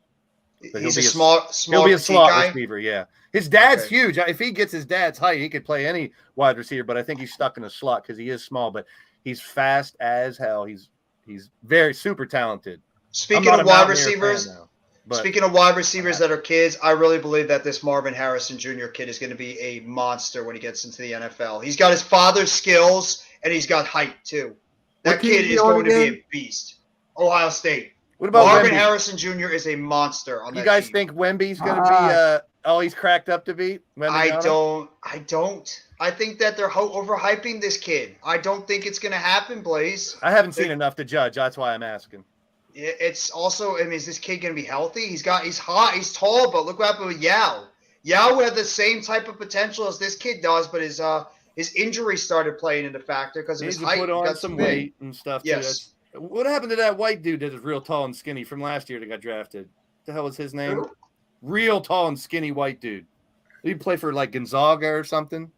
But He's a small he'll be a petite slot guy? receiver. Yeah, his dad's huge. If he gets his dad's height, he could play any wide receiver. But I think he's stuck in a slot because he is small. But he's fast as hell. He's very super talented. Speaking of wide receivers, that are kids, I really believe that this Marvin Harrison Jr. kid is going to be a monster when he gets into the NFL. He's got his father's skills and he's got height too. That kid is going to be a beast. Ohio State. What about Marvin Wemby? Harrison Jr. is a monster on that You guys team. think Wemby's going to be all he's cracked up to be? I don't. I think that they're overhyping this kid. I don't think it's going to happen, Blaze. I haven't seen enough to judge. That's why I'm asking. It's also, I mean, is this kid going to be healthy? He's hot, he's tall, but look what happened with Yao. Yao had the same type of potential as this kid does, but his injury started playing into factor because of his height. Put on some weight and stuff. Yes. Too. What happened to that white dude that is real tall and skinny from last year that got drafted? What the hell was his name? Real tall and skinny white dude. Did he play for like Gonzaga or something?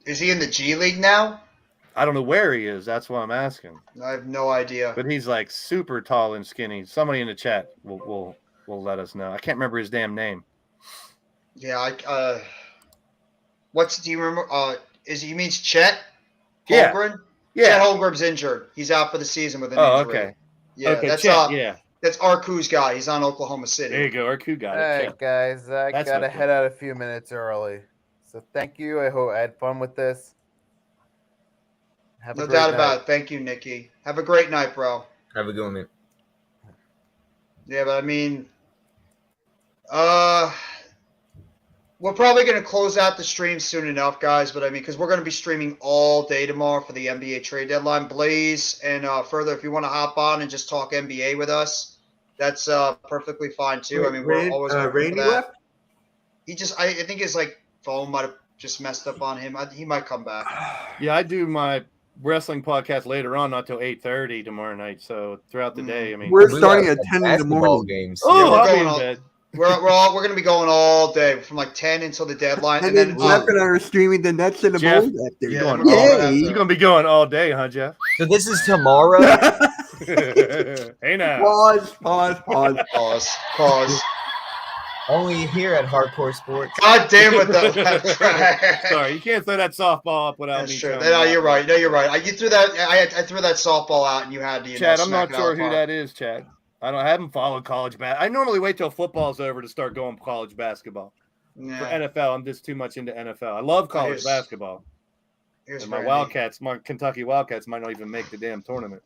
Is he in the G League now? I don't know where he is. That's why I'm asking. I have no idea. But he's like super tall and skinny. Somebody in the chat will let us know. I can't remember his damn name. Yeah, do you remember? He means Chet Yeah. Holmgren? Chet Holmgren's injured. He's out for the season with an injury. Okay. Yeah, okay, that's Chet, that's Arku's guy. He's on Oklahoma City. There you go. Arku got All it. right, guys, I That's got to okay. head out a few minutes early. So thank you. I hope I had fun with this. Have a No great doubt night. about it. Thank you, Nikki. Have a great night, bro. Have a good one, man. Yeah, but I mean, we're probably going to close out the stream soon enough, guys. But I mean, because we're going to be streaming all day tomorrow for the NBA trade deadline. Blaze and further, if you want to hop on and just talk NBA with us, that's perfectly fine too. I mean, we're always open for Randy that. left? He just, I think his phone might have just messed up on him. He might come back. Yeah, I do my wrestling podcast later on, not till 8:30 tomorrow night. So throughout the day, I mean, We're starting at 10 in the morning. Games. oh, we're I'll be going in all- bed. We're gonna be going all day from like 10 until the deadline, And then Jeff and I are streaming the Nets and the Jeff, Bulls after. yeah, going we're all all- after. You're gonna be going all day, huh, Jeff? So this is tomorrow. Hey now. Pause. Only here at Hardcore Sports. God damn it, though. That's right. Sorry, you can't throw that softball up without That's me. true. telling No, you. you're right. No, you're right. You threw that. I threw that softball out, and you had to. Chad, I'm smack not it out sure of the who park. that is, Chad. I haven't followed college basketball. I normally wait till football's over to start going college basketball. For Yeah. NFL, I'm just too much into NFL. I love college basketball. Here's And my Randy. Wildcats, my Kentucky Wildcats, might not even make the damn tournament.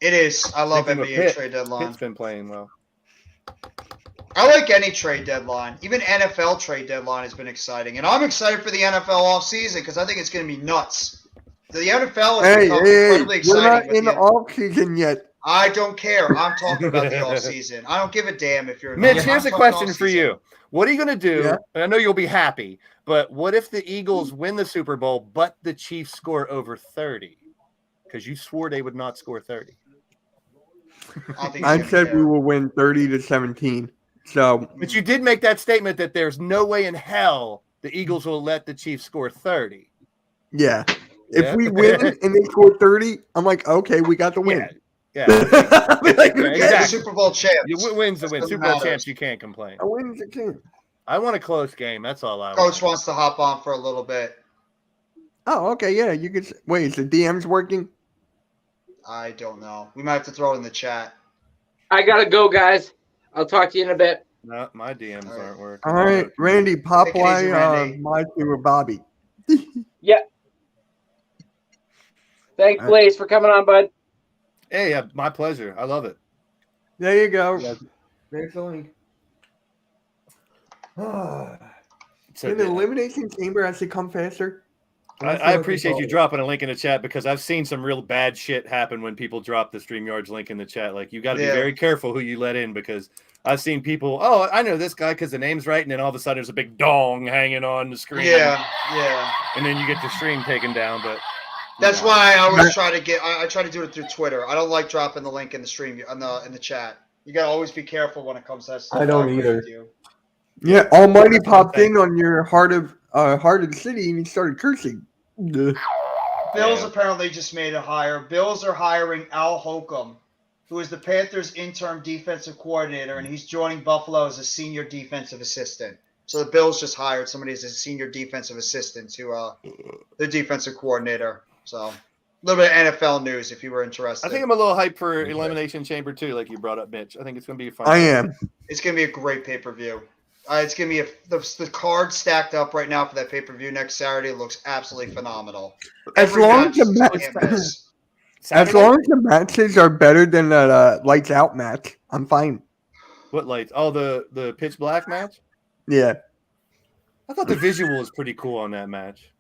It is. I love Speaking of NBA Pitt, trade deadline. Pitt's been playing well. I like any trade deadline. Even NFL trade deadline has been exciting, and I'm excited for the NFL offseason because I think it's going to be nuts. The NFL has become incredibly We're exciting. not with in the off season yet. I don't care. I'm talking about the offseason. I don't give a damn if you're. Mitch, I'm here's a talking question for offseason. you. What are you going to do? Yeah. And I know you'll be happy, but what if the Eagles win the Super Bowl, but the Chiefs score over 30? Because you swore they would not score 30. I don't think I he's gonna said care. we will win 30-17. So But you did make that statement that there's no way in hell the Eagles will let the Chiefs score 30. yeah. Yeah. If we win and they score 30, I'm like, okay, we got the win. Yeah. I'll be like, Yeah, okay. You're the exactly. Super Bowl champ. You wins the win. Doesn't Super Bowl matter. champs, you can't complain. I win the game. I want a close game. That's all I want. Coach wants to hop on for a little bit. Oh, okay, yeah. You could wait. Is the DMs working? I don't know. We might have to throw it in the chat. I gotta go, guys. I'll talk to you in a bit. No, my DMs All right. aren't working. All right, Randy, Take it Popeye, easy, Randy. my two or Bobby. Thanks, Blaze, for coming on, bud. Hey, my pleasure. I love it. There you go. Yeah. There's the link. So, Can the elimination chamber actually come faster? I appreciate you dropping a link in the chat because I've seen some real bad shit happen when people drop the StreamYards link in the chat. Like, you got to be Yeah. very careful who you let in because I've seen people, oh, I know this guy because the name's right. And then all of a sudden there's a big dong hanging on the screen. Yeah. And then you get the stream taken down. But That's yeah. why I always try to get. I try to do it through Twitter. I don't like dropping the link in the stream in the chat. You gotta always be careful when it comes to that stuff. I don't agree either. with you. Yeah, Almighty popped in on your heart of the city and he started cursing. Ugh. Bills Yeah. apparently just made a hire. Bills are hiring Al Holcomb, who is the Panthers' interim defensive coordinator, and he's joining Buffalo as a senior defensive assistant. So the Bills just hired somebody as a senior defensive assistant to the defensive coordinator. So a little bit of NFL news if you were interested. I think I'm a little hyped for Elimination Chamber too, like you brought up, Mitch. I think it's going to be fun. I am. It's going to be a great pay-per-view. It's going to be the card stacked up right now for that pay-per-view next Saturday. It looks absolutely phenomenal. As Every long match as the you can't miss. as long as the matches are better than the lights out match, I'm fine. What lights? Oh, the pitch black match? Yeah. I thought the visual was pretty cool on that match.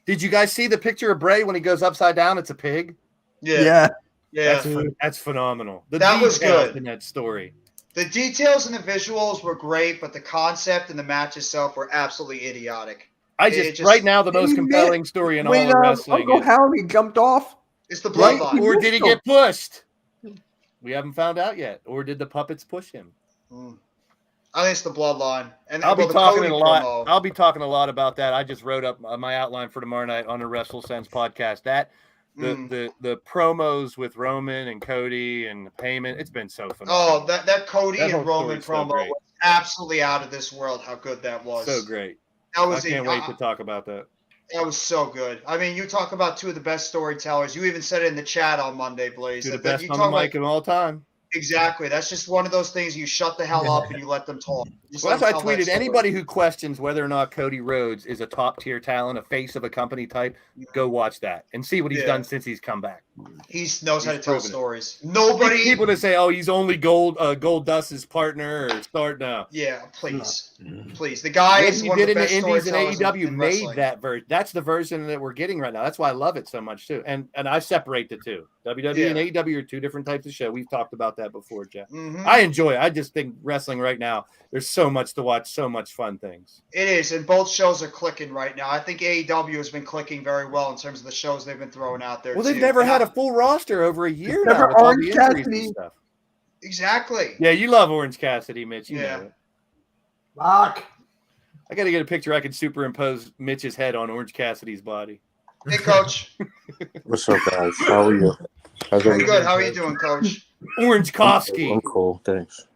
Did you guys see the picture of Bray when he goes upside down? It's a pig. Yeah. That's phenomenal. The That was details good. in that story. The details and the visuals were great, but the concept and the match itself were absolutely idiotic. Just right now the most compelling story in all of wrestling Uncle is, Howdy jumped off. It's the Right? bloodline. or did he get pushed? We haven't found out yet. Or did the puppets push him? I think it's the bloodline. And I'll be the talking Cody a lot. promo. I'll be talking a lot about that. I just wrote up my outline for tomorrow night on the Wrestle Sense podcast. That the promos with Roman and Cody and the payment, it's been so phenomenal. Oh, that Cody That and whole Roman story's so promo great. was absolutely out of this world. How good that was. So great. That was I can't wait to talk about that. That was so good. I mean, you talk about two of the best storytellers. You even said it in the chat on Monday, Blaze. Do the that best you on talk the about- mic of all time. Exactly. That's just one of those things you shut the hell up and you let them talk. Just Well, let that's why I them tell that tweeted. story. Anybody who questions whether or not Cody Rhodes is a top tier talent, a face of a company type, go watch that and see what he's Yeah. done since he's come back. He knows how to He's tell proven it. stories. Nobody. People to say, "Oh, he's only Gold Dust's partner," or start now. Yeah, please, please. The guy What is he one did of the in the best Indies and storytellers AEW in made wrestling. that version. That's the version that we're getting right now. That's why I love it so much too. And I separate the two. WWE and AEW are two different types of show. We've talked about that before, Jeff. Mhm. I enjoy it. I just think wrestling right now, there's so much to watch, so much fun things. It is, and both shows are clicking right now. I think AEW has been clicking very well in terms of the shows they've been throwing out there. Well, they've too. never And had I- a full roster over a year Never now with all Orange the injuries Cassidy. and stuff. Exactly. Yeah, you love Orange Cassidy, Mitch. You know it. Fuck. I got to get a picture I can superimpose Mitch's head on Orange Cassidy's body. Hey, Coach. What's up, guys? How are you? How's Doing everything? good. How are you doing, Coach? Orange Koski. I'm cool, thanks.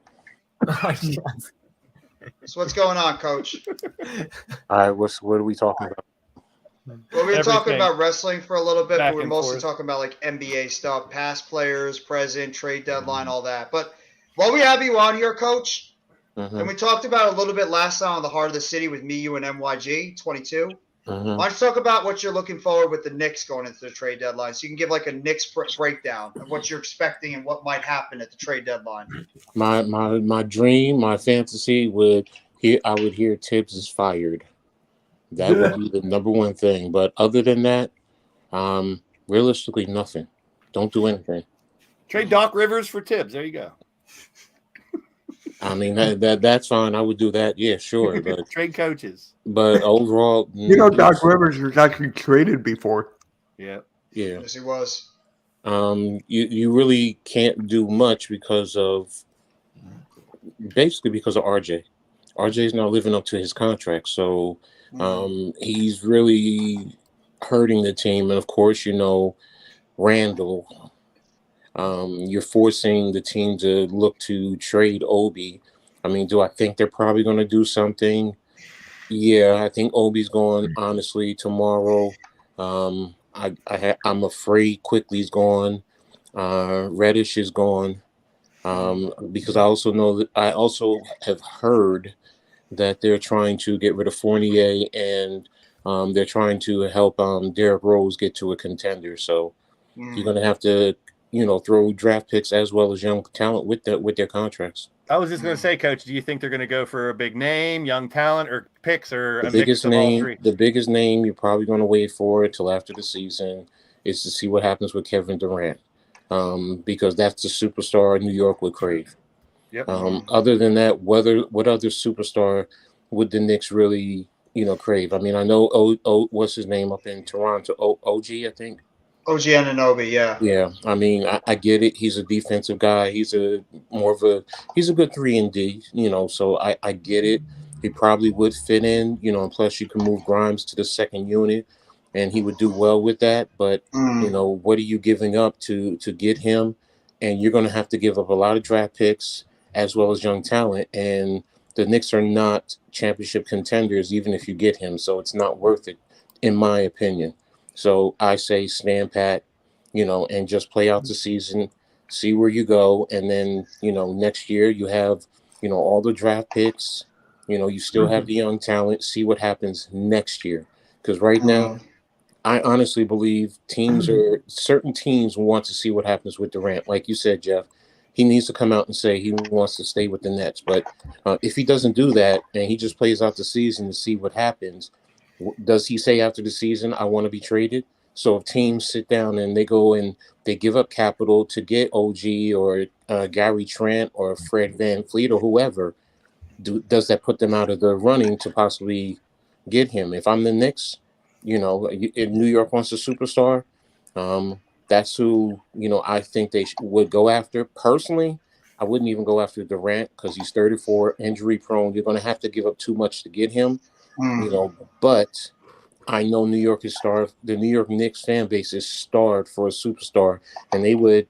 So what's going on, Coach? All right, what are we talking about? Well, we were talking Everything. about wrestling for a little bit, Back but we're and mostly forth. talking about like NBA stuff, past players, present, trade deadline, all that. But while we have you on here, Coach, Mhm, and we talked about it a little bit last time on the Heart of the City with me, you, and MYG 22. mhm. Why don't you talk about what you're looking forward with the Knicks going into the trade deadline? So you can give like a Knicks breakdown of what you're expecting and what might happen at the trade deadline. My dream, my fantasy I would hear Tibbs is fired. That would be the number one thing. But other than that, realistically, nothing. Don't do anything. Trade Doc Rivers for Tibbs. There you go. I mean that's fine. I would do that. Yeah, sure. Trade coaches. But overall, You know, Doc Rivers was actually traded before. Yeah. yeah. Yes, he was. You really can't do much because of RJ. RJ's not living up to his contract, so he's really hurting the team. And of course, you know, Randall. You're forcing the team to look to trade Obi. I mean, do I think they're probably going to do something? Yeah, I think Obi's going honestly tomorrow. I'm afraid Quickly's gone. Reddish is gone. Because I also know that I also have heard that they're trying to get rid of Fournier and they're trying to help Derrick Rose get to a contender. So you're going to have to, throw draft picks as well as young talent with their contracts. I was just going to say, Coach, do you think they're going to go for a big name, young talent, or picks, or The a mix of all three? The biggest name you're probably going to wait for until after the season is to see what happens with Kevin Durant, because that's the superstar New York would crave. Yep. Other than that, what other superstar would the Knicks really, crave? I mean, I know what's his name up in Toronto, OG, I think. OG Anunoby, yeah. Yeah, I mean, I get it. He's a defensive guy. He's a good 3-and-D, so I get it. He probably would fit in, and plus you can move Grimes to the second unit and he would do well with that. But, what are you giving up to get him? And you're going to have to give up a lot of draft picks as well as young talent. And the Knicks are not championship contenders, even if you get him. So it's not worth it, in my opinion. So I say stand pat, and just play out the season, see where you go. And then, next year you have, all the draft picks, you still have the young talent, see what happens next year. Because right now, I honestly believe certain teams want to see what happens with Durant. Like you said, Jeff, he needs to come out and say he wants to stay with the Nets. But if he doesn't do that and he just plays out the season to see what happens, does he say after the season, I want to be traded? So if teams sit down and they go and they give up capital to get OG or Gary Trent or Fred VanVleet or whoever, does that put them out of the running to possibly get him? If I'm the Knicks, if New York wants a superstar, that's who, I think they would go after. Personally, I wouldn't even go after Durant because he's 34, injury prone. You're going to have to give up too much to get him. But I know New York is starved. The New York Knicks fan base is starved for a superstar, and they would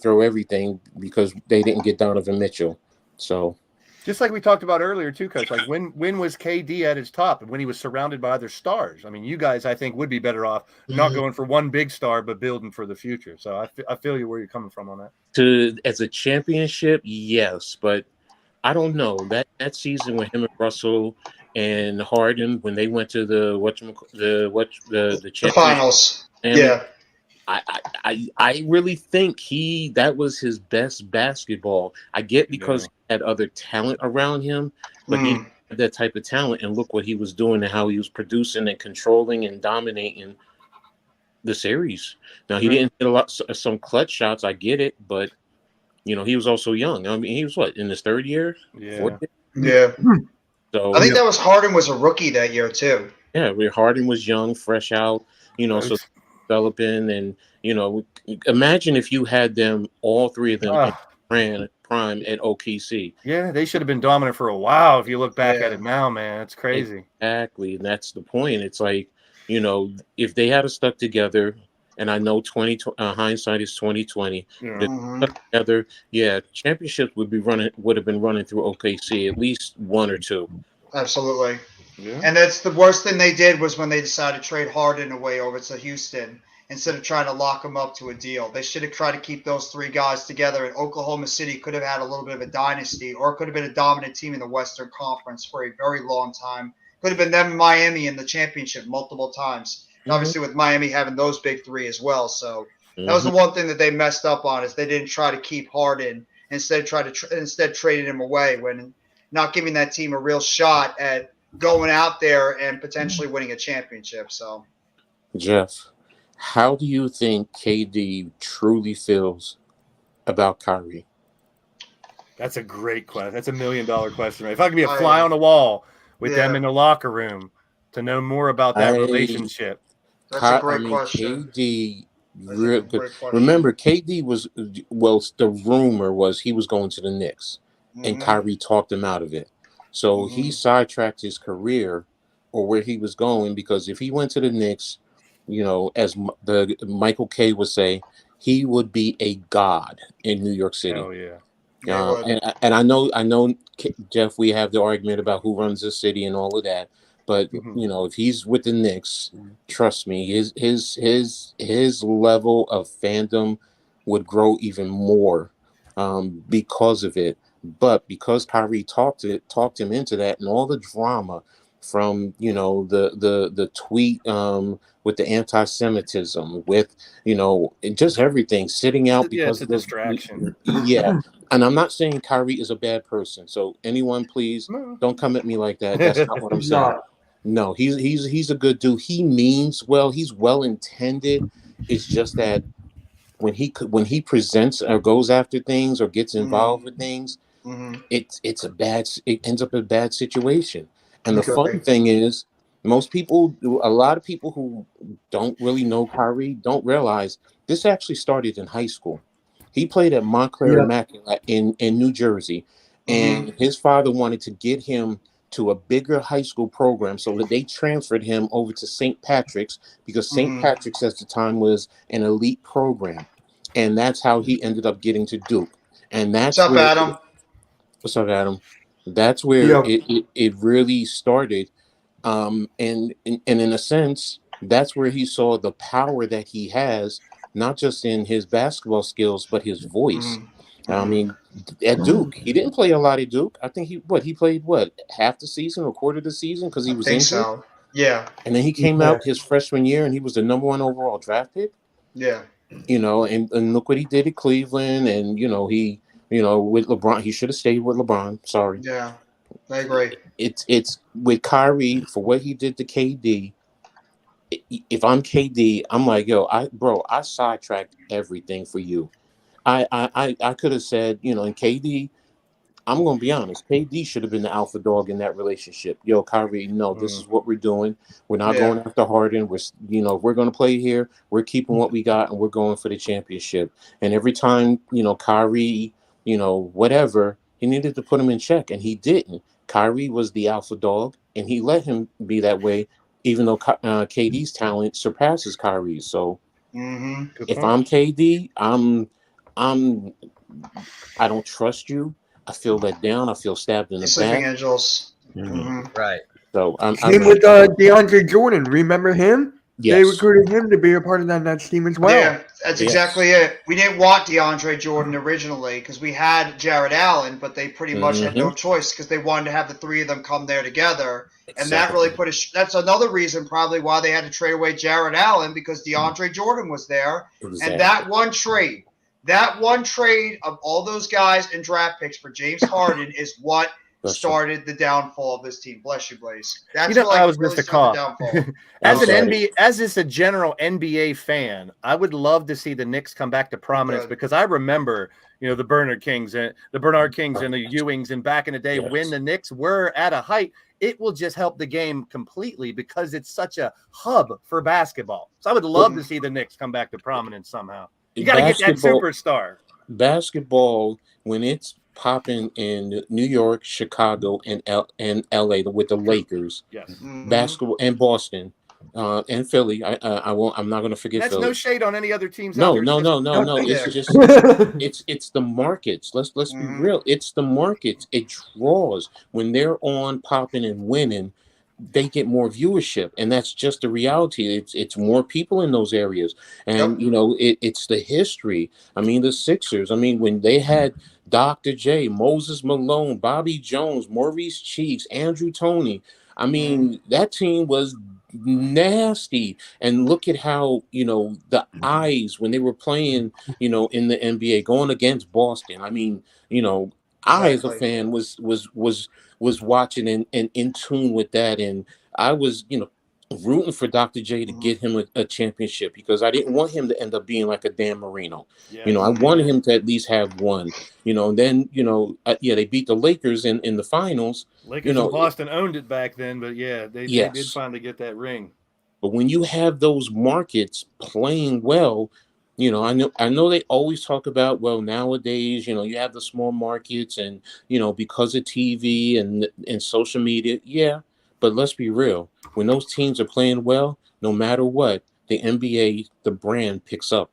throw everything because they didn't get Donovan Mitchell. So, just like we talked about earlier too, Coach. Like when was KD at his top, and when he was surrounded by other stars? I mean, you guys, I think, would be better off not going for one big star, but building for the future. So I feel you where you're coming from on that. As a championship, yes, but I don't know that season with him and Russell and Harden when they went to the finals. Yeah, I really think that was his best basketball. I get because he had other talent around him, but he had that type of talent, and look what he was doing and how he was producing and controlling and dominating the series. Now he didn't hit some clutch shots. I get it, but he was also young. I mean, he was in his third year? Yeah. Yeah. So I think that was Harden was a rookie that year too. Yeah, where Harden was young, fresh out, so developing, and imagine if you had them, all three of them, ran prime at OKC. Yeah, they should have been dominant for a while. If you look back at it now, man, it's crazy. Exactly, and that's the point. It's like, you know, if they had stuck together, and I know hindsight is 2020. Yeah. If they stuck together, yeah, championships would have been running through OKC, at least one or two. Absolutely. Yeah. And that's the worst thing they did was when they decided to trade Harden away over to Houston instead of trying to lock him up to a deal. They should have tried to keep those three guys together, and Oklahoma City could have had a little bit of a dynasty, or could have been a dominant team in the Western Conference for a very long time. Could have been them and Miami in the championship multiple times. And obviously with Miami having those big three as well. So that was the one thing that they messed up on, is they didn't try to keep Harden, instead traded him away, when not giving that team a real shot at going out there and potentially winning a championship. So, Jeff, how do you think KD truly feels about Kyrie? That's a great question. That's $1 million question. Right? If I could be a fly on the wall with them in the locker room to know more about that relationship. That's a great question. KD, remember, KD was, well, the rumor was he was going to the Knicks, and Kyrie talked him out of it. So he sidetracked his career, or where he was going, because if he went to the Knicks, you know, as the Michael K would say, he would be a god in New York City. Oh yeah. And I know, Jeff, we have the argument about who runs the city and all of that. But you know, if he's with the Knicks, trust me, his level of fandom would grow even more because of it. But because Kyrie talked him into that, and all the drama from, you know, the tweet with the anti-Semitism, with, you know, just everything, sitting out because it's a distraction. Yeah. And I'm not saying Kyrie is a bad person. So anyone, please don't come at me like that. That's not what I'm saying. No, he's a good dude. He means well. He's well intended. It's just that when he presents or goes after things or gets involved with things, it ends up a bad situation. And the fun thing is, a lot of people who don't really know Kyrie don't realize this actually started in high school. He played at Montclair Immaculate in New Jersey, and his father wanted to get him to a bigger high school program, so that they transferred him over to St. Patrick's, because St. Patrick's at the time was an elite program, and that's how he ended up getting to Duke. And that's what's up, Adam? What's up, Adam? That's where it really started, and in a sense, that's where he saw the power that he has, not just in his basketball skills, but his voice. I mean, at Duke, he didn't play a lot at Duke. I think he played half the season or quarter of the season, because he was injured. So. Yeah. And then he came out his freshman year, and he was the #1 overall draft pick. Yeah. You know, and look what he did at Cleveland, and with LeBron, he should have stayed with LeBron. Sorry. Yeah, I agree. It's with Kyrie, for what he did to KD. If I'm KD, I'm like, yo, I sidetracked everything for you. I could have said, and KD, I'm going to be honest, KD should have been the alpha dog in that relationship. Yo, Kyrie, no, this is what we're doing. We're not going after Harden. If we're going to play here, we're keeping what we got, and we're going for the championship. And every time, Kyrie, whatever, he needed to put him in check, and he didn't. Kyrie was the alpha dog, and he let him be that way, even though KD's talent surpasses Kyrie's. So if I'm KD, I don't trust you. I feel let down. I feel stabbed in the Sleeping back. Angels. Right. So Same with DeAndre Jordan. Remember him? Yes. They recruited him to be a part of that team as well. Yeah, that's exactly it. We didn't want DeAndre Jordan originally because we had Jared Allen, but they pretty much had no choice because they wanted to have the three of them come there together. And that really that's another reason probably why they had to trade away Jared Allen, because DeAndre Jordan was there. Exactly. And that one trade of all those guys and draft picks for James Harden is what started the downfall of this team. Bless you, Blaze. That's I was really just a started cop. the downfall. As just a general NBA fan, I would love to see the Knicks come back to prominence because I remember, the Bernard Kings and the Ewings, and back in the day when the Knicks were at a height. It will just help the game completely because it's such a hub for basketball. So I would love to see the Knicks come back to prominence somehow. You got to get that superstar. basketball, when it's popping in New York, Chicago, and LA with the Lakers, Yes. basketball, and Boston, and Philly. I won't. I'm not going to forget That's Philly. no shade on any other teams. No, out there. no, It's no, just- no, no. Yeah. It's just it's the markets. Let's be real. It's the markets. It draws when they're on popping and winning. They get more viewership, and that's just the reality. It's more people in those areas, and you know it's the history. I mean, the Sixers. I mean, when they had Dr. J, Moses Malone, Bobby Jones, Maurice Cheeks, Andrew Toney. I mean, that team was nasty. And look at how, you know, the eyes when they were playing, you know, in the NBA going against Boston. I mean, you know, I as a fan was watching and in tune with that, and I was, you know, rooting for Dr. J to get him a championship because I didn't want him to end up being like a Dan Marino. You know, I wanted him to at least have one. You know, and then, you know, they beat the Lakers in the finals. Lakers you know, and Boston owned it back then, but yeah, they did finally get that ring. But when you have those markets playing well, you know, I know they always talk about, well, nowadays, you know, you have the small markets and, you know, because of TV and social media. Yeah. But let's be real. When those teams are playing well, no matter what, the NBA, the brand picks up.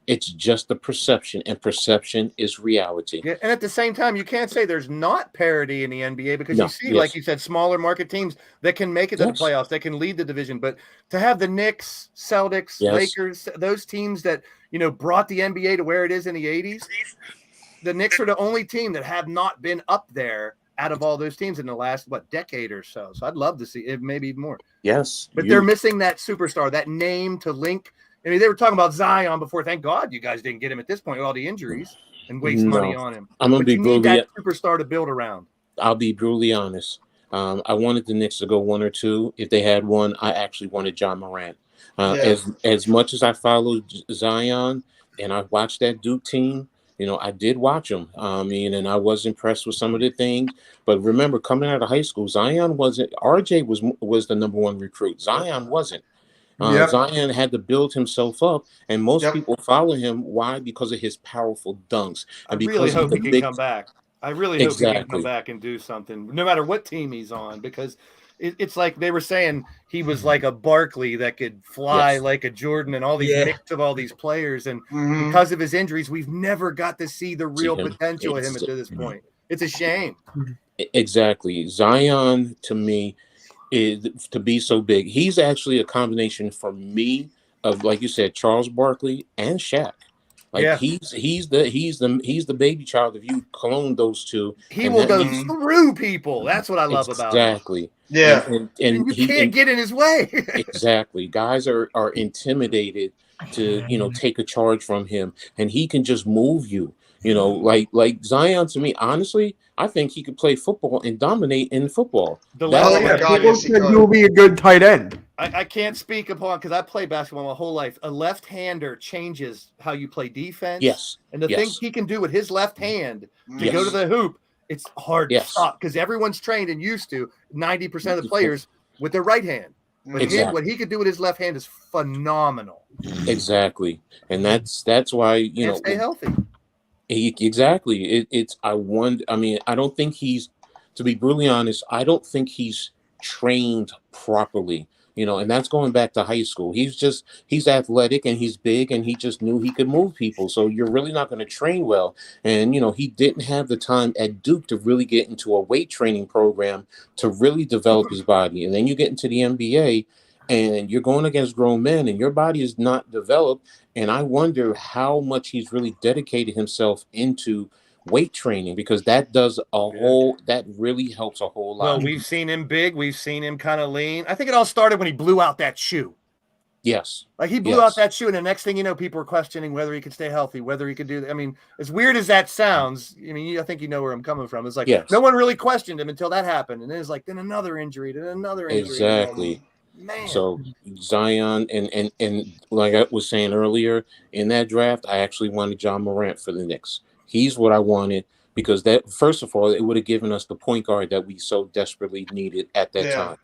It's just the perception, and perception is reality. Yeah, and at the same time, you can't say there's not parity in the NBA because No, you see, yes. like you said, smaller market teams that can make it to the playoffs, that can lead the division. But to have the Knicks, Celtics, Lakers, those teams that, you know, brought the NBA to where it is in the 80s, the Knicks are the only team that have not been up there out of all those teams in the last, decade or so. So I'd love to see it, maybe even more. Yes. But they're missing that superstar, that name to link. I mean, they were talking about Zion before. Thank God you guys didn't get him at this point with all the injuries and waste money on him. I'm gonna be you need that superstar to build around. I'll be brutally honest. I wanted the Knicks to go 1 or 2. If they had one, I actually wanted John Morant. As much as I followed Zion and I watched that Duke team, you know, I did watch them. I mean, and I was impressed with some of the things. But remember, coming out of high school, Zion wasn't. RJ was the number 1 recruit. Zion wasn't. Zion had to build himself up, and most people follow him. Why? Because of his powerful dunks. And I really hope he can come back. I really hope he can come back and do something, no matter what team he's on, because it's like they were saying he was like a Barkley that could fly like a Jordan and all these mix of all these players. And because of his injuries, we've never got to see the real potential of him to this point. It's a shame. Exactly. Zion, to me, is to be so big. He's actually a combination for me of, like you said, Charles Barkley and Shaq. Like he's the baby child. If you clone those two, he will go through people. That's what I love about him. Exactly. Yeah. And you can't get in his way. Exactly. Guys are intimidated to, you know, take a charge from him, and he can just move you. You know, like Zion, to me, honestly, I think he could play football and dominate in football. People said you'll be a good tight end. I can't speak upon, because I played basketball my whole life. A left-hander changes how you play defense. Yes. And the things he can do with his left hand to go to the hoop, it's hard to stop, because everyone's trained and used to 90% of the players with their right hand. But what he could do with his left hand is phenomenal. Exactly. And that's why, you know, stay healthy. Exactly. I mean, I don't think he's, to be brutally honest, I don't think he's trained properly, you know, and that's going back to high school. He's athletic and he's big and he just knew he could move people. So you're really not going to train well. And, you know, he didn't have the time at Duke to really get into a weight training program to really develop his body. And then you get into the NBA and you're going against grown men and your body is not developed. And I wonder how much he's really dedicated himself into weight training, because that does that really helps a whole lot. Well, we've seen him big. We've seen him kind of lean. I think it all started when he blew out that shoe. Yes. Like he blew out that shoe. And the next thing you know, people were questioning whether he could stay healthy, whether he could do that. I mean, as weird as that sounds, I mean, I think you know where I'm coming from. It's like no one really questioned him until that happened. And then it's like, then another injury, then another injury. Exactly. Man. So Zion and like I was saying earlier, in that draft, I actually wanted John Morant for the Knicks. He's what I wanted, because that, first of all, it would have given us the point guard that we so desperately needed at that time.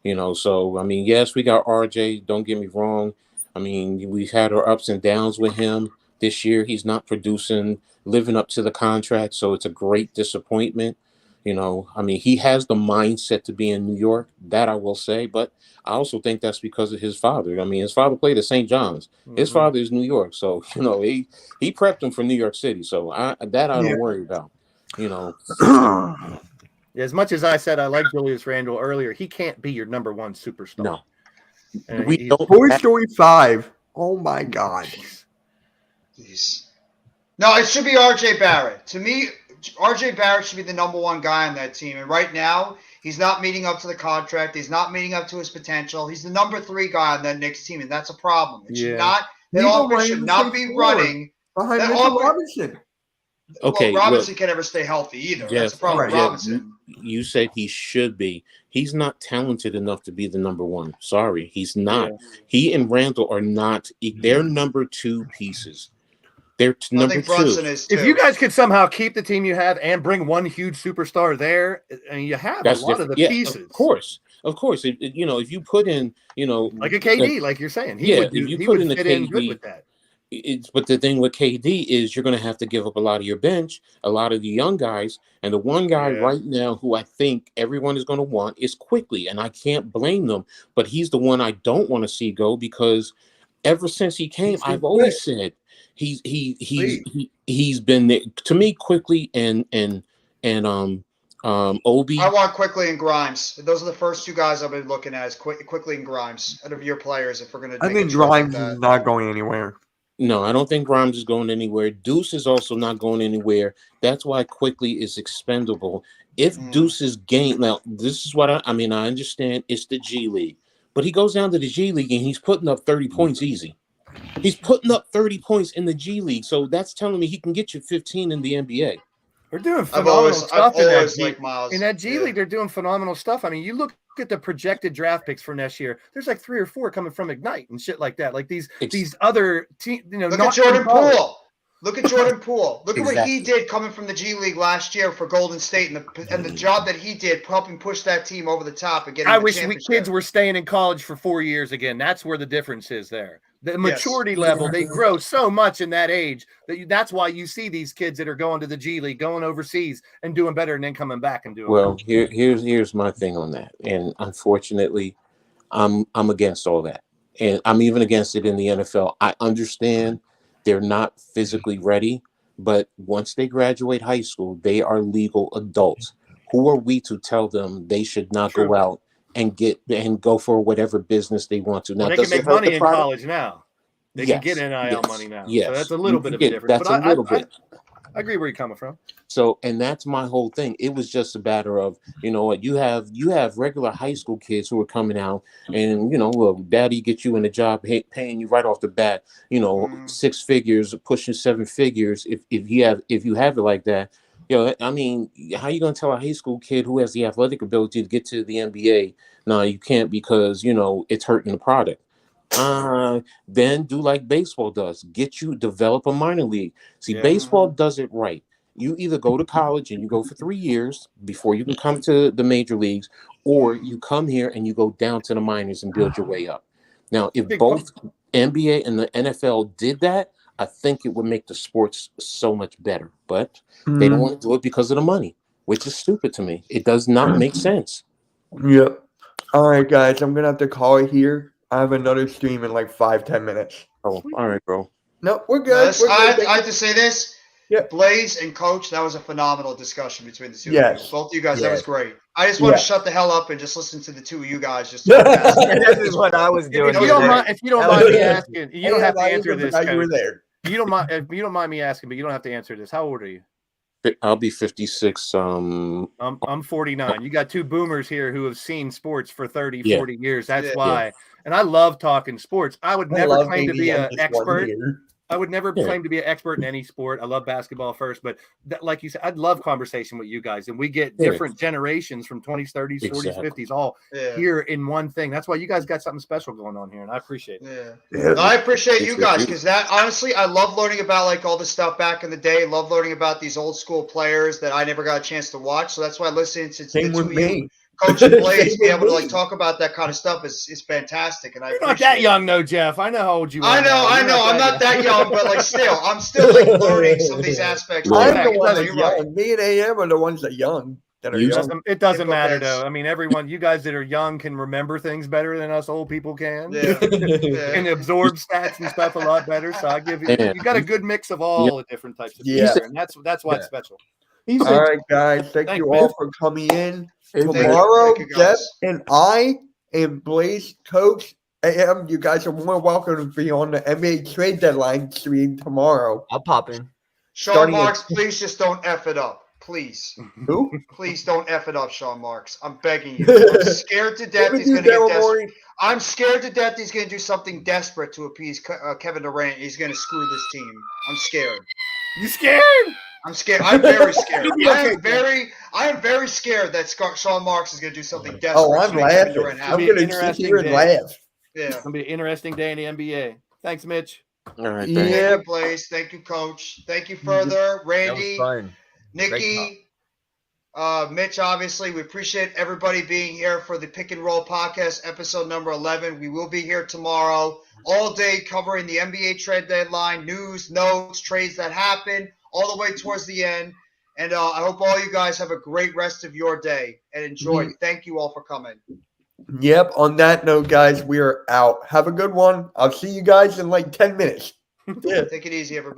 You know, so I mean, yes, we got RJ. Don't get me wrong. I mean, we've had our ups and downs with him. This year, he's not producing, living up to the contract. So it's a great disappointment. You know, I mean, he has the mindset to be in New York, that I will say, but I also think that's because of his father. I mean, his father played at St. John's. His father is New York. So, you know, he prepped him for New York City. So I don't worry about, you know. As much as I said I like Julius Randle earlier, he can't be your number one superstar. No. And We don't Toy Story 5. Oh my God. Jeez. No, it should be RJ Barrett. To me, RJ Barrett should be the number one guy on that team. And right now, he's not meeting up to the contract. He's not meeting up to his potential. He's the number 3 guy on that Knicks team, and that's a problem. It should not. That offense should not be running behind Mitchell Robinson. Okay, well, Robinson can never stay healthy either. That's the problem with Robinson. You said he should be. He's not talented enough to be the number 1. Sorry, he's not. Yeah. He and Randall are not. They're number 2 pieces. They're number 2. If you guys could somehow keep the team you have and bring one huge superstar there, and you have a lot of the pieces. Of course. You know, if you put in, you know, like a KD, like you're saying, if you put in the KD, good with that. But the thing with KD is you're going to have to give up a lot of your bench, a lot of the young guys, and the one guy right now who I think everyone is going to want is Quickly, and I can't blame them. But he's the one I don't want to see go because ever since he came, I've always said he's been there to me. Quickly and Obi. I want Quickly and Grimes. Those are the first 2 guys I've been looking at. Is Quickly and Grimes out of your players. If we're going to, I think Grimes is not going anywhere. No, I don't think Grimes is going anywhere. Deuce is also not going anywhere. That's why Quickly is expendable. If Deuce's game, now this is what I mean. I understand it's the G League, but he goes down to the G League and he's putting up 30 points easy. He's putting up 30 points in the G League, so that's telling me he can get you 15 in the NBA. They're doing phenomenal stuff in that G League. They're doing phenomenal stuff. I mean, you look at the projected draft picks for next year. There's like 3 or 4 coming from Ignite and shit like that. Like these other teams. You know, look at Jordan Poole. Look at Jordan Poole. Look at what he did coming from the G League last year for Golden State, and the job that he did helping push that team over the top and getting. I wish kids were staying in college for 4 years again. That's where the difference is there. The maturity level, they grow so much in that age that's why you see these kids that are going to the G League, going overseas and doing better and then coming back and doing well. Here's my thing on that. And unfortunately, I'm against all that. And I'm even against it in the NFL. I understand they're not physically ready, but once they graduate high school, they are legal adults. Who are we to tell them they should not go out and go for whatever business they want to? Now, they can make money in college now. They can get NIL money now. Yes. So that's a little bit of a difference. That's a little bit. I agree where you're coming from. So, and that's my whole thing. It was just a matter of, you know what, you have regular high school kids who are coming out and, you know, well, daddy get you in a job paying you right off the bat, you know, 6 figures, pushing 7 figures. If you have it like that, you know, I mean, how you going to tell a high school kid who has the athletic ability to get to the NBA? No, you can't because, you know, it's hurting the product. Then do like baseball does. Develop a minor league. See, baseball does it right. You either go to college and you go for 3 years before you can come to the major leagues, or you come here and you go down to the minors and build your way up. Now, if both NBA and the NFL did that, I think it would make the sports so much better. But they don't want to do it because of the money, which is stupid to me. It does not make sense. Yep. All right, guys, I'm going to have to call it here. I have another stream in like 5-10 minutes. Oh, all right, bro. No, we're good. I have to say this. Yeah. Blaze and Coach, that was a phenomenal discussion between the two of you. Both of you guys, that was great. I just want to shut the hell up and just listen to the two of you guys. Just this is what I was doing. If you don't mind me asking, you don't have to answer this. You were there. You don't mind if you don't mind me asking, but you don't have to answer this. How old are you? I'll be 56. I'm 49. You got 2 boomers here who have seen sports for 30, 40 years. That's why. Yeah. And I love talking sports. I would never claim to be an expert. I would never claim to be an expert in any sport. I love basketball first, but like you said, I'd love conversation with you guys. And we get different generations from 20s, 30s, 40s, 50s, all here in one thing. That's why you guys got something special going on here, and I appreciate it. No, I appreciate you guys because that honestly, I love learning about like all the stuff back in the day. Love learning about these old school players that I never got a chance to watch. So that's why listening to the two of you Coach and Blaze be able to like talk about that kind of stuff is fantastic, and I You're not appreciate that it. young, no, Jeff. I know how old you are. I know. now. You're I'm not that young, but like still, I'm still like learning some of these aspects. I'm Yeah, the one that's you're right. young. Me and AM are the ones that young. That are You young. It doesn't matter Hypocrites. though. I mean, everyone, you guys that are young can remember things better than us old people can. Yeah. Yeah. And absorb stats and stuff a lot better. So I give you, Yeah. you got a good mix of all the different types of Yeah. people, and that's why it's special. All right, guys. Thank Thank you you. all for coming in. Thank you. Tomorrow, Thank you, Jeff guys. and I and Blaze, Coach, AM, you guys are more welcome to be on the NBA trade deadline stream tomorrow. I'll pop in. Sean Starting at- Marks, please just don't F it up. Please. Who? Please don't F it up, Sean Marks. I'm begging you. I'm scared to death he's going to get desperate. I'm scared to death he's going to do something desperate to appease Kevin Durant. He's going to screw this team. I'm scared. You scared? I'm scared. I'm very scared. You'll be okay, I am very scared that Sean Marks is going to do something desperate. Oh, I'm to make Kevin laughing. Durant I'm happy. going to Interesting sit here and day. laugh. Yeah. It's gonna be an interesting day in the NBA. Thanks, Mitch. All right, Yeah. thanks. Thank you, Blaze. Thank you, Coach. Thank you further, That was Randy, fun. Nikki, Mitch. Obviously, we appreciate everybody being here for the Pick and Roll podcast, episode number 11. We will be here tomorrow, all day, covering the NBA trade deadline, news, notes, trades that happen, all the way towards the end. And I hope all you guys have a great rest of your day and enjoy. Thank you all for coming. Yep. On that note, guys, we are out. Have a good one. I'll see you guys in like 10 minutes. Take it easy, everybody.